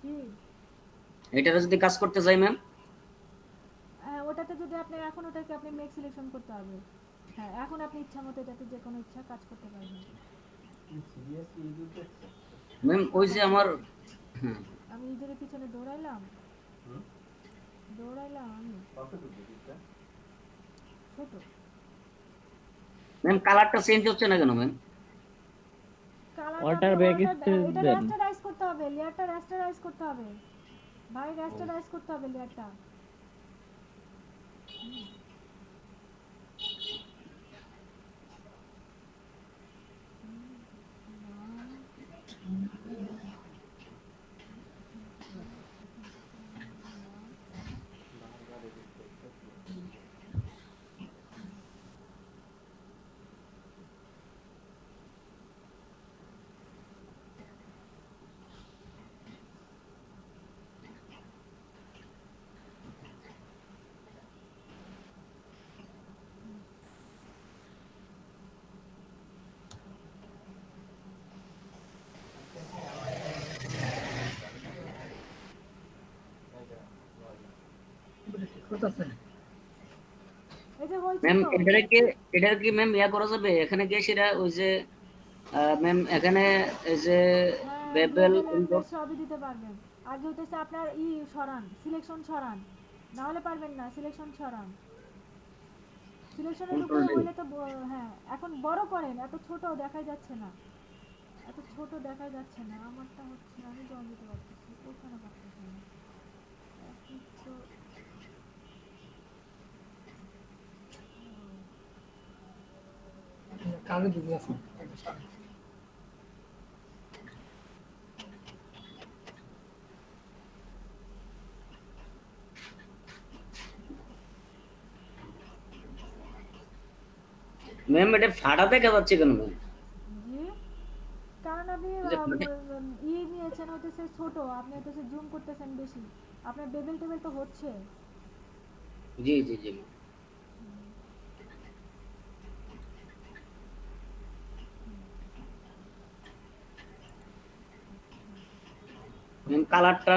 Speaker 1: জি
Speaker 3: এটারে যদি কাজ করতে চাই ম্যাম,
Speaker 1: হ্যাঁ, ওটাতে যদি আপনি এখন ওটাকে আপনি মেক সিলেকশন করতে হবে। হ্যাঁ, এখন আপনি ইচ্ছা মতো এটাতে যে কোনো ইচ্ছা কাজ করতে পারবেন।
Speaker 3: ম্যাম ওই যে আমার, হ্যাঁ
Speaker 1: আমি নিজের পিছনে দৌড়াইলাম, দৌড়াইলাম আমি ছোট।
Speaker 3: ম্যাম কালারটা চেঞ্জ হচ্ছে না কেন ম্যাম?
Speaker 5: অল্টার ব্যাক
Speaker 1: এটা
Speaker 5: স্পেস দেন।
Speaker 1: রাস্টারাইজ করতে হবে, লেয়ারটা রাস্টারাইজ করতে হবে ভাই, রাস্টারাইজ করতে হবে লেয়ারটা। এই যে হইছে
Speaker 3: ম্যাম
Speaker 1: তো।
Speaker 3: এটা কি ম্যাম ইয়া করা যাবে এখানে গিয়ে সেটা ওই যে ম্যাম এখানে এই যে
Speaker 1: হ্যাঁ,
Speaker 3: বেবেল
Speaker 1: লেভেল সবই দিতে পারবেন। আগে হইতেছে আপনার সরান, সিলেকশন সরান, না হলে পারবেন না। সিলেকশন সরান, সিলেকশনের উপরে হইলে তো হ্যাঁ, এখন বড় করেন, এত ছোট দেখা যাচ্ছে না, এত ছোট দেখা যাচ্ছে না। আমারটা হচ্ছে আমি জয়েন দিতে পারতেছি, ওখানে পারতেছি না। একই তো
Speaker 6: কাগজ দিদি আছে
Speaker 3: ম্যাম এটা ফাটা দেখা যাচ্ছে কেন ম্যাম?
Speaker 1: জি, কারণ আপনি
Speaker 3: এই যে ফাটে
Speaker 1: নিয়েছেন হতেছে ছোট, আপনি হতেছে জুম করতেছেন বেশি, আপনার বেবেল টেবিল তো হচ্ছে।
Speaker 3: জি জি জি ম্যাম। কালারটা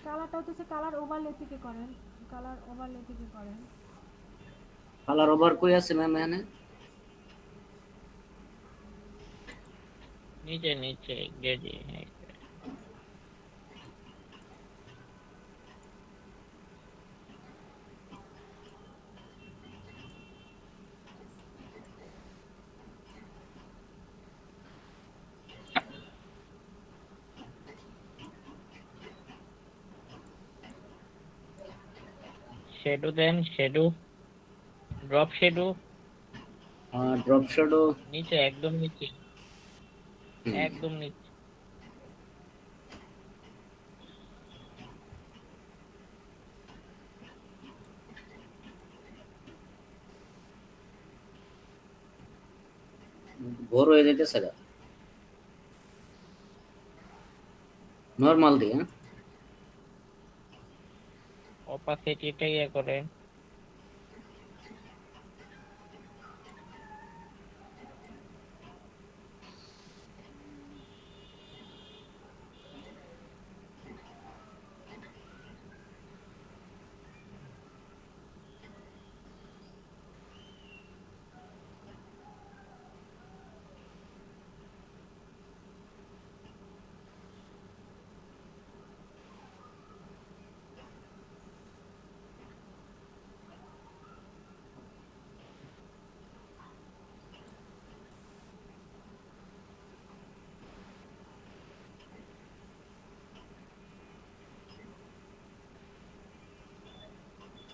Speaker 1: কালারটা হতেছে কালার ওভারলে থেকে করেন, কালার ওভারলে থেকে করেন।
Speaker 3: কালার ওভার কই আছে ম্যাম এখানে?
Speaker 5: নিচে নিচে গেজি, হ্যাঁ। শ্যাডো দেন, shadow, drop shadow,
Speaker 3: drop shadow
Speaker 5: নিচে একদম নিচে, একদম নিচে।
Speaker 3: ভোর হয়ে যাইতেছে গা। নরমাল দিয়ে হ্যাঁ?
Speaker 5: অপাসিটিটা ইয়ে করে।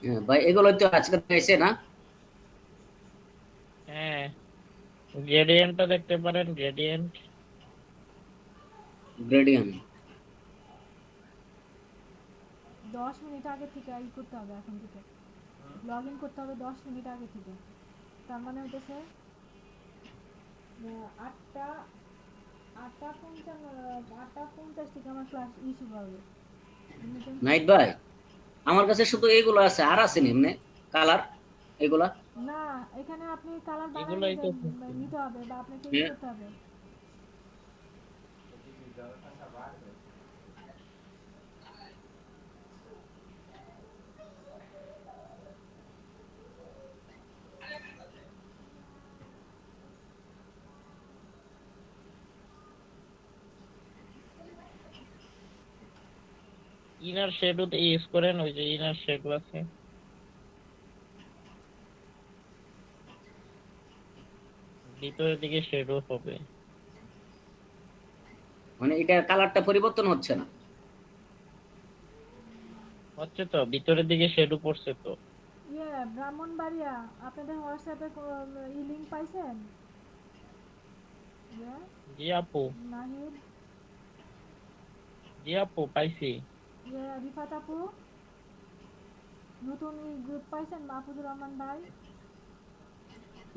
Speaker 3: হ্যাঁ, ভাই এগুলো তো আজকে পেয়েছে না?
Speaker 5: হ্যাঁ, গ্রেডিয়েন্টটা দেখতে পারেন, গ্রেডিয়েন্ট।
Speaker 3: গ্রেডিয়েন্ট
Speaker 1: 10 মিনিট আগে থেকে করতে হবে, এখন থেকে লগ ইন করতে হবে 10 মিনিট আগে থেকে। তার মানে হইতেছে 8টা 8টা 50 থেকে আমার ক্লাস শুরু হবে।
Speaker 3: নাইট ভাই আমার কাছে শুধু এইগুলো আছে, আর আছে নি এমনি কালার এগুলা?
Speaker 1: না, এখানে আপনি কালার
Speaker 5: এগুলোই তো
Speaker 1: নিতে হবে বা আপনাকে
Speaker 3: হ্যাঁ।
Speaker 1: করতে হবে।
Speaker 5: ইনার শ্যাডো ইউজ করেন, ওই যে ইনার শ্যাডো আছে। ভিতরের দিকে শ্যাডো হবে।
Speaker 3: মানে এটা কালারটা পরিবর্তন হচ্ছে না?
Speaker 5: হচ্ছে তো, ভিতরের দিকে শ্যাডো পড়ছে তো।
Speaker 1: ব্রাহ্মণবাড়িয়া, আপনাদের হোয়াটসঅ্যাপে লিংক পাইছেন?
Speaker 5: জি আপু,
Speaker 1: নাহিদ,
Speaker 5: জি আপু পাইছি।
Speaker 1: রিফাত আপু, নতুন গ্রুপ পাইছেন মাহফুজুর রহমান ভাই?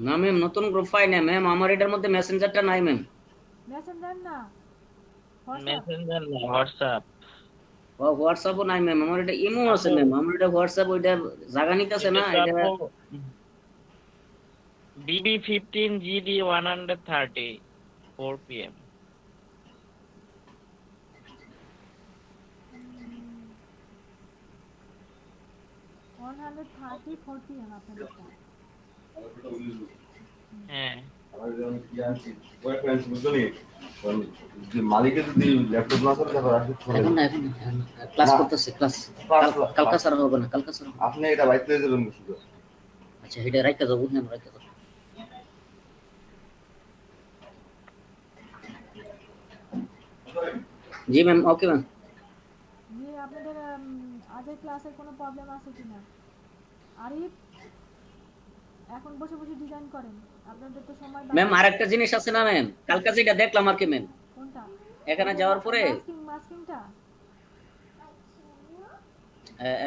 Speaker 3: না ম্যাম, নতুন গ্রুপ পাই না ম্যাম, আমার এটার মধ্যে মেসেঞ্জারটা নাই ম্যাম।
Speaker 1: মেসেঞ্জার না,
Speaker 5: মেসেঞ্জার না, হোয়াটসঅ্যাপ।
Speaker 3: হোয়াটসঅ্যাপও নাই ম্যাম, আমার এটা ইমো আছে ম্যাম, আমার এটা হোয়াটসঅ্যাপ ওইটা জায়গা নিতেছে না এটা।
Speaker 5: BB15 GD 130 4 PM।
Speaker 1: 130 40 আপনাদেরটা।
Speaker 5: হ্যাঁ,
Speaker 9: মালিকের যদি ল্যাপটপ না থাকে তাহলে আসলে চলে
Speaker 3: এখন
Speaker 9: যাবে।
Speaker 3: না, এখন ক্লাস করতেছে, ক্লাস কালকা স্যার হবে না, কালকা স্যার।
Speaker 9: আপনি এটা বাইতে যাবেন শুধু।
Speaker 3: আচ্ছা এটা রাইখা যাবো, হ্যাঁ রাইখা যাবো। জি ম্যাম, ওকে ম্যাম।
Speaker 1: জি, আপনাদের আগের ক্লাসের কোনো প্রবলেম আছে কিনা? আরিফ, এখন বসে বসে ডিজাইন করেন, আপনাদের তো সময়
Speaker 3: ম্যাম আরেকটা জিনিস আছে না ম্যাম, কালকে যেটা দেখলাম আর কি ম্যাম,
Speaker 1: কোনটা?
Speaker 3: এখানে যাওয়ার পরে
Speaker 1: মাস্কিংটা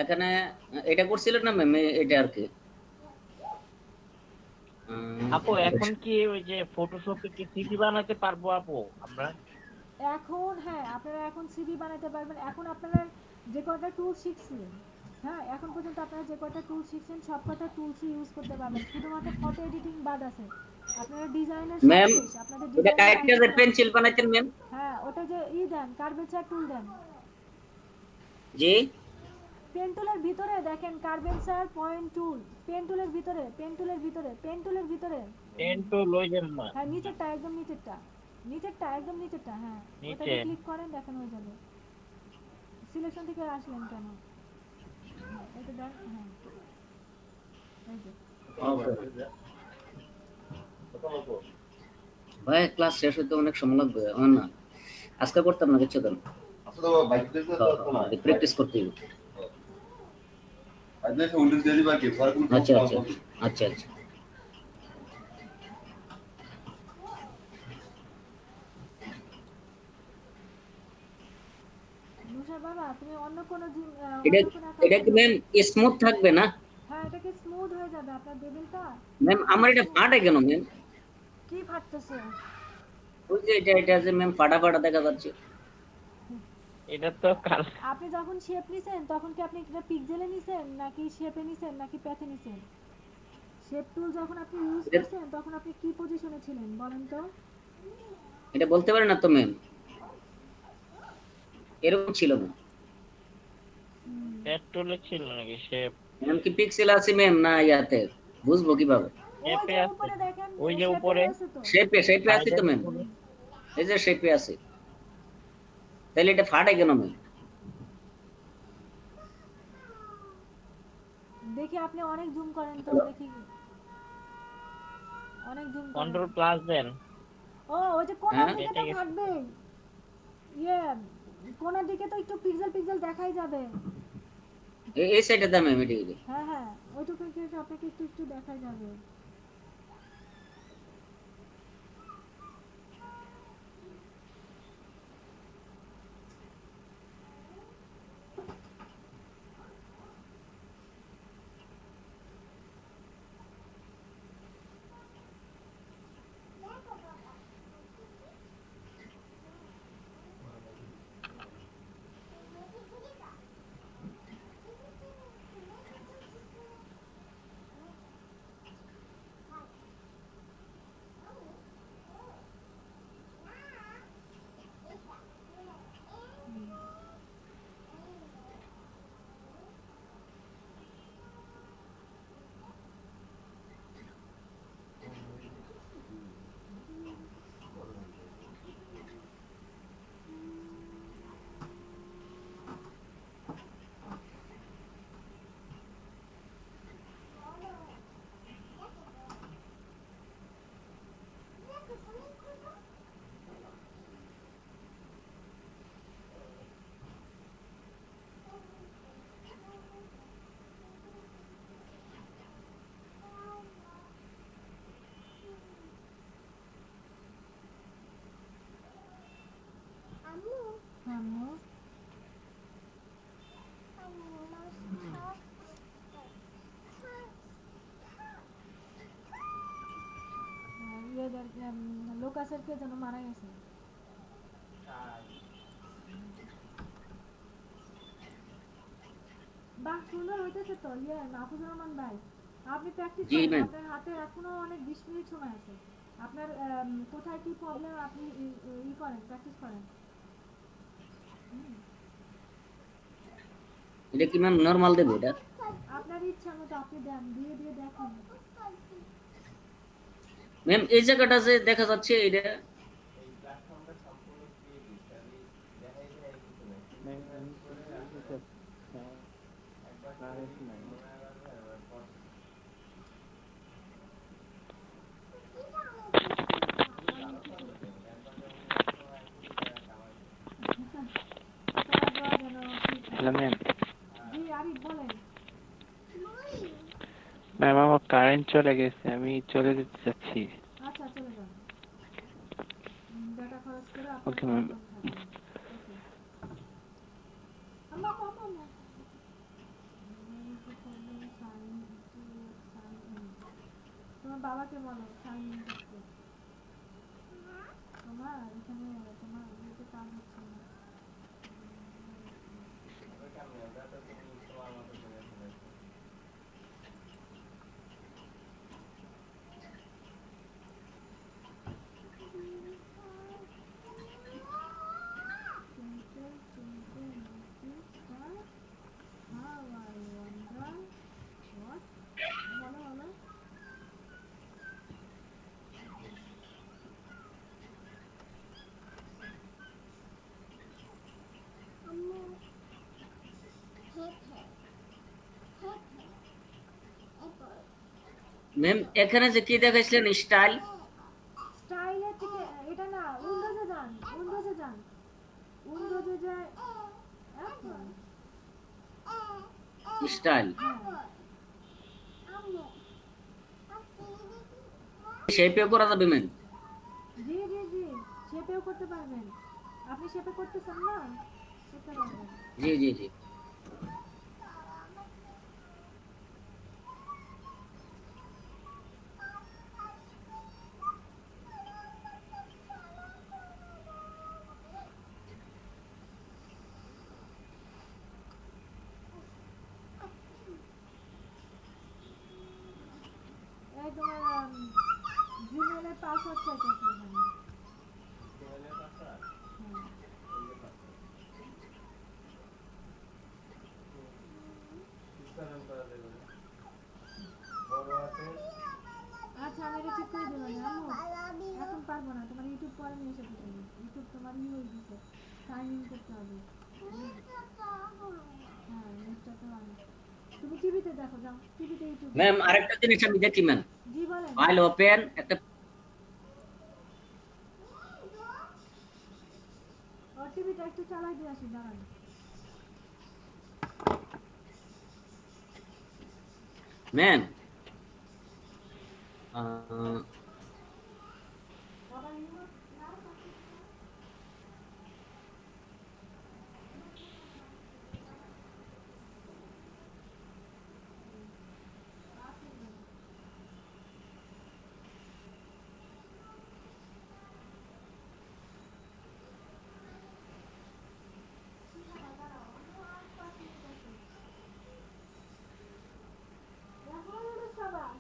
Speaker 3: এখানে এটা করছিলেন না ম্যাম, এটা আর কি
Speaker 5: আপু এখন কি ওই যে ফটোশপে কি সিভি বানাতে পারবো আপু আমরা?
Speaker 1: এখন হ্যাঁ আপনারা এখন সিভি বানাতে পারবেন। এখন আপনারা যে কয়টা টুল শিখছেন, হ্যাঁ এখন পর্যন্ত আপনারা যে কয়টা টুল শিখছেন সব কয়টা টুলসই ইউজ করতে পারবেন, শুধুমাত্র ফটো এডিটিং বাদ আছে। আপনারা ডিজাইনের
Speaker 3: ম্যাম
Speaker 1: শেষ, আপনাদের
Speaker 3: এটা
Speaker 1: ডিজাইন
Speaker 3: কাইটটা যে পেন্সিল বানাইতেন ম্যাম।
Speaker 1: হ্যাঁ ওটা যে দেন কার্ভেচার টুল দেন,
Speaker 3: জি
Speaker 1: পেন টুলের ভিতরে দেখেন কার্ভেচার পয়েন্ট টুল, পেন টুলের ভিতরে পেন টুলের ভিতরে পেন টুলের ভিতরে
Speaker 5: পেন তো লই যাম না।
Speaker 1: হ্যাঁ নিচেরটা একদম নিচেরটা একদম নিচেরটা, হ্যাঁ
Speaker 5: নিচে।
Speaker 1: ওটাতে ক্লিক করেন দেখেন হয়ে যাবে। সিলেকশন থেকে আসলেন কেন? হ্যাঁ, এটা দেন, হ্যাঁ এই যে
Speaker 3: ভাই ক্লাস শেষ হতে অনেক সময় লাগবে না, আজকে করতাম না কিছু, কেন
Speaker 9: আসলে বাইক থেকে তো না
Speaker 3: প্র্যাকটিস করতে হবে।
Speaker 9: আজকে উইন্ডোজ দিয়ে দিবা কি ফার কোন
Speaker 3: আচ্ছা আচ্ছা আচ্ছা আচ্ছা
Speaker 1: নুসা বাবা তুমি অন্য কোনো
Speaker 3: এটা এটা কি ম্যাম স্মুথ থাকবে না?
Speaker 1: হ্যাঁ এটাকে স্মুথ হয়ে যাবে আপনার টেবিলটা।
Speaker 3: ম্যাম আমার এটা ফাটে কেন ম্যাম?
Speaker 1: কি ফাটতেছে?
Speaker 3: ওই যে এটা যে ম্যাম ফাটা ফাটা দেখা যাচ্ছে।
Speaker 5: এটা তো কাল
Speaker 1: আপনি যখন শেপ নিছেন তখন কি আপনি এটা পিক্সেলে নিছেন নাকি শেপে নিছেন নাকি প্যাথে নিছেন? শেপ টুল যখন আপনি ইউজ করছেন তখন আপনি কি পজিশনে ছিলেন বলেন তো?
Speaker 3: এটা বলতে পারেন না তো ম্যাম, এরকম ছিল না
Speaker 5: পেট্রোলে ছিল নাকি শেপ?
Speaker 3: ম্যাম কি পিক্সেল আছে ম্যাম না ইয়াতে বুঝবো কিভাবে?
Speaker 5: শেপে আছে
Speaker 1: উপরে দেখেন,
Speaker 5: ওই যে উপরে
Speaker 3: শেপে আছে তো ম্যাম, এই যে শেপে আছে, তাহলে এটা ফাটে কেন ম্যাম?
Speaker 1: দেখি আপনি অনেক জুম করেন তো দেখি, অনেক জুম করেন।
Speaker 5: কন্ট্রোল প্লাস দেন।
Speaker 1: ও ওই যে কোণার
Speaker 3: হ্যাঁ?
Speaker 1: দিকে তো থাকবে, ইয়ে কোণার দিকে তো একটু পিক্সেল দেখাই যাবে।
Speaker 3: এই সাইডে দাম ম্যাম এটা
Speaker 1: হ্যাঁ হ্যাঁ ওইটুকু একটু আপনাকে একটু দেখাই যাবে। লোকাসের কে যেন মারা গেছে। বাহ সুন্দর হইতেছে তো মাহফুজুর রহমান ভাই, আপনি প্র্যাকটিস করেন, আপনার হাতে এখনো অনেক 20 মিনিট সময় আছে। আপনার কোথায় কি প্রবলেম আপনি করেন, প্র্যাকটিস করেন।
Speaker 3: এটা কি ম্যাম নরমাল দেব? এটা
Speaker 1: আপনার ইচ্ছা মতো আপনি দেন, দিয়ে দেখুন।
Speaker 3: ম্যাম এই জায়গাটা যে দেখা যাচ্ছে এটা
Speaker 7: হ্যালো ম্যাম।
Speaker 1: জি আরিফ বলেন।
Speaker 7: ম্যাম আমার কারেন্ট চলে গেছে, আমি চলে যেতে চাচ্ছি।
Speaker 1: আচ্ছা চলে যান, ডাটা খরচ করে
Speaker 7: ওকে
Speaker 1: আপনার
Speaker 7: ম্যাম।
Speaker 1: ওকে। আম্মা আম্মা আম্মা তোমার বাবাকে বলো সাইন ইন করতে। তোমার এখানে তোমার ইয়েতে কাজ হচ্ছে না। Twinkle, twinkle, little star, how I wonder what? বলো বলো।
Speaker 3: ম্যাম এখানে যে কি দেখাইছিলেন স্টাইল,
Speaker 1: স্টাইলের থেকে এটা না, উইন্ডোজে যান, উইন্ডোজে যান, উইন্ডোজে যায় এখন।
Speaker 3: স্টাইল
Speaker 1: হ্যাঁ
Speaker 3: শেপে করা যাবে ম্যাম?
Speaker 1: জি জি জি, শেপেও করতে পারবেন। আপনি শেপে করতেছেন না, করতে পারবেন।
Speaker 3: জি জি জি।
Speaker 1: এই তোমার জিমেলের পাসওয়ার্ড চাইতেছে এখানে। হ্যাঁ। আচ্ছা আমি এটা ঠিক করে দেবো না আম্মু, এখন পারবো না, তোমার ইউটিউব পরে নিয়ে এসে দিতে হবে। ইউটিউব তোমার হয়ে গেছে, সাইন ইন করতে হবে। হ্যাঁ নেটটা তো আমি, তুমি টিভিতে দেখো, যাও টিভিতে ইউটিউব।
Speaker 3: ম্যাম আরেকটা জিনিস আমি দেখি ম্যাম,
Speaker 1: জি বলেন।
Speaker 3: ফাইল ওপেন একটা
Speaker 1: ওর টিভিটা একটু চালাই দিয়ে আসি, দাঁড়ান।
Speaker 3: ম্যাম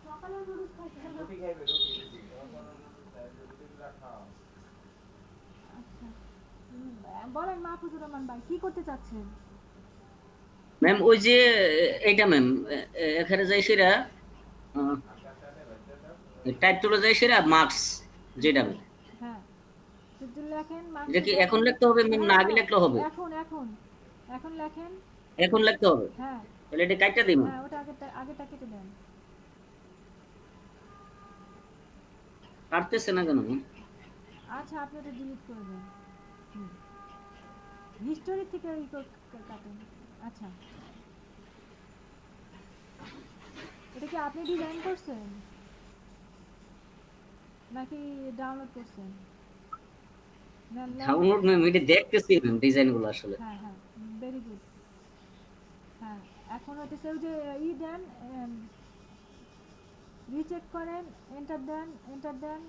Speaker 1: সকালে নুডলস খাইতে হবে। আচ্ছা বলেন মাহফুজুর রহমান ভাই কি করতে চাচ্ছেন?
Speaker 3: ম্যাম ওই যে এইটা ম্যাম এখানে যাই সেরা টাইটেল যাই সেরা মার্কস যেটা ম্যাম,
Speaker 1: হ্যাঁ যদি লেখেন
Speaker 3: এটা কি এখন লিখতে হবে ম্যাম না আগে লিখলে হবে?
Speaker 1: এখন এখন এখন লেখেন।
Speaker 3: এখন লিখতে হবে?
Speaker 1: হ্যাঁ
Speaker 3: তাহলে এটা কাটটা দিই ম্যাম।
Speaker 1: হ্যাঁ ওটা আগেটা কেটে দেন।
Speaker 3: কাটতেছে না কেন ম্যাম?
Speaker 1: আচ্ছা আপনি ওটা ডিলিট করে দেন। হিস্টোরি থেকে কাটেন। আচ্ছা এটা কি আপনি ডিজাইন করছেন নাকি ডাউনলোড করছেন?
Speaker 3: ডাউনলোড ম্যাম এটা দেখতেছি ম্যাম ডিজাইনগুলো আসলে।
Speaker 1: হ্যাঁ হ্যাঁ ভেরি গুড। হ্যাঁ এখন হইতেছে ওই যে ই দেন, রিচেক করেন, এন্টার দেন, এন্টার দেন,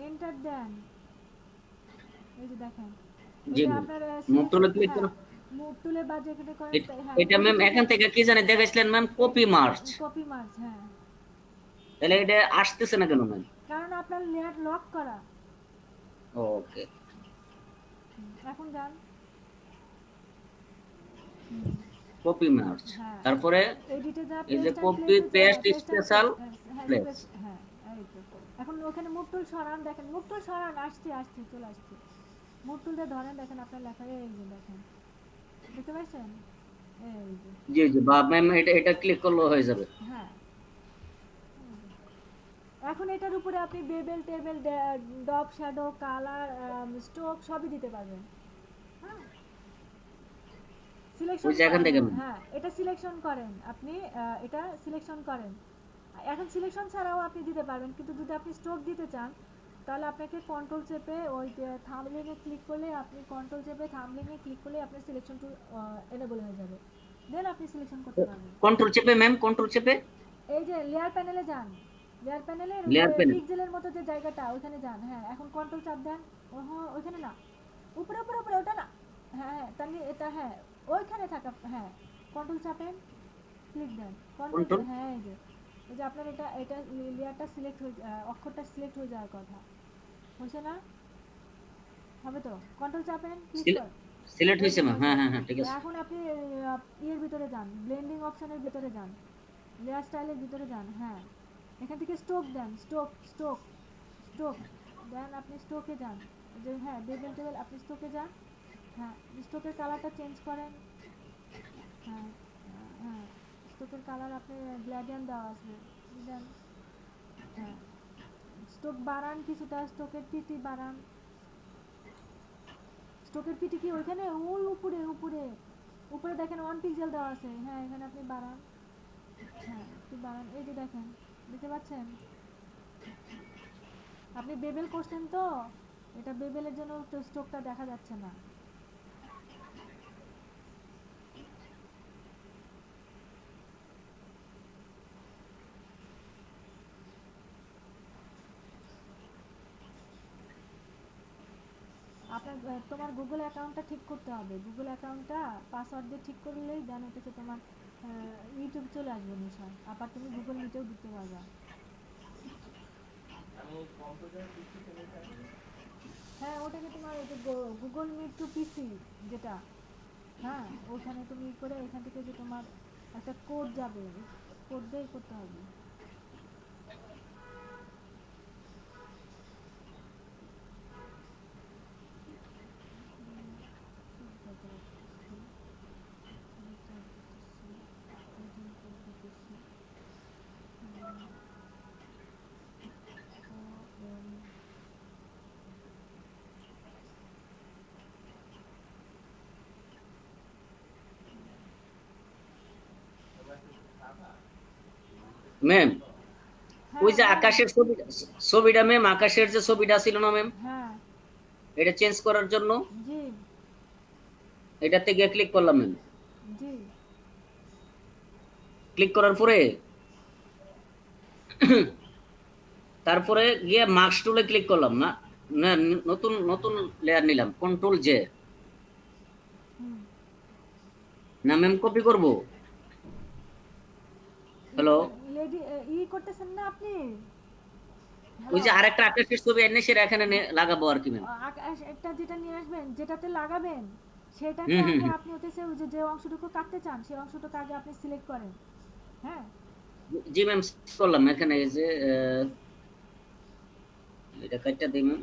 Speaker 1: এন্টার দেন। এই যে দেখেন
Speaker 3: জি
Speaker 1: এটা
Speaker 3: ম্যাম
Speaker 1: আপনার
Speaker 3: মুভ টুলে ক্লিক করুন।
Speaker 1: মুভ টুলে বা যেখানে করেন। হ্যাঁ
Speaker 3: এটা ম্যাম এখান থেকে কি জানি দেখাইছিলেন ma'am copy merge,
Speaker 1: copy merge. হ্যাঁ
Speaker 3: তাহলে এটা আসতেছে না কেন ম্যাম?
Speaker 1: কারণ আপনার লেয়ার লক করা।
Speaker 3: ওকে
Speaker 1: এখন যান
Speaker 3: কপি মার্চ,
Speaker 1: হ্যাঁ
Speaker 3: তারপরে
Speaker 1: এডিটে যা
Speaker 3: এই যে
Speaker 1: paste
Speaker 3: copy paste special place.
Speaker 1: হ্যাঁ এই তো এখন ওখানে মুভ টুল সরান, দেখেন মুভ টুল সরান, আসছে আসছে চলে আসছে। মুভ টুল দিয়ে ধরেন, দেখেন আপনার লেখা এই যে দেখেন, দেখতে পাচ্ছেন এই যে।
Speaker 3: জি জি বা ম্যাম এটা ক্লিক করলে হয়ে যাবে।
Speaker 1: হ্যাঁ এখন এটার উপরে আপনি bevel table depth shadow colour stroke সবই দিতে পারবেন। হ্যাঁ সিলেকশন
Speaker 3: ওই জায়গা থেকে
Speaker 1: হ্যাঁ এটা সিলেকশন করেন আপনি, এটা সিলেকশন করেন। এখন সিলেকশন ছাড়াও আপনি দিতে পারবেন, কিন্তু যদি আপনি স্ট্রোক দিতে চান তাহলে আপনাকে কন্ট্রোল চেপে ওই থাম্বনেল এ ক্লিক করলে, আপনি কন্ট্রোল চেপে থাম্বনেল এ ক্লিক করলে আপনার সিলেকশন টুল এনেবল হয়ে যাবে, দেন আপনি সিলেকশন করতে পারবেন।
Speaker 3: কন্ট্রোল চেপে ম্যাম, কন্ট্রোল চেপে
Speaker 1: এই যে লেয়ার প্যানেলে যান, লেয়ার প্যানেলের
Speaker 3: লেয়ার প্যানেল
Speaker 1: পিক্সেলের মতো যে জায়গাটা ওইখানে যান। হ্যাঁ এখন কন্ট্রোল চাপ দেন। ওইখানে না, উপরে উপরে উপরে, ওটা না, হ্যাঁ হ্যাঁ তাহলে এটা, হ্যাঁ ওইখানে থাকা, হ্যাঁ কন্ট্রোল চাপেন, ক্লিক দেন কন্ট্রোল,
Speaker 3: Control?
Speaker 1: হ্যাঁ এই যে আপনার এটা এটা লেয়ারটা সিলেক্ট হয়ে, অক্ষরটা সিলেক্ট হয়ে যাওয়ার কথা হয়েছে না, হবে তো, কন্ট্রোল চাপেন, ক্লিক করেন,
Speaker 3: সিলেক্ট হয়েছে ম্যাম, হ্যাঁ হ্যাঁ হ্যাঁ ঠিক আছে।
Speaker 1: এখন আপনি ইয়ের ভিতরে যান, ব্লেন্ডিং অপশনের ভিতরে যান, লেয়ার স্টাইলের ভিতরে যান। হ্যাঁ এখান থেকে স্ট্রোক দেন, স্ট্রোক স্ট্রোক স্ট্রোক দেন, আপনি স্ট্রোকে যান, যে হ্যাঁ বেবেল টেবিল, আপনি স্ট্রোকে যান। হ্যাঁ স্ট্রোকের কালারটা চেঞ্জ করেন। হ্যাঁ হ্যাঁ স্ট্রোকের কালার আপনি গ্রেডিয়েন্ট দেওয়া আসবে, দেন। হ্যাঁ স্ট্রোক বাড়ান কিছুটা, স্ট্রোকের পিটি বাড়ান। স্ট্রোকের পিটি কি ওইখানে, ওই উপরে উপরে উপরে দেখেন 1 পিক্সেল দেওয়া আছে, হ্যাঁ এখানে আপনি বাড়ান। হ্যাঁ একটু বাড়ান, এই যে দেখেন, দেখতে পাচ্ছেন? আপনি বেবেল করছেন তো, এটা বেবেলের জন্য স্ট্রোকটা দেখা যাচ্ছে না। আপনার তোমার গুগল অ্যাকাউন্টটা ঠিক করতে হবে, গুগল অ্যাকাউন্টটা পাসওয়ার্ড দিয়ে ঠিক করলেই দেন হচ্ছে তোমার ইউটিউব চলে আসবে নিশ্চয়, আবার তুমি গুগল মিটেও ঢুকতে পারবে। হ্যাঁ ওটাকে তোমার ওই যে গুগল মিট টু পিসি যেটা, হ্যাঁ ওখানে তুমি করে এখান থেকে যে তোমার একটা কোড যাবে, কোড দিয়ে করতে হবে।
Speaker 3: ম্যাম ওই যে আকাশের ছবিটা ম্যাম, আকাশের যে ছবিটা ছিল না ম্যাম,
Speaker 1: হ্যাঁ
Speaker 3: এটা চেঞ্জ করার জন্য
Speaker 1: জি
Speaker 3: এটাতে গিয়ে ক্লিক করলাম ম্যাম।
Speaker 1: জি
Speaker 3: ক্লিক করার পরে তারপরে গিয়ে মার্কস টুলে ক্লিক করলাম না, নতুন নতুন লেয়ার নিলাম, কন্ট্রোল জে। না ম্যাম কপি করব। হ্যালো
Speaker 1: লেডি ই করতেছেন না আপনি?
Speaker 3: ওই যে আরেকটা আকাশের ছবি এনে সেটা এখানে লাগাবো আর কি ম্যাম।
Speaker 1: আকাশ একটা যেটা নিয়ে আসবেন, যেটাতে লাগাবেন সেটাকে
Speaker 3: হুম, হুম,
Speaker 1: আগে
Speaker 3: হুম।
Speaker 1: আপনি হতেছে ওই যে অংশটুকু কাটতে চান সেই অংশটুকু আগে আপনি সিলেক্ট করেন। হ্যাঁ
Speaker 3: জি ম্যাম করলাম এখানে, এই যে এটা কাটটা দিই ম্যাম,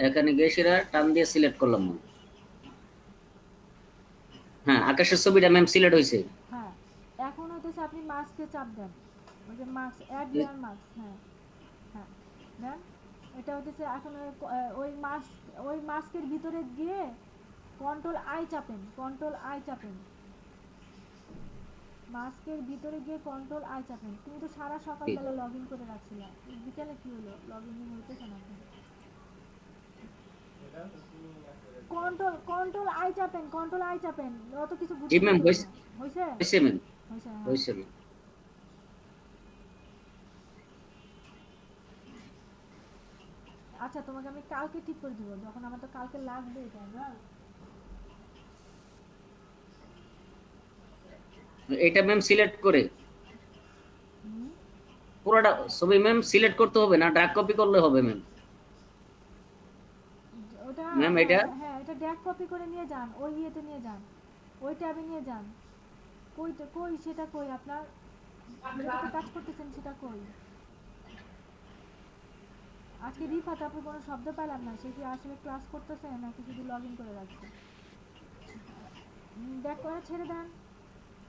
Speaker 3: এখানে গিয়ে সেটা টান দিয়ে সিলেক্ট করলাম ম্যাম। হ্যাঁ আকাশের ছবিটা ম্যাম সিলেক্ট হয়েছে।
Speaker 1: হ্যাঁ এখন হতেছে আপনি মাস্কে চাপ দেন, ওই যে মাস্ক অ্যাড লেয়ার মাস্ক, হ্যাঁ হ্যাঁ দেন। এটা হতেছে এখন ওই মাস্কের ভিতরে গিয়ে কন্ট্রোল আই চাপেন, কন্ট্রোল আই চাপেন, মাস্কের ভিতরে গিয়ে কন্ট্রোল আই চাপেন। তুমি তো সারা সকালবেলা লগ ইন করে রাখছিলে, বিকেলে কি হলো, লগ ইন হইতেছে না? কন্ট্রোল কন্ট্রোল আই চাপেন, কন্ট্রোল আই চাপেন, অত কিছু বুঝতে
Speaker 3: জি ম্যাম
Speaker 1: হইছে
Speaker 3: হয়েছে
Speaker 1: হইছে
Speaker 3: হয়েছে ম্যাম,
Speaker 1: হইছে, হ্যাঁ।
Speaker 3: হয়েছে ম্যাম।
Speaker 1: আচ্ছা তোমাকে আমি কালকে ঠিক করে দিব, যখন আমার তো কালকে লাগবে এটা না।
Speaker 3: এটা ম্যাম সিলেক্ট করে পুরোটা ছবি ম্যাম সিলেক্ট করতে হবে না, ড্র্যাগ কপি করলে হবে ম্যাম?
Speaker 1: ওটা
Speaker 3: ম্যাম এটা
Speaker 1: হ্যাঁ এটা ড্র্যাগ কপি করে নিয়ে যান, ওই ইয়েতে নিয়ে যান, ওই ট্যাবে নিয়ে যান। কই সেটা কই আপনার যেটাতে কাজ করতেছেন সেটা কই? আজকে রিফাত আপনি কোনো শব্দ পেলাম না, সে কি আসলে ক্লাস করতেছে নাকি শুধু লগ ইন করে রাখছে? ব্যাক করে ছেড়ে দেন।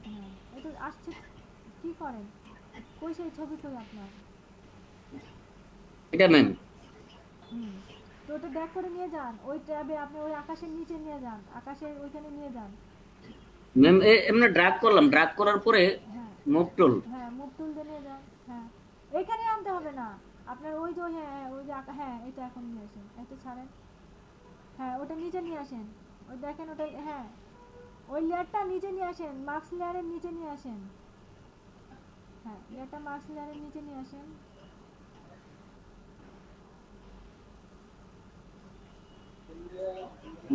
Speaker 1: হ্যাঁ এটা আসছে, কি করেন? কই সেই ছবি কই আপনার?
Speaker 3: এটা ম্যাম
Speaker 1: তো ওটা ব্যাক করে নিয়ে যান, ওই ট্যাবে আপনি ওই আকাশের নিচে নিয়ে যান, আকাশের ওইখানে নিয়ে যান।
Speaker 3: ম্যাম এমনি ড্রাগ করলাম, ড্রাগ করার পরে
Speaker 1: হ্যাঁ
Speaker 3: মুভ টুল।
Speaker 1: হ্যাঁ, মুভ টুল দিয়ে নিয়ে যান। হ্যাঁ, এখানে আনতে হবে না আপনার, ওই যে হ্যাঁ ওই যে হ্যাঁ এটা এখন নিয়ে আসেন, এটা ছাড়েন। হ্যাঁ ওটা নিচে নিয়ে আসেন, ওই দেখেন ওটা, হ্যাঁ ওই লেয়ারটা নিচে নিয়ে আসেন, মাস্ক লেয়ারের নিচে নিয়ে আসেন। হ্যাঁ লেয়ারটা মাস্ক লেয়ারের নিচে নিয়ে আসেন।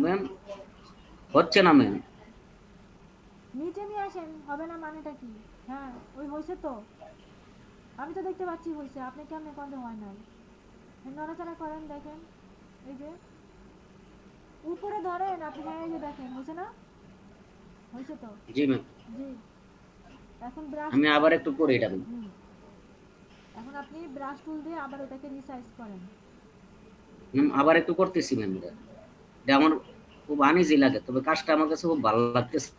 Speaker 3: ম্যাম হচ্ছে না ম্যাম।
Speaker 1: নিচে নিয়ে আসেন, হবে না মানেটা কি? হ্যাঁ ওই হয়েছে তো, আমি তো দেখতে পাচ্ছি হয়েছে, আপনি কেমনে কন্দে হয় নাই? নড়াচড়া করেন, দেখেন এই যে উপরে ধরেন আপনি, হ্যাঁ এই যে দেখেন হয়েছে না? হয়েছে তো?
Speaker 3: জি ম্যাম,
Speaker 1: জি। এখন ব্রাশ,
Speaker 3: আমি আবার একটু করে এটা ম্যাম।
Speaker 1: এখন আপনি ব্রাশ টুল দিয়ে আবার ওটাকে রিসাইজ করেন।
Speaker 3: আবার একটু করতেছি ম্যাম। এটা আমার খুব আনইজি লাগে, তবে কাজটা আমার কাছে খুব ভালো লাগতেছে।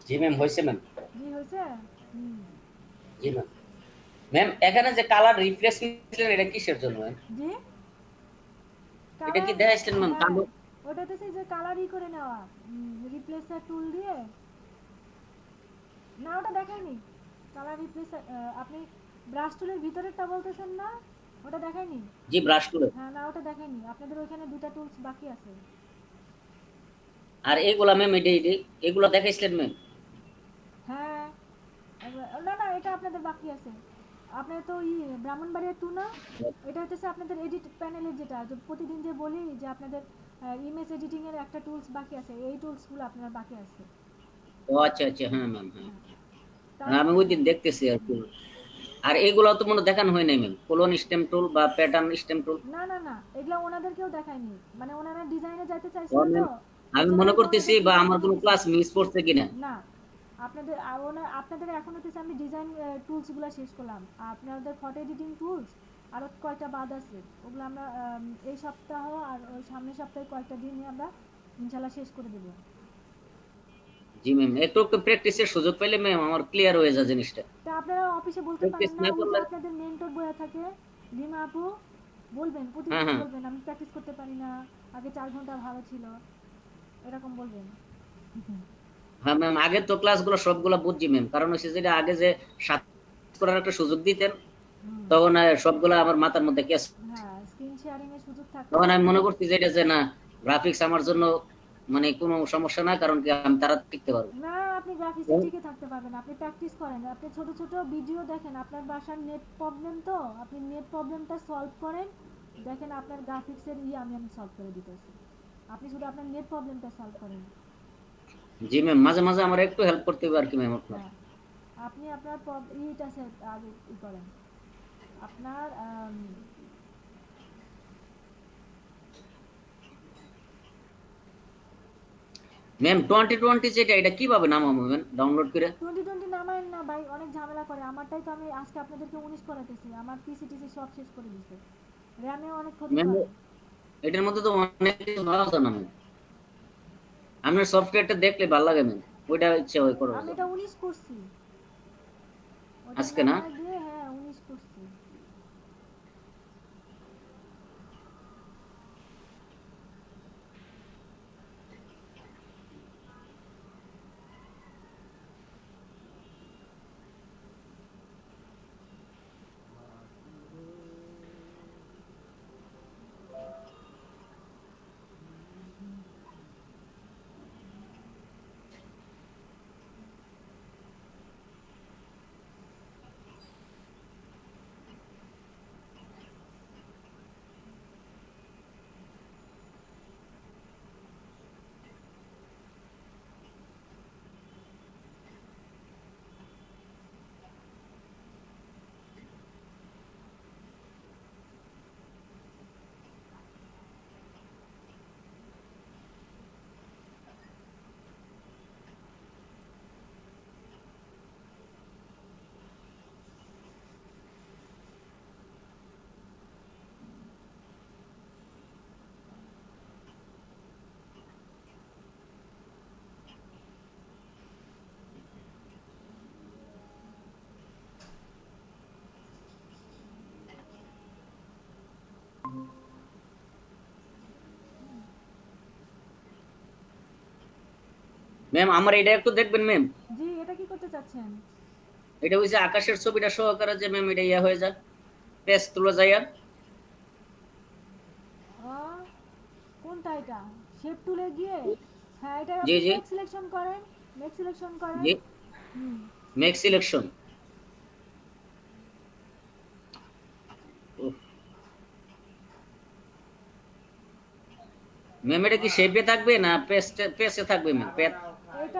Speaker 3: জি ম্যাম হয়েছে ম্যাম।
Speaker 1: জি হয়েছে।
Speaker 3: জি ম্যাম। ম্যাম এখানে যে কালার রিপ্লেস করলেন এটা কিসের জন্য ম্যাম?
Speaker 1: জি
Speaker 3: এটা কি দেখাইছেন ম্যাম? কালো
Speaker 1: ওটাতে সেই যে কালারই করে নেওয়া, রিপ্লেসার টুল দিয়ে না, ওটা দেখায়নি কালার রিপ্লেসার। আপনি ব্রাশ টুলের ভিতরেরটা বলতেছেন না, ওটা দেখায়নি?
Speaker 3: জি ব্রাশ করে।
Speaker 1: হ্যাঁ না ওটা দেখায়নি, আপনাদের ওইখানে দুটো টুলস বাকি আছে।
Speaker 3: আর এগুলা ম্যাম এগুলা দেখাইছিলেন ম্যাম?
Speaker 1: হ্যাঁ না না এটা আপনাদের বাকি আছে। আপনার তো ব্রাহ্মণবাড়িয়া 2 না, এটা হচ্ছে আপনাদের এডিট প্যানেলের, যেটা প্রতিদিন যে বলি যে আপনাদের ইমেজ এডিটিং এর একটা টুলস বাকি আছে, এই টুলসগুলো আপনার বাকি আছে।
Speaker 3: ও আচ্ছা আচ্ছা, হ্যাঁ ম্যাম হ্যাঁ। আমি ওই দিন দেখতেছি আর কি। আর এগুলা তো মনে দেখানো হয় নাই ম্যাম, কোলন স্টেম টুল বা প্যাটার্ন স্টেম টুল।
Speaker 1: না না না এগুলা ওনাদেরকেও দেখায়নি, মানে ওনারা ডিজাইনে যাইতে চাইছিল তো।
Speaker 3: আমি মনে করতেছি বা আমার কোনো ক্লাস মিস করছে কিনা।
Speaker 1: না আপনাদের আপনাদের এখন হচ্ছে আমি ডিজাইন টুলসগুলো শেষ করলাম, আপনাদের ফটো এডিটিং টুলস আরো কয়টা বাদ আছে, ওগুলো আমরা এই সপ্তাহ আর ওই সামনের সপ্তাহে কয়েকটা দিনে আমরা ইনশাআল্লাহ শেষ করে দেব।
Speaker 3: জি ম্যাম, একটু একটু প্র্যাকটিসের সুযোগ পেলে ম্যাম আমার ক্লিয়ার হয়ে যায় জিনিসটা।
Speaker 1: তা আপনারা অফিসে বলতে পারেন না, ওই যে আপনাদের মেন্টর বয়া থাকে রিমা আপু, বলবেন প্রতিদিন বলবেন আমি প্র্যাকটিস করতে পারি না, আগে 4 ঘন্টা ভালো ছিল, এরকম বলবেন।
Speaker 3: হ্যাঁ ম্যাম, আগে তো ক্লাসগুলো সবগুলো বুঝছি ম্যাম, কারণ হচ্ছে যেটা আগে যে সাত করার একটা সুযোগ দিতেন তখন সবগুলো আমার মাথার মধ্যে ক্যাচ।
Speaker 1: হ্যাঁ স্ক্রিন শেয়ারিং এর সুযোগ থাকে,
Speaker 3: তখন আমি মনে করছি যে এটা যে না গ্রাফিক্স আমার জন্য মানে কোনো সমস্যা না, কারণ কি আমি তারা টিকতে পারবো
Speaker 1: না। আপনি গ্রাফিক্সে টিকে থাকতে পারবেন, আপনি প্র্যাকটিস করেন, আপনি ছোট ছোট ভিডিও দেখেন, আপনার বাসার নেট প্রবলেম তো, আপনি নেট প্রবলেমটা সলভ করেন, দেখেন আপনার গ্রাফিক্সের আমি সলভ করে দিতেছি, আপনি শুধু আপনার নেট প্রবলেমটা সলভ করেন।
Speaker 3: জি ম্যাম, মাঝে মাঝে আমার একটু হেল্প করতে হবে আর কি ম্যাম আপনার।
Speaker 1: আপনি আপনার ইটা সেট আগে করেন, আপনার
Speaker 3: ম্যাম 2020 যেটা এটা কিভাবে নামাবো ম্যাম ডাউনলোড করে?
Speaker 1: 2020 নামায়েন না ভাই, অনেক ঝামেলা করে, আমারটাই তো আমি আজকে আপনাদেরকে 19 করাতেছি, আমার পিসিটিসি সব শেষ করে দিয়েছে, র‍্যামে অনেক ক্ষতি করে।
Speaker 3: এটার মধ্যে তো অনেক কিছু ভালো আছে না ম্যাম, আপনার সফটওয়্যারটা দেখলে ভালো লাগে ম্যাম, ওইটা ইচ্ছা হয় করো।
Speaker 1: আমি এটা 19 করছি। ওটা
Speaker 3: আজকে না?
Speaker 1: নাম্বার দিয়ে হ্যাঁ 19 করছি।
Speaker 3: ম্যাম আমার এটা একটু দেখবেন ম্যাম।
Speaker 1: জি, এটা কি করতে চাচ্ছেন?
Speaker 3: এটা হইছে আকাশের ছবিটা সহকারে যে ম্যাম এটা ইয়া হয়ে যায়, পেজ তুলে যায়। আর
Speaker 1: কোনটা এটা? শেপ টুলে গিয়ে হ্যাঁ এটা
Speaker 3: জি
Speaker 1: আপনি
Speaker 3: জি
Speaker 1: মেক সিলেকশন করেন, মেক সিলেকশন করেন।
Speaker 3: জি
Speaker 1: হুম।
Speaker 3: Make selection. ম্যাম এটা কি শেপে থাকবে না পেজে থাকবে ম্যাম?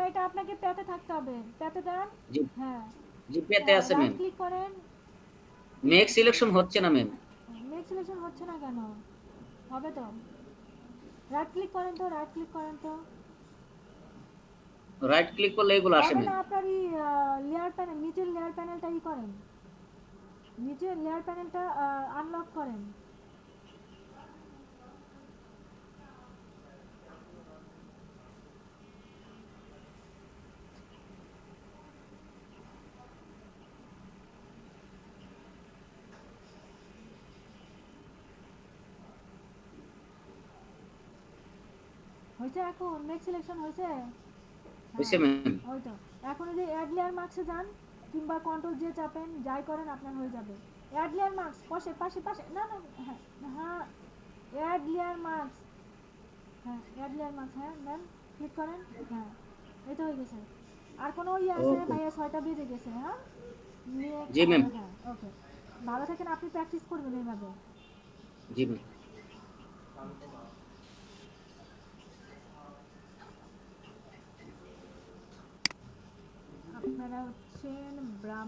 Speaker 1: এটা আপনাকে প্যাতে থাকতে হবে। প্যাতে দেন।
Speaker 3: জি
Speaker 1: হ্যাঁ।
Speaker 3: জি পেতে আছে
Speaker 1: রাইট
Speaker 3: ম্যাম।
Speaker 1: ক্লিক করেন।
Speaker 3: মেক সিলেকশন হচ্ছে না ম্যাম।
Speaker 1: মেক সিলেকশন হচ্ছে না কেন? হবে তো। রাইট ক্লিক করেন তো, রাইট ক্লিক করেন তো।
Speaker 3: রাইট ক্লিক করলে এগুলো আসে
Speaker 1: হবে
Speaker 3: ম্যাম।
Speaker 1: না আপনার এই লেয়ার প্যানেল, নিচের লেয়ার প্যানেলটা ই করেন। নিচের লেয়ার প্যানেলটা আনলক করেন। হয়েছে এখন? মেক সিলেকশন হয়েছে?
Speaker 3: হইছে ম্যাম।
Speaker 1: ওই তো। এখন এই যে অ্যাড লেয়ার মার্কসে যান কিংবা কন্ট্রোল যে চাপেন, যাই করেন আপনার হয়ে যাবে। অ্যাড লেয়ার মার্কস পাশে পাশে পাশে না না হ্যাঁ হ্যাঁ অ্যাড লেয়ার মার্কস। হ্যাঁ অ্যাড লেয়ার মার্কস, হ্যাঁ দেন ক্লিক করেন। হ্যাঁ এই তো হয়ে গেছে। আর কোনো ইয়ে আছে
Speaker 3: ওকে
Speaker 1: ভাইয়া? 6টা বেজে গেছে। হ্যাঁ নিয়ে
Speaker 3: জি ম্যাম।
Speaker 1: হ্যাঁ ওকে। ভালো থাকেন, আপনি প্র্যাকটিস করবেন এইভাবে।
Speaker 3: জি ম্যাম।
Speaker 1: আপনারা হচ্ছেন ব্রাহ্মণ।